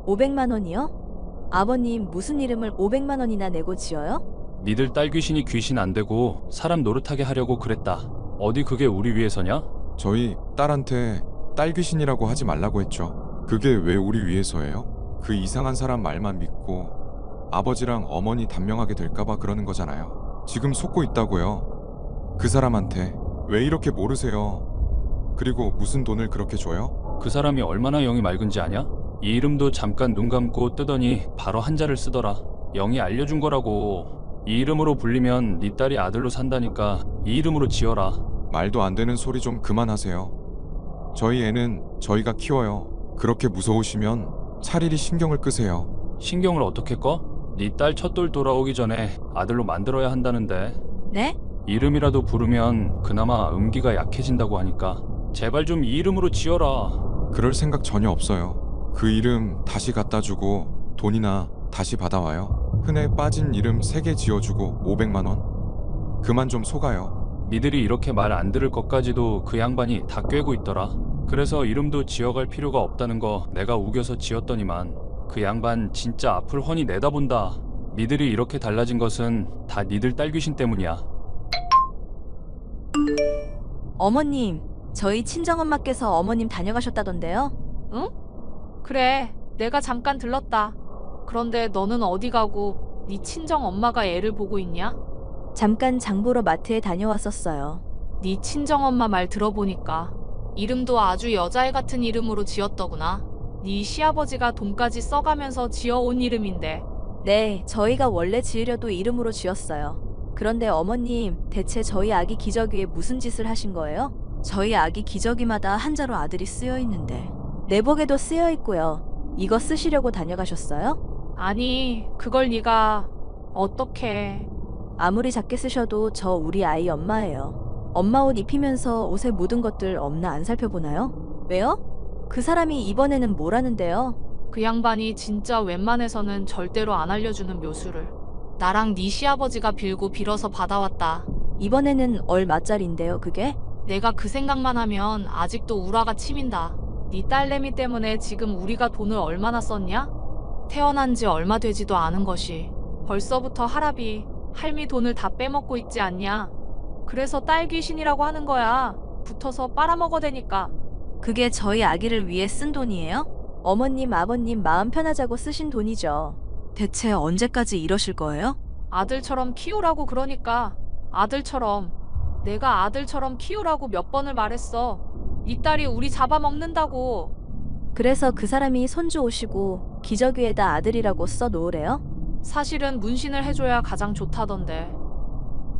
Speaker 14: 500만 원이요? 아버님, 무슨 이름을 500만 원이나 내고 지어요?
Speaker 16: 니들 딸 귀신이 귀신 안 되고 사람 노릇하게 하려고 그랬다. 어디 그게 우리 위해서냐?
Speaker 13: 저희 딸한테 딸 귀신이라고 하지 말라고 했죠. 그게 왜 우리 위해서예요? 그 이상한 사람 말만 믿고 아버지랑 어머니 단명하게 될까봐 그러는 거잖아요. 지금 속고 있다고요. 그 사람한테. 왜 이렇게 모르세요? 그리고 무슨 돈을 그렇게 줘요?
Speaker 16: 그 사람이 얼마나 영이 맑은지 아냐? 이 이름도 잠깐 눈 감고 뜨더니 바로 한자를 쓰더라. 영이 알려준 거라고. 이 이름으로 불리면 네 딸이 아들로 산다니까 이 이름으로 지어라.
Speaker 13: 말도 안 되는 소리 좀 그만하세요. 저희 애는 저희가 키워요. 그렇게 무서우시면 차라리 신경을 끄세요.
Speaker 16: 신경을 어떻게 꺼? 네 딸 첫돌 돌아오기 전에 아들로 만들어야 한다는데.
Speaker 14: 네?
Speaker 16: 이름이라도 부르면 그나마 음기가 약해진다고 하니까 제발 좀 이 이름으로 지어라.
Speaker 13: 그럴 생각 전혀 없어요. 그 이름 다시 갖다 주고 돈이나 다시 받아와요. 흔해 빠진 이름 3개 지어주고 500만 원? 그만 좀 속아요.
Speaker 16: 니들이 이렇게 말 안 들을 것까지도 그 양반이 다 꿰고 있더라. 그래서 이름도 지어갈 필요가 없다는 거 내가 우겨서 지었더니만 그 양반 진짜 앞을 훤히 내다본다. 니들이 이렇게 달라진 것은 다 니들 딸 귀신 때문이야.
Speaker 14: 어머님, 저희 친정엄마께서 어머님 다녀가셨다던데요?
Speaker 15: 응? 그래, 내가 잠깐 들렀다. 그런데 너는 어디 가고 네 친정 엄마가 애를 보고 있냐?
Speaker 14: 잠깐 장보러 마트에 다녀왔었어요.
Speaker 15: 네 친정 엄마 말 들어보니까 이름도 아주 여자애 같은 이름으로 지었더구나. 네 시아버지가 돈까지 써가면서 지어온 이름인데.
Speaker 14: 네, 저희가 원래 지으려도 이름으로 지었어요. 그런데 어머님, 대체 저희 아기 기저귀에 무슨 짓을 하신 거예요? 저희 아기 기저귀마다 한자로 아들이 쓰여 있는데 내복에도 쓰여 있고요. 이거 쓰시려고 다녀가셨어요?
Speaker 15: 아니, 그걸 네가 어떻게...
Speaker 14: 아무리 작게 쓰셔도 저 우리 아이 엄마예요. 엄마 옷 입히면서 옷에 묻은 것들 없나 안 살펴보나요? 왜요? 그 사람이 이번에는 뭐라는데요?
Speaker 15: 그 양반이 진짜 웬만해서는 절대로 안 알려주는 묘수를 나랑 네 시아버지가 빌고 빌어서 받아왔다.
Speaker 14: 이번에는 얼마짜린데요, 그게?
Speaker 15: 내가 그 생각만 하면 아직도 우라가 치민다. 네 딸내미 때문에 지금 우리가 돈을 얼마나 썼냐? 태어난 지 얼마 되지도 않은 것이 벌써부터 할아비, 할미 돈을 다 빼먹고 있지 않냐? 그래서 딸 귀신이라고 하는 거야. 붙어서 빨아먹어대니까.
Speaker 14: 그게 저희 아기를 위해 쓴 돈이에요? 어머님, 아버님 마음 편하자고 쓰신 돈이죠. 대체 언제까지 이러실 거예요?
Speaker 15: 아들처럼 키우라고 그러니까. 아들처럼. 내가 아들처럼 키우라고 몇 번을 말했어. 네 딸이 우리 잡아먹는다고.
Speaker 14: 그래서 그 사람이 손주 오시고 기저귀에다 아들이라고 써놓으래요?
Speaker 15: 사실은 문신을 해줘야 가장 좋다던데.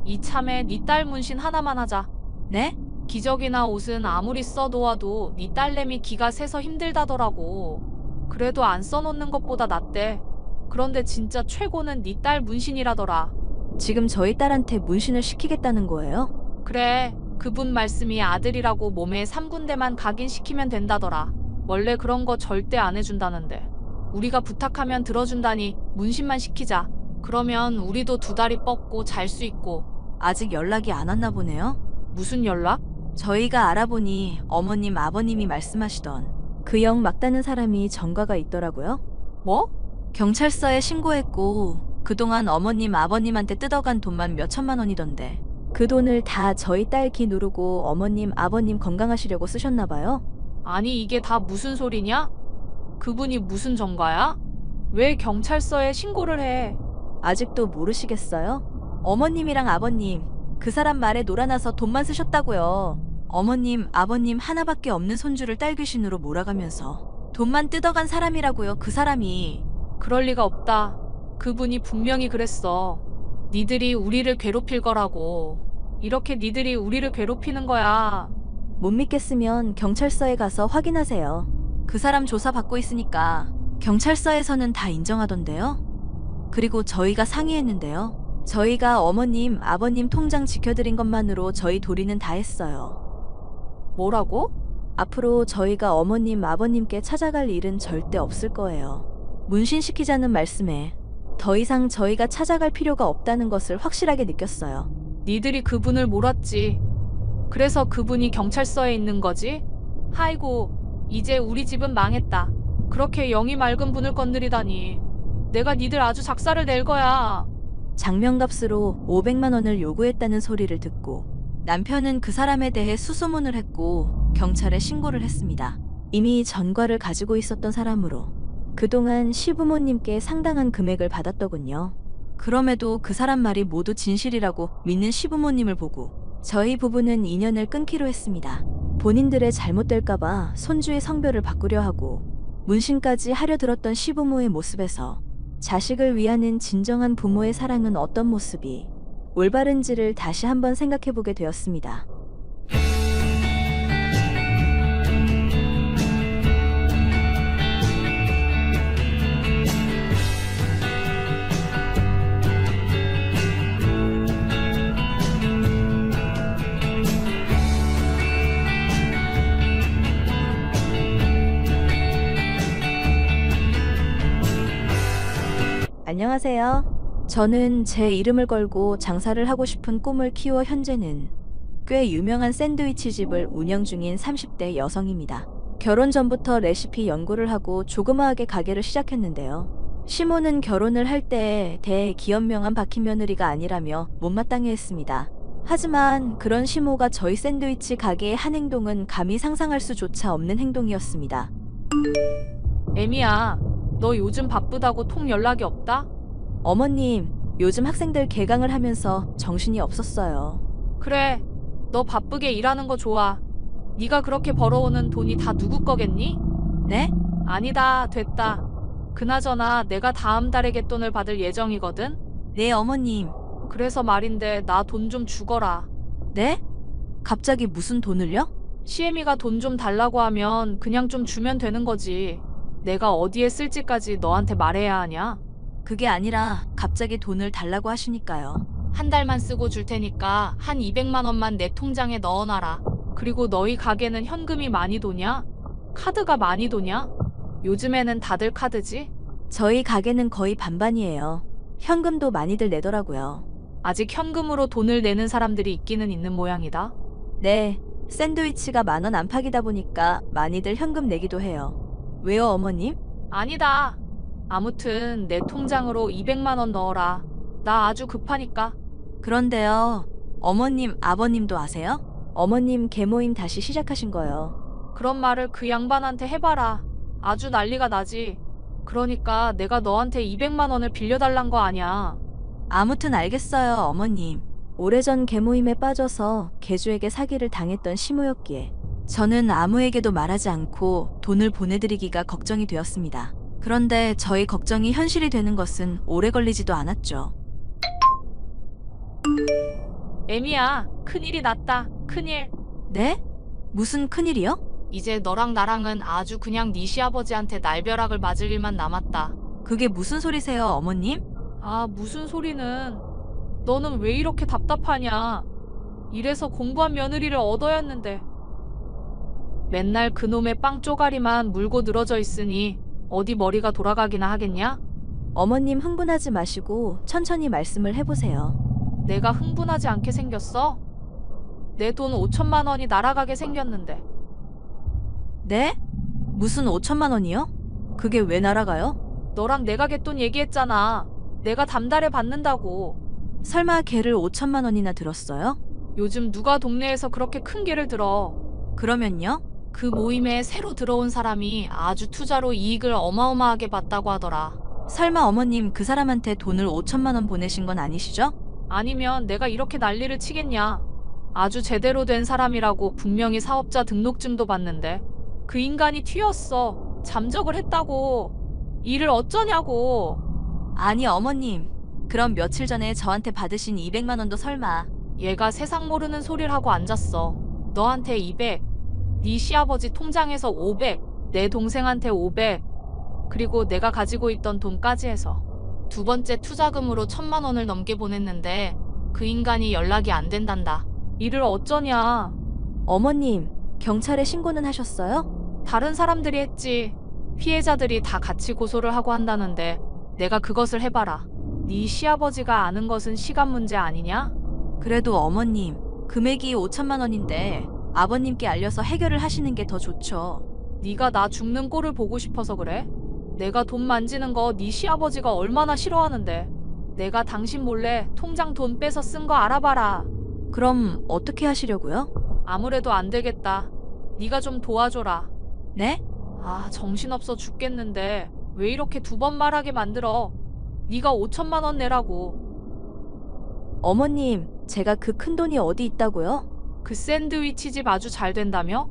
Speaker 15: 이참에 네 딸 문신 하나만 하자.
Speaker 14: 네?
Speaker 15: 기저귀나 옷은 아무리 써놓아도 네 딸내미 기가 세서 힘들다더라고. 그래도 안 써놓는 것보다 낫대. 그런데 진짜 최고는 네 딸 문신이라더라.
Speaker 14: 지금 저희 딸한테 문신을 시키겠다는 거예요?
Speaker 15: 그래, 그분 말씀이 아들이라고 몸에 3군데만 각인시키면 된다더라. 원래 그런 거 절대 안 해준다는데. 우리가 부탁하면 들어준다니 문신만 시키자. 그러면 우리도 2다리 뻗고 잘 수 있고.
Speaker 14: 아직 연락이 안 왔나 보네요?
Speaker 15: 무슨 연락?
Speaker 14: 저희가 알아보니 어머님, 아버님이 말씀하시던 그 영 막다는 사람이 전과가 있더라고요.
Speaker 15: 뭐?
Speaker 14: 경찰서에 신고했고 그동안 어머님, 아버님한테 뜯어간 돈만 몇 천만 원이던데 그 돈을 다 저희 딸 기 누르고 어머님, 아버님 건강하시려고 쓰셨나 봐요.
Speaker 15: 아니 이게 다 무슨 소리냐? 그분이 무슨 전가야? 왜 경찰서에 신고를 해?
Speaker 14: 아직도 모르시겠어요? 어머님이랑 아버님 그 사람 말에 놀아나서 돈만 쓰셨다고요. 어머님, 아버님 하나밖에 없는 손주를 딸 귀신으로 몰아가면서 돈만 뜯어간 사람이라고요. 그 사람이.
Speaker 15: 그럴 리가 없다. 그분이 분명히 그랬어. 니들이 우리를 괴롭힐 거라고. 이렇게 니들이 우리를 괴롭히는 거야.
Speaker 14: 못 믿겠으면 경찰서에 가서 확인하세요. 그 사람 조사받고 있으니까 경찰서에서는 다 인정하던데요. 그리고 저희가 상의했는데요. 저희가 어머님, 아버님 통장 지켜드린 것만으로 저희 도리는 다 했어요.
Speaker 15: 뭐라고?
Speaker 14: 앞으로 저희가 어머님, 아버님께 찾아갈 일은 절대 없을 거예요. 문신시키자는 말씀에 더 이상 저희가 찾아갈 필요가 없다는 것을 확실하게 느꼈어요.
Speaker 15: 니들이 그분을 몰았지. 그래서 그분이 경찰서에 있는 거지? 아이고, 이제 우리 집은 망했다. 그렇게 영이 맑은 분을 건드리다니. 내가 니들 아주 작사를 낼 거야.
Speaker 14: 장면값으로 500만 원을 요구했다는 소리를 듣고 남편은 그 사람에 대해 수소문을 했고 경찰에 신고를 했습니다. 이미 전과를 가지고 있었던 사람으로 그동안 시부모님께 상당한 금액을 받았더군요. 그럼에도 그 사람 말이 모두 진실이라고 믿는 시부모님을 보고 저희 부부는 인연을 끊기로 했습니다. 본인들의 잘못될까봐 손주의 성별을 바꾸려 하고 문신까지 하려 들었던 시부모의 모습에서 자식을 위하는 진정한 부모의 사랑은 어떤 모습이 올바른지를 다시 한번 생각해보게 되었습니다. 안녕하세요. 저는 제 이름을 걸고 장사를 하고 싶은 꿈을 키워 현재는 꽤 유명한 샌드위치 집을 운영 중인 30대 여성입니다. 결혼 전부터 레시피 연구를 하고 조그마하게 가게를 시작했는데요. 시모는 결혼을 할 때 대기업명한 박힌 며느리가 아니라며 못마땅해 했습니다. 하지만 그런 시모가 저희 샌드위치 가게의 한 행동은 감히 상상할 수조차 없는 행동이었습니다.
Speaker 15: 에미야, 너 요즘 바쁘다고 통 연락이 없다?
Speaker 14: 어머님, 요즘 학생들 개강을 하면서 정신이 없었어요.
Speaker 15: 그래, 너 바쁘게 일하는 거 좋아. 네가 그렇게 벌어오는 돈이 다 누구 거겠니?
Speaker 14: 네?
Speaker 15: 아니다, 됐다. 그나저나 내가 다음 달에 갯돈을 받을 예정이거든?
Speaker 14: 네, 어머님.
Speaker 15: 그래서 말인데 나 돈 좀 주거라.
Speaker 14: 네? 갑자기 무슨 돈을요?
Speaker 15: 시애미가 돈 좀 달라고 하면 그냥 좀 주면 되는 거지. 내가 어디에 쓸지까지 너한테 말해야 하냐?
Speaker 14: 그게 아니라 갑자기 돈을 달라고 하시니까요.
Speaker 15: 한 달만 쓰고 줄 테니까 한 200만 원만 내 통장에 넣어놔라. 그리고 너희 가게는 현금이 많이 도냐? 카드가 많이 도냐? 요즘에는 다들 카드지?
Speaker 14: 저희 가게는 거의 반반이에요. 현금도 많이들 내더라고요.
Speaker 15: 아직 현금으로 돈을 내는 사람들이 있기는 있는 모양이다.
Speaker 14: 네, 샌드위치가 10,000원 안팎이다 보니까 많이들 현금 내기도 해요. 왜요, 어머님?
Speaker 15: 아니다. 아무튼 내 통장으로 200만 원 넣어라. 나 아주 급하니까.
Speaker 14: 그런데요, 어머님, 아버님도 아세요? 어머님 계모임 다시 시작하신 거요.
Speaker 15: 그런 말을 그 양반한테 해봐라. 아주 난리가 나지. 그러니까 내가 너한테 200만 원을 빌려달란 거 아니야.
Speaker 14: 아무튼 알겠어요, 어머님. 오래전 계모임에 빠져서 계주에게 사기를 당했던 시모였기에 저는 아무에게도 말하지 않고 돈을 보내드리기가 걱정이 되었습니다. 그런데 저희 걱정이 현실이 되는 것은 오래 걸리지도 않았죠.
Speaker 15: 에미야, 큰일이 났다. 큰일.
Speaker 14: 네? 무슨 큰일이요?
Speaker 15: 이제 너랑 나랑은 아주 그냥 네 시아버지한테 날벼락을 맞을 일만 남았다.
Speaker 14: 그게 무슨 소리세요, 어머님?
Speaker 15: 아, 무슨 소리는. 너는 왜 이렇게 답답하냐. 이래서 공부한 며느리를 얻어야 했는데. 맨날 그놈의 빵 쪼가리만 물고 늘어져 있으니 어디 머리가 돌아가기나 하겠냐?
Speaker 14: 어머님 흥분하지 마시고 천천히 말씀을 해보세요.
Speaker 15: 내가 흥분하지 않게 생겼어? 내 돈 5천만 원이 날아가게 생겼는데.
Speaker 14: 네? 무슨 5천만 원이요? 그게 왜 날아가요?
Speaker 15: 너랑 내가 갯돈 얘기했잖아. 내가 담달에 받는다고.
Speaker 14: 설마 걔를 5천만 원이나 들었어요?
Speaker 15: 요즘 누가 동네에서 그렇게 큰 개를 들어.
Speaker 14: 그러면요?
Speaker 15: 그 모임에 새로 들어온 사람이 아주 투자로 이익을 어마어마하게 봤다고 하더라.
Speaker 14: 설마 어머님 그 사람한테 돈을 5천만 원 보내신 건 아니시죠?
Speaker 15: 아니면 내가 이렇게 난리를 치겠냐. 아주 제대로 된 사람이라고 분명히 사업자 등록증도 봤는데 그 인간이 튀었어. 잠적을 했다고. 일을 어쩌냐고.
Speaker 14: 아니 어머님, 그럼 며칠 전에 저한테 받으신 200만 원도 설마.
Speaker 15: 얘가 세상 모르는 소리를 하고 앉았어. 너한테 200, 네 시아버지 통장에서 500, 내 동생한테 500, 그리고 내가 가지고 있던 돈까지 해서 두 번째 투자금으로 1,000만 원을 넘게 보냈는데 그 인간이 연락이 안 된단다. 일을 어쩌냐.
Speaker 14: 어머님, 경찰에 신고는 하셨어요?
Speaker 15: 다른 사람들이 했지. 피해자들이 다 같이 고소를 하고 한다는데 내가 그것을 해봐라. 네 시아버지가 아는 것은 시간 문제 아니냐?
Speaker 14: 그래도 어머님, 금액이 5천만 원인데 아버님께 알려서 해결을 하시는 게 더 좋죠.
Speaker 15: 네가 나 죽는 꼴을 보고 싶어서 그래? 내가 돈 만지는 거 네 시아버지가 얼마나 싫어하는데. 내가 당신 몰래 통장 돈 빼서 쓴 거 알아봐라.
Speaker 14: 그럼 어떻게 하시려고요?
Speaker 15: 아무래도 안 되겠다. 네가 좀 도와줘라.
Speaker 14: 네?
Speaker 15: 아, 정신없어 죽겠는데 왜 이렇게 두 번 말하게 만들어. 네가 5천만 원 내라고.
Speaker 14: 어머님, 제가 그 큰 돈이 어디 있다고요?
Speaker 15: 그 샌드위치 집 아주 잘 된다며?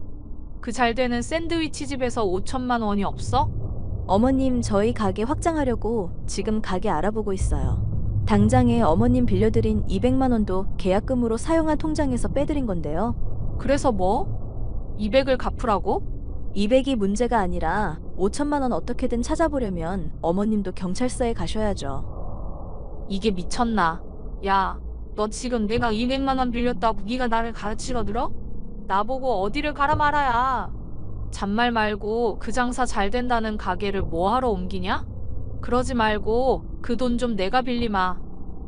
Speaker 15: 그 잘 되는 샌드위치 집에서 5천만 원이 없어?
Speaker 14: 어머님, 저희 가게 확장하려고 지금 가게 알아보고 있어요. 당장에 어머님 빌려드린 200만 원도 계약금으로 사용한 통장에서 빼드린 건데요.
Speaker 15: 그래서 뭐? 200을 갚으라고?
Speaker 14: 200이 문제가 아니라 5천만 원 어떻게든 찾아보려면 어머님도 경찰서에 가셔야죠.
Speaker 15: 이게 미쳤나? 야, 너 지금 내가 200만 원 빌렸다고 네가 나를 가르치러 들어? 나보고 어디를 가라 말아야. 잔말 말고 그 장사 잘 된다는 가게를 뭐하러 옮기냐? 그러지 말고 그 돈 좀 내가 빌리마.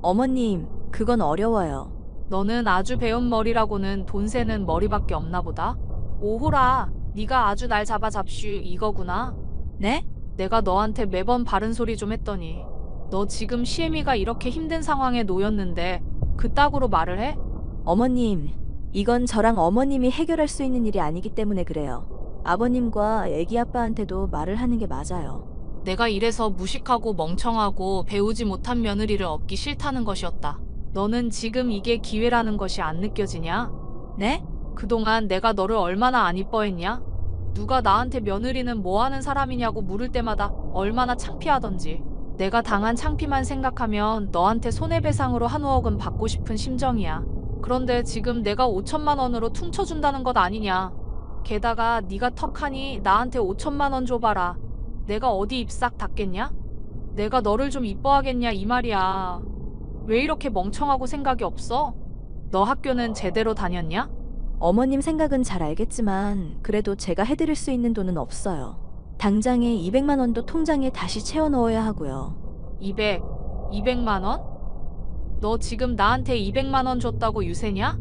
Speaker 14: 어머님, 그건 어려워요.
Speaker 15: 너는 아주 배운 머리라고는 돈 세는 머리밖에 없나 보다. 오호라, 네가 아주 날 잡아잡슈 이거구나.
Speaker 14: 네?
Speaker 15: 내가 너한테 매번 바른 소리 좀 했더니 너 지금 시애미가 이렇게 힘든 상황에 놓였는데 그따구로 말을 해?
Speaker 14: 어머님, 이건 저랑 어머님이 해결할 수 있는 일이 아니기 때문에 그래요. 아버님과 애기 아빠한테도 말을 하는 게 맞아요.
Speaker 15: 내가 이래서 무식하고 멍청하고 배우지 못한 며느리를 얻기 싫다는 것이었다. 너는 지금 이게 기회라는 것이 안 느껴지냐?
Speaker 14: 네?
Speaker 15: 그동안 내가 너를 얼마나 안 이뻐했냐? 누가 나한테 며느리는 뭐하는 사람이냐고 물을 때마다 얼마나 창피하던지. 내가 당한 창피만 생각하면 너한테 손해배상으로 한 5억은 받고 싶은 심정이야. 그런데 지금 내가 5천만 원으로 퉁쳐준다는 것 아니냐. 게다가 네가 턱하니 나한테 5천만 원 줘봐라. 내가 어디 입싹 닦겠냐? 내가 너를 좀 이뻐하겠냐 이 말이야. 왜 이렇게 멍청하고 생각이 없어? 너 학교는 제대로 다녔냐?
Speaker 14: 어머님 생각은 잘 알겠지만 그래도 제가 해드릴 수 있는 돈은 없어요. 당장에 200만 원도 통장에 다시 채워 넣어야 하고요.
Speaker 15: 200만 원? 너 지금 나한테 200만 원 줬다고 유세냐?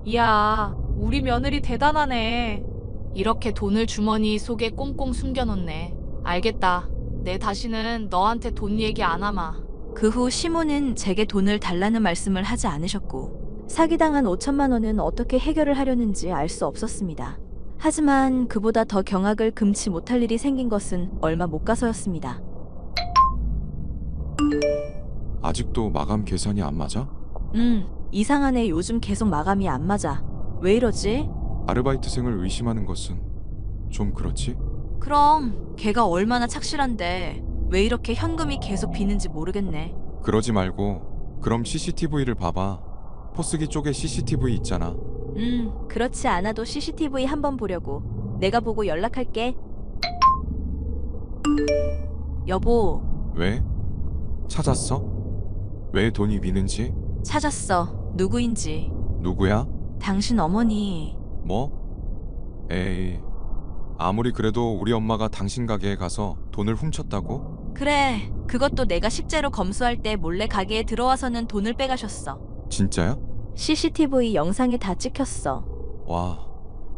Speaker 15: 이야, 우리 며느리 대단하네. 이렇게 돈을 주머니 속에 꽁꽁 숨겨놓네. 알겠다. 내 다시는 너한테 돈 얘기 안 하마.
Speaker 14: 그 후 시모는 제게 돈을 달라는 말씀을 하지 않으셨고 사기당한 5천만 원은 어떻게 해결을 하려는지 알 수 없었습니다. 하지만 그보다 더 경악을 금치 못할 일이 생긴 것은 얼마 못 가서였습니다.
Speaker 13: 아직도 마감 계산이 안 맞아?
Speaker 14: 이상하네. 요즘 계속 마감이 안 맞아. 왜 이러지?
Speaker 13: 아르바이트생을 의심하는 것은 좀 그렇지?
Speaker 14: 그럼 걔가 얼마나 착실한데 왜 이렇게 현금이 계속 비는지 모르겠네.
Speaker 13: 그러지 말고 그럼 CCTV를 봐봐. 포스기 쪽에 CCTV 있잖아.
Speaker 14: 그렇지 않아도 CCTV 한번 보려고. 내가 보고 연락할게. 여보.
Speaker 13: 왜? 찾았어? 왜 돈이 미는지?
Speaker 14: 찾았어. 누구인지.
Speaker 13: 누구야?
Speaker 14: 당신 어머니.
Speaker 13: 뭐? 에이, 아무리 그래도 우리 엄마가 당신 가게에 가서 돈을 훔쳤다고?
Speaker 14: 그래. 그것도 내가 식재료 검수할 때 몰래 가게에 들어와서는 돈을 빼가셨어.
Speaker 13: 진짜야?
Speaker 14: CCTV 영상에 다 찍혔어.
Speaker 13: 와,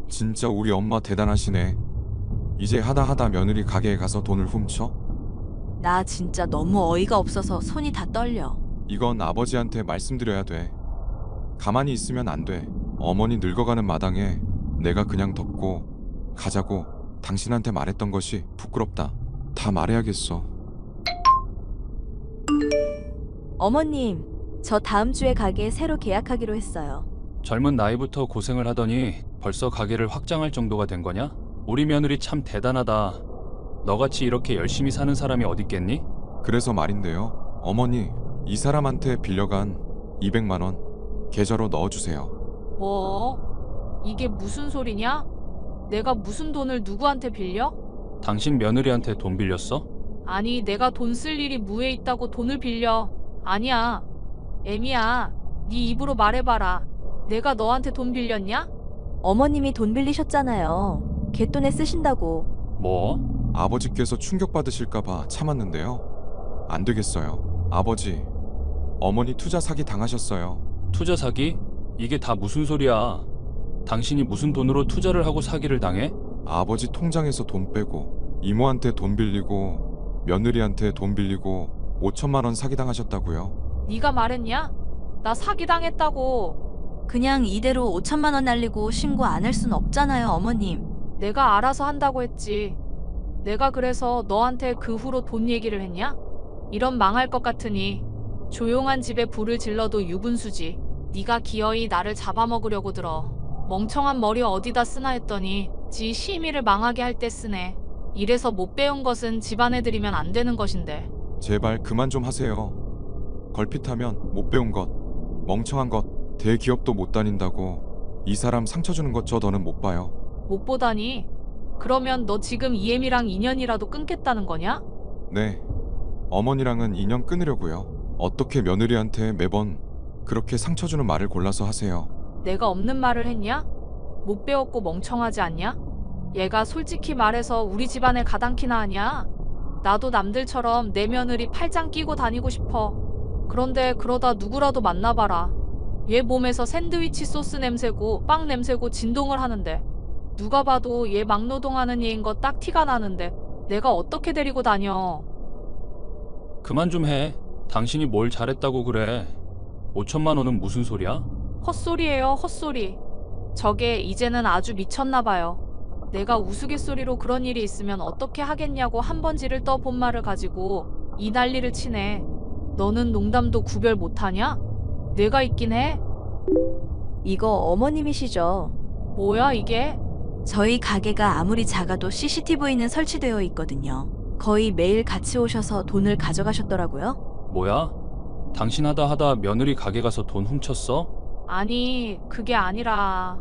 Speaker 13: 진짜 우리 엄마 대단하시네. 이제 하다 며느리 가게에 가서 돈을 훔쳐?
Speaker 14: 나 진짜 너무 어이가 없어서 손이 다 떨려.
Speaker 13: 이건 아버지한테 말씀드려야 돼. 가만히 있으면 안 돼. 어머니 늙어가는 마당에 내가 그냥 덮고 가자고 당신한테 말했던 것이 부끄럽다. 다 말해야겠어.
Speaker 14: 어머님, 저 다음 주에 가게 새로 계약하기로 했어요.
Speaker 16: 젊은 나이부터 고생을 하더니 벌써 가게를 확장할 정도가 된 거냐? 우리 며느리 참 대단하다. 너같이 이렇게 열심히 사는 사람이 어딨겠니?
Speaker 13: 그래서 말인데요. 어머니, 이 사람한테 빌려간 200만 원 계좌로 넣어주세요.
Speaker 15: 뭐? 이게 무슨 소리냐? 내가 무슨 돈을 누구한테 빌려?
Speaker 16: 당신 며느리한테 돈 빌렸어?
Speaker 15: 아니, 내가 돈 쓸 일이 무에 있다고 돈을 빌려. 아니야. 애미야, 네 입으로 말해봐라. 내가 너한테 돈 빌렸냐?
Speaker 14: 어머님이 돈 빌리셨잖아요. 갯돈에 쓰신다고.
Speaker 16: 뭐?
Speaker 13: 아버지께서 충격받으실까봐 참았는데요. 안 되겠어요. 아버지, 어머니 투자 사기 당하셨어요.
Speaker 16: 투자 사기? 이게 다 무슨 소리야? 당신이 무슨 돈으로 투자를 하고 사기를 당해?
Speaker 13: 아버지 통장에서 돈 빼고 이모한테 돈 빌리고 며느리한테 돈 빌리고 5천만 원 사기당하셨다고요.
Speaker 15: 네가 말했냐? 나 사기당했다고.
Speaker 14: 그냥 이대로 5천만 원 날리고 신고 안 할 순 없잖아요, 어머님.
Speaker 15: 내가 알아서 한다고 했지. 내가 그래서 너한테 그 후로 돈 얘기를 했냐? 이런 망할 것 같으니 조용한 집에 불을 질러도 유분수지. 네가 기어이 나를 잡아먹으려고 들어. 멍청한 머리 어디다 쓰나 했더니 지 시미를 망하게 할 때 쓰네. 이래서 못 배운 것은 집안애들이면 안 되는 것인데.
Speaker 13: 제발 그만 좀 하세요. 걸핏하면 못 배운 것, 멍청한 것, 대기업도 못 다닌다고 이 사람 상처 주는 것 저 더는 못 봐요.
Speaker 15: 못 보다니? 그러면 너 지금 이애미랑 인연이라도 끊겠다는 거냐?
Speaker 13: 네, 어머니랑은 인연 끊으려고요. 어떻게 며느리한테 매번 그렇게 상처 주는 말을 골라서 하세요.
Speaker 15: 내가 없는 말을 했냐? 못 배웠고 멍청하지 않냐? 얘가 솔직히 말해서 우리 집안에 가당키나 하냐? 나도 남들처럼 내 며느리 팔짱 끼고 다니고 싶어. 그런데 그러다 누구라도 만나봐라. 얘 몸에서 샌드위치 소스 냄새고 빵 냄새고 진동을 하는데 누가 봐도 얘 막노동하는 얘인 거 딱 티가 나는데 내가 어떻게 데리고 다녀.
Speaker 16: 그만 좀 해. 당신이 뭘 잘했다고 그래. 5천만 원은 무슨 소리야?
Speaker 15: 헛소리예요, 헛소리. 저게 이제는 아주 미쳤나 봐요. 내가 우스갯소리로 그런 일이 있으면 어떻게 하겠냐고 한 번지를 떠본 말을 가지고 이 난리를 치네. 너는 농담도 구별 못하냐? 뇌가 있긴 해?
Speaker 14: 이거 어머님이시죠?
Speaker 15: 뭐야 이게?
Speaker 14: 저희 가게가 아무리 작아도 CCTV는 설치되어 있거든요. 거의 매일 같이 오셔서 돈을 가져가셨더라고요.
Speaker 16: 뭐야? 당신 하다 며느리 가게 가서 돈 훔쳤어?
Speaker 15: 아니, 그게 아니라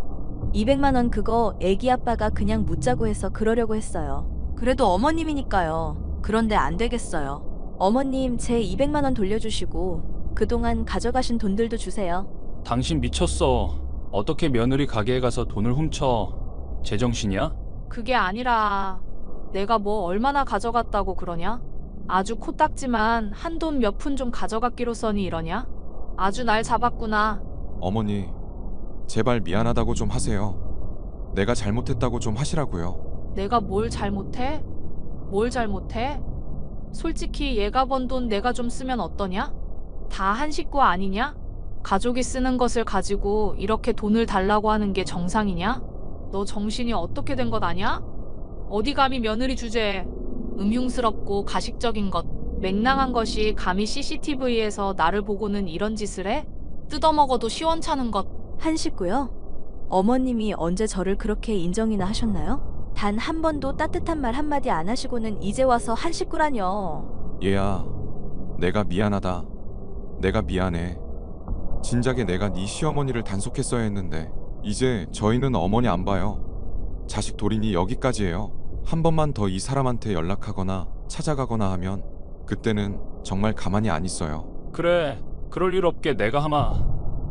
Speaker 14: 200만 원 그거 애기 아빠가 그냥 묻자고 해서 그러려고 했어요. 그래도 어머님이니까요. 그런데 안 되겠어요. 어머님 제 200만 원 돌려주시고 그동안 가져가신 돈들도 주세요.
Speaker 16: 당신 미쳤어. 어떻게 며느리 가게에 가서 돈을 훔쳐? 제정신이야?
Speaker 15: 그게 아니라 내가 뭐 얼마나 가져갔다고 그러냐? 아주 코딱지만 한돈 몇 푼 좀 가져갔기로써니 이러냐? 아주 날 잡았구나.
Speaker 13: 어머니, 제발 미안하다고 좀 하세요. 내가 잘못했다고 좀 하시라고요.
Speaker 15: 내가 뭘 잘못해? 뭘 잘못해? 솔직히 얘가 번 돈 내가 좀 쓰면 어떠냐? 다 한 식구 아니냐? 가족이 쓰는 것을 가지고 이렇게 돈을 달라고 하는 게 정상이냐? 너 정신이 어떻게 된 것 아냐? 어디 감히 며느리 주제에 음흉스럽고 가식적인 것, 맹랑한 것이 감히 CCTV에서 나를 보고는 이런 짓을 해? 뜯어먹어도 시원찮은 것.
Speaker 14: 한 식구요? 어머님이 언제 저를 그렇게 인정이나 하셨나요? 단 한 번도 따뜻한 말 한마디 안 하시고는 이제 와서 한 식구라뇨.
Speaker 13: 얘야, 내가 미안하다. 내가 미안해. 진작에 내가 네 시어머니를 단속했어야 했는데 이제 저희는 어머니 안 봐요. 자식 돌이니 여기까지예요. 한 번만 더 이 사람한테 연락하거나 찾아가거나 하면 그때는 정말 가만히 안 있어요.
Speaker 16: 그래, 그럴 일 없게 내가 하마.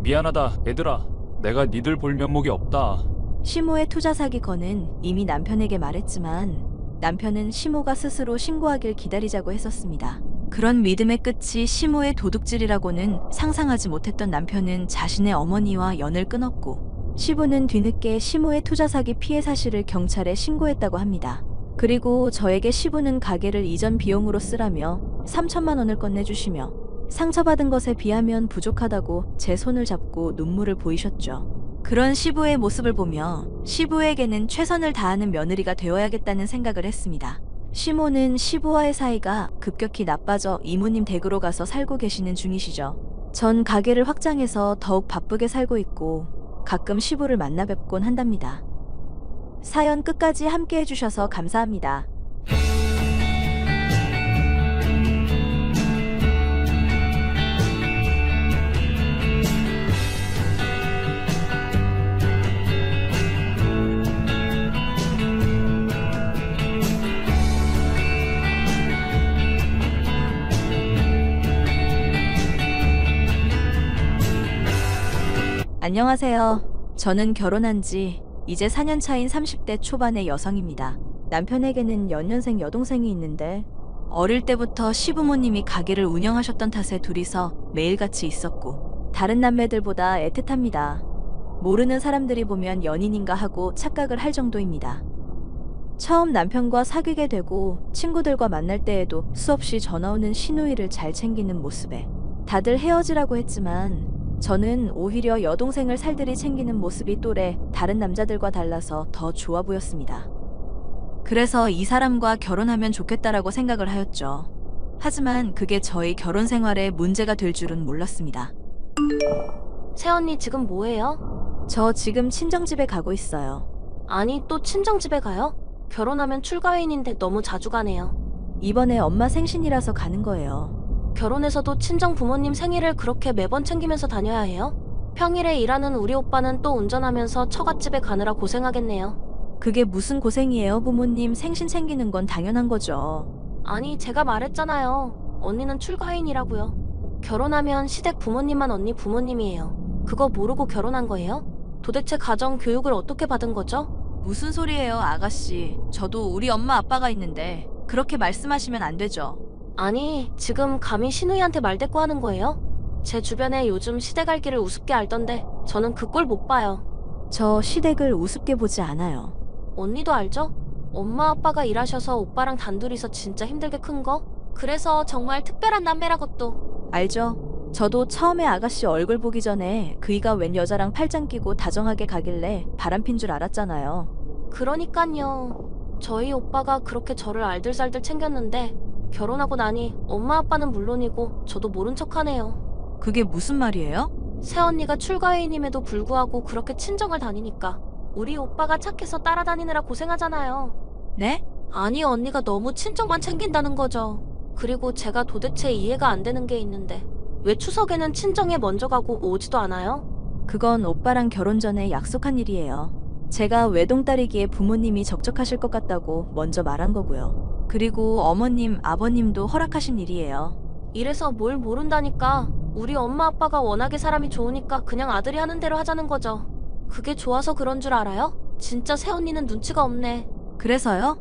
Speaker 16: 미안하다, 얘들아. 내가 니들 볼 면목이 없다.
Speaker 14: 시모의 투자 사기 건은 이미 남편에게 말했지만 남편은 시모가 스스로 신고하길 기다리자고 했었습니다. 그런 믿음의 끝이 시모의 도둑질이라고는 상상하지 못했던 남편은 자신의 어머니와 연을 끊었고 시부는 뒤늦게 시모의 투자 사기 피해 사실을 경찰에 신고했다고 합니다. 그리고 저에게 시부는 가게를 이전 비용으로 쓰라며 3천만 원을 건네주시며 상처받은 것에 비하면 부족하다고 제 손을 잡고 눈물을 보이셨죠. 그런 시부의 모습을 보며 시부에게는 최선을 다하는 며느리가 되어야겠다는 생각을 했습니다. 시모는 시부와의 사이가 급격히 나빠져 이모님 댁으로 가서 살고 계시는 중이시죠. 전 가게를 확장해서 더욱 바쁘게 살고 있고 가끔 시부를 만나 뵙곤 한답니다. 사연 끝까지 함께 해주셔서 감사합니다. 안녕하세요. 저는 결혼한 지 이제 4년 차인 30대 초반의 여성입니다. 남편에게는 연년생 여동생이 있는데 어릴 때부터 시부모님이 가게를 운영하셨던 탓에 둘이서 매일같이 있었고 다른 남매들보다 애틋합니다. 모르는 사람들이 보면 연인인가 하고 착각을 할 정도입니다. 처음 남편과 사귀게 되고 친구들과 만날 때에도 수없이 전화오는 시누이를 잘 챙기는 모습에 다들 헤어지라고 했지만 저는 오히려 여동생을 살들이 챙기는 모습이 또래 다른 남자들과 달라서 더 좋아 보였습니다. 그래서 이 사람과 결혼하면 좋겠다라고 생각을 하였죠. 하지만 그게 저희 결혼 생활에 문제가 될 줄은 몰랐습니다.
Speaker 6: 새언니 지금 뭐해요?
Speaker 14: 저 지금 친정집에 가고 있어요.
Speaker 6: 아니 또 친정집에 가요? 결혼하면 출가회인인데 너무 자주 가네요.
Speaker 14: 이번에 엄마 생신이라서 가는 거예요.
Speaker 6: 결혼해서도 친정 부모님 생일을 그렇게 매번 챙기면서 다녀야 해요? 평일에 일하는 우리 오빠는 또 운전하면서 처갓집에 가느라 고생하겠네요.
Speaker 14: 그게 무슨 고생이에요? 부모님 생신 챙기는 건 당연한 거죠.
Speaker 6: 아니 제가 말했잖아요. 언니는 출가회인이라고요. 결혼하면 시댁 부모님만 언니 부모님이에요. 그거 모르고 결혼한 거예요? 도대체 가정 교육을 어떻게 받은 거죠?
Speaker 14: 무슨 소리예요, 아가씨. 저도 우리 엄마 아빠가 있는데 그렇게 말씀하시면 안 되죠.
Speaker 6: 아니, 지금 감히 신우이한테 말대꾸하는 거예요? 제 주변에 요즘 시댁알기를 우습게 알던데 저는 그 꼴 못 봐요.
Speaker 14: 저 시댁을 우습게 보지 않아요.
Speaker 6: 언니도 알죠? 엄마 아빠가 일하셔서 오빠랑 단둘이서 진짜 힘들게 큰 거? 그래서 정말 특별한 남매라고 또.
Speaker 14: 알죠? 저도 처음에 아가씨 얼굴 보기 전에 그이가 웬 여자랑 팔짱 끼고 다정하게 가길래 바람핀 줄 알았잖아요.
Speaker 6: 그러니깐요. 저희 오빠가 그렇게 저를 알들살들 챙겼는데 결혼하고 나니 엄마 아빠는 물론이고 저도 모른 척하네요.
Speaker 14: 그게 무슨 말이에요?
Speaker 6: 새언니가 출가회의님에도 불구하고 그렇게 친정을 다니니까 우리 오빠가 착해서 따라다니느라 고생하잖아요.
Speaker 14: 네?
Speaker 6: 아니, 언니가 너무 친정만 챙긴다는 거죠. 그리고 제가 도대체 이해가 안 되는 게 있는데 왜 추석에는 친정에 먼저 가고 오지도 않아요?
Speaker 14: 그건 오빠랑 결혼 전에 약속한 일이에요. 제가 외동딸이기에 부모님이 적적하실 것 같다고 먼저 말한 거고요. 그리고 어머님, 아버님도 허락하신 일이에요.
Speaker 6: 이래서 뭘 모른다니까. 우리 엄마 아빠가 워낙에 사람이 좋으니까 그냥 아들이 하는 대로 하자는 거죠. 그게 좋아서 그런 줄 알아요? 진짜 새언니는 눈치가 없네.
Speaker 14: 그래서요?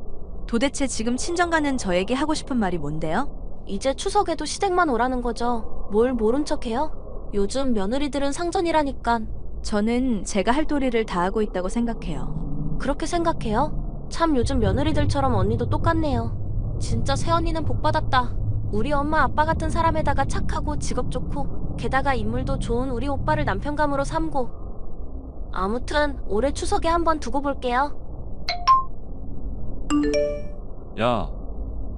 Speaker 14: 도대체 지금 친정 가는 저에게 하고 싶은 말이 뭔데요?
Speaker 6: 이제 추석에도 시댁만 오라는 거죠. 뭘 모른 척해요? 요즘 며느리들은 상전이라니깐.
Speaker 14: 저는 제가 할 도리를 다 하고 있다고 생각해요.
Speaker 6: 그렇게 생각해요? 참 요즘 며느리들처럼 언니도 똑같네요. 진짜 새언니는 복받았다. 우리 엄마 아빠 같은 사람에다가 착하고 직업 좋고 게다가 인물도 좋은 우리 오빠를 남편감으로 삼고. 아무튼 올해 추석에 한번 두고 볼게요.
Speaker 13: 야,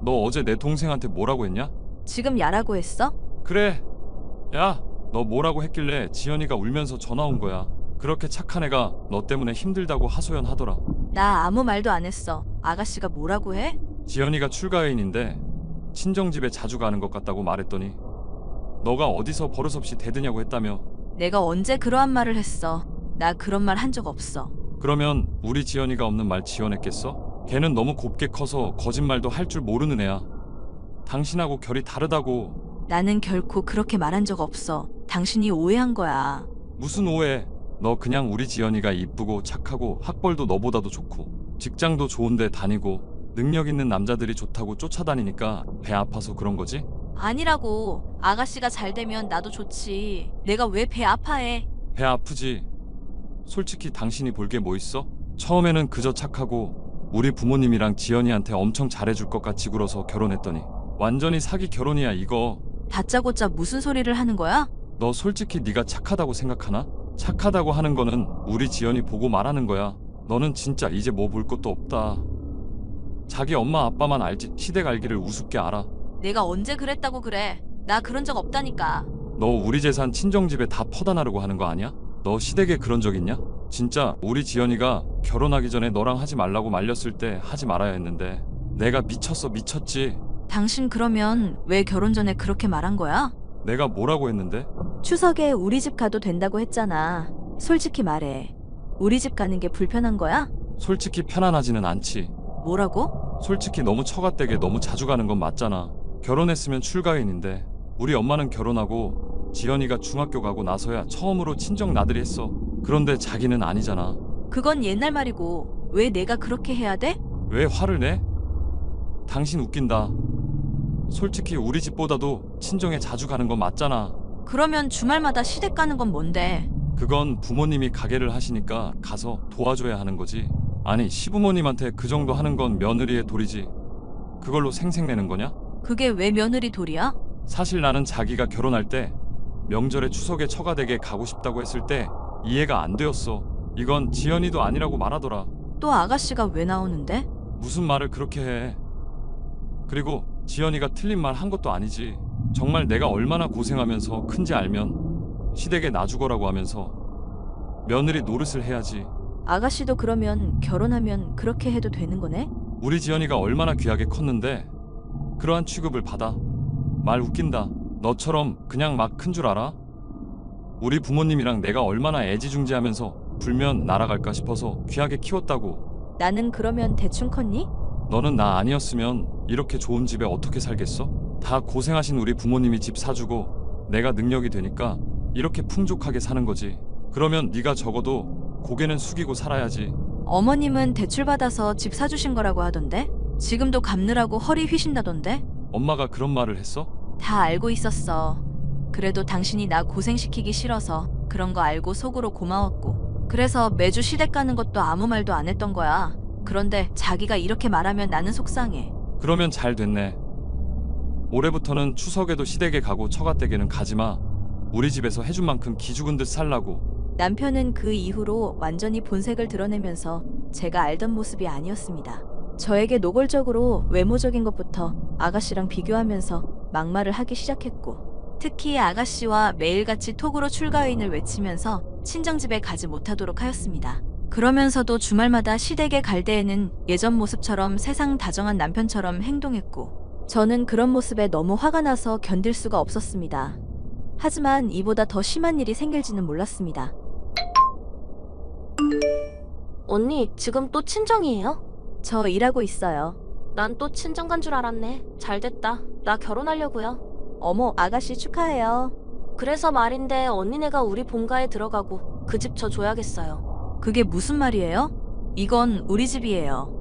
Speaker 13: 너 어제 내 동생한테 뭐라고 했냐?
Speaker 14: 지금 야라고 했어?
Speaker 13: 그래. 야, 너 뭐라고 했길래 지연이가 울면서 전화 온 거야. 그렇게 착한 애가 너 때문에 힘들다고 하소연하더라.
Speaker 14: 나 아무 말도 안 했어. 아가씨가 뭐라고 해?
Speaker 13: 지연이가 출가회인인데 친정집에 자주 가는 것 같다고 말했더니 너가 어디서 버릇없이 대드냐고 했다며.
Speaker 14: 내가 언제 그러한 말을 했어. 나 그런 말 한 적 없어.
Speaker 13: 그러면 우리 지연이가 없는 말 지어냈겠어? 걔는 너무 곱게 커서 거짓말도 할 줄 모르는 애야. 당신하고 결이 다르다고.
Speaker 14: 나는 결코 그렇게 말한 적 없어. 당신이 오해한 거야.
Speaker 13: 무슨 오해? 너 그냥 우리 지연이가 이쁘고 착하고 학벌도 너보다도 좋고 직장도 좋은데 다니고 능력 있는 남자들이 좋다고 쫓아다니니까 배 아파서 그런 거지?
Speaker 14: 아니라고. 아가씨가 잘 되면 나도 좋지. 내가 왜 배 아파해?
Speaker 13: 배 아프지. 솔직히 당신이 볼 게 뭐 있어? 처음에는 그저 착하고 우리 부모님이랑 지연이한테 엄청 잘해줄 것 같이 굴어서 결혼했더니 완전히 사기 결혼이야 이거.
Speaker 14: 다짜고짜 무슨 소리를 하는 거야?
Speaker 13: 너 솔직히 네가 착하다고 생각하나? 착하다고 하는 거는 우리 지연이 보고 말하는 거야. 너는 진짜 이제 뭐 볼 것도 없다. 자기 엄마 아빠만 알지 시댁 알기를 우습게 알아.
Speaker 14: 내가 언제 그랬다고 그래. 나 그런 적 없다니까.
Speaker 13: 너 우리 재산 친정집에 다 퍼다 나르고 하는 거 아니야? 너 시댁에 그런 적 있냐? 진짜 우리 지연이가 결혼하기 전에 너랑 하지 말라고 말렸을 때 하지 말아야 했는데 내가 미쳤어 미쳤지.
Speaker 14: 당신 그러면 왜 결혼 전에 그렇게 말한 거야?
Speaker 13: 내가 뭐라고 했는데?
Speaker 14: 추석에 우리 집 가도 된다고 했잖아. 솔직히 말해. 우리 집 가는 게 불편한 거야?
Speaker 13: 솔직히 편안하지는 않지.
Speaker 14: 뭐라고?
Speaker 13: 솔직히 너무 처갓댁에 너무 자주 가는 건 맞잖아. 결혼했으면 출가인인데 우리 엄마는 결혼하고 지연이가 중학교 가고 나서야 처음으로 친정 나들이 했어. 그런데 자기는 아니잖아.
Speaker 14: 그건 옛날 말이고 왜 내가 그렇게 해야 돼?
Speaker 13: 왜 화를 내? 당신 웃긴다. 솔직히 우리 집보다도 친정에 자주 가는 건 맞잖아.
Speaker 14: 그러면 주말마다 시댁 가는 건 뭔데?
Speaker 13: 그건 부모님이 가게를 하시니까 가서 도와줘야 하는 거지. 아니 시부모님한테 그 정도 하는 건 며느리의 도리지. 그걸로 생색내는 거냐?
Speaker 14: 그게 왜 며느리 도리야?
Speaker 13: 사실 나는 자기가 결혼할 때 명절에 추석에 처가댁에 가고 싶다고 했을 때 이해가 안 되었어. 이건 지연이도 아니라고 말하더라.
Speaker 14: 또 아가씨가 왜 나오는데?
Speaker 13: 무슨 말을 그렇게 해. 그리고 지연이가 틀린 말 한 것도 아니지. 정말 내가 얼마나 고생하면서 큰지 알면 시댁에 놔주거라고 하면서 며느리 노릇을 해야지.
Speaker 14: 아가씨도 그러면 결혼하면 그렇게 해도 되는 거네?
Speaker 13: 우리 지연이가 얼마나 귀하게 컸는데 그러한 취급을 받아. 말 웃긴다. 너처럼 그냥 막 큰 줄 알아? 우리 부모님이랑 내가 얼마나 애지중지하면서 불면 날아갈까 싶어서 귀하게 키웠다고.
Speaker 14: 나는 그러면 대충 컸니?
Speaker 13: 너는 나 아니었으면 이렇게 좋은 집에 어떻게 살겠어? 다 고생하신 우리 부모님이 집 사주고 내가 능력이 되니까 이렇게 풍족하게 사는 거지. 그러면 네가 적어도 고개는 숙이고 살아야지.
Speaker 14: 어머님은 대출받아서 집 사주신 거라고 하던데? 지금도 갚느라고 허리 휘신다던데?
Speaker 17: 엄마가 그런 말을 했어?
Speaker 14: 다 알고 있었어. 그래도 당신이 나 고생시키기 싫어서 그런 거 알고 속으로 고마웠고. 그래서 매주 시댁 가는 것도 아무 말도 안 했던 거야. 그런데 자기가 이렇게 말하면 나는 속상해.
Speaker 17: 그러면 잘 됐네. 올해부터는 추석에도 시댁에 가고 처가댁에는 가지마. 우리 집에서 해준 만큼 기죽은 듯 살라고.
Speaker 14: 남편은 그 이후로 완전히 본색을 드러내면서 제가 알던 모습이 아니었습니다. 저에게 노골적으로 외모적인 것부터 아가씨랑 비교하면서 막말을 하기 시작했고, 특히 아가씨와 매일같이 톡으로 출가인을 외치면서 친정집에 가지 못하도록 하였습니다. 그러면서도 주말마다 시댁에 갈 때에는 예전 모습처럼 세상 다정한 남편처럼 행동했고, 저는 그런 모습에 너무 화가 나서 견딜 수가 없었습니다. 하지만 이보다 더 심한 일이 생길지는 몰랐습니다.
Speaker 6: 언니, 지금 또 친정이에요?
Speaker 14: 저 일하고 있어요.
Speaker 6: 난 또 친정 간 줄 알았네. 잘 됐다. 나 결혼하려고요.
Speaker 14: 어머, 아가씨 축하해요.
Speaker 6: 그래서 말인데 언니네가 우리 본가에 들어가고 그 집 저 줘야겠어요.
Speaker 14: 그게 무슨 말이에요? 이건 우리 집이에요.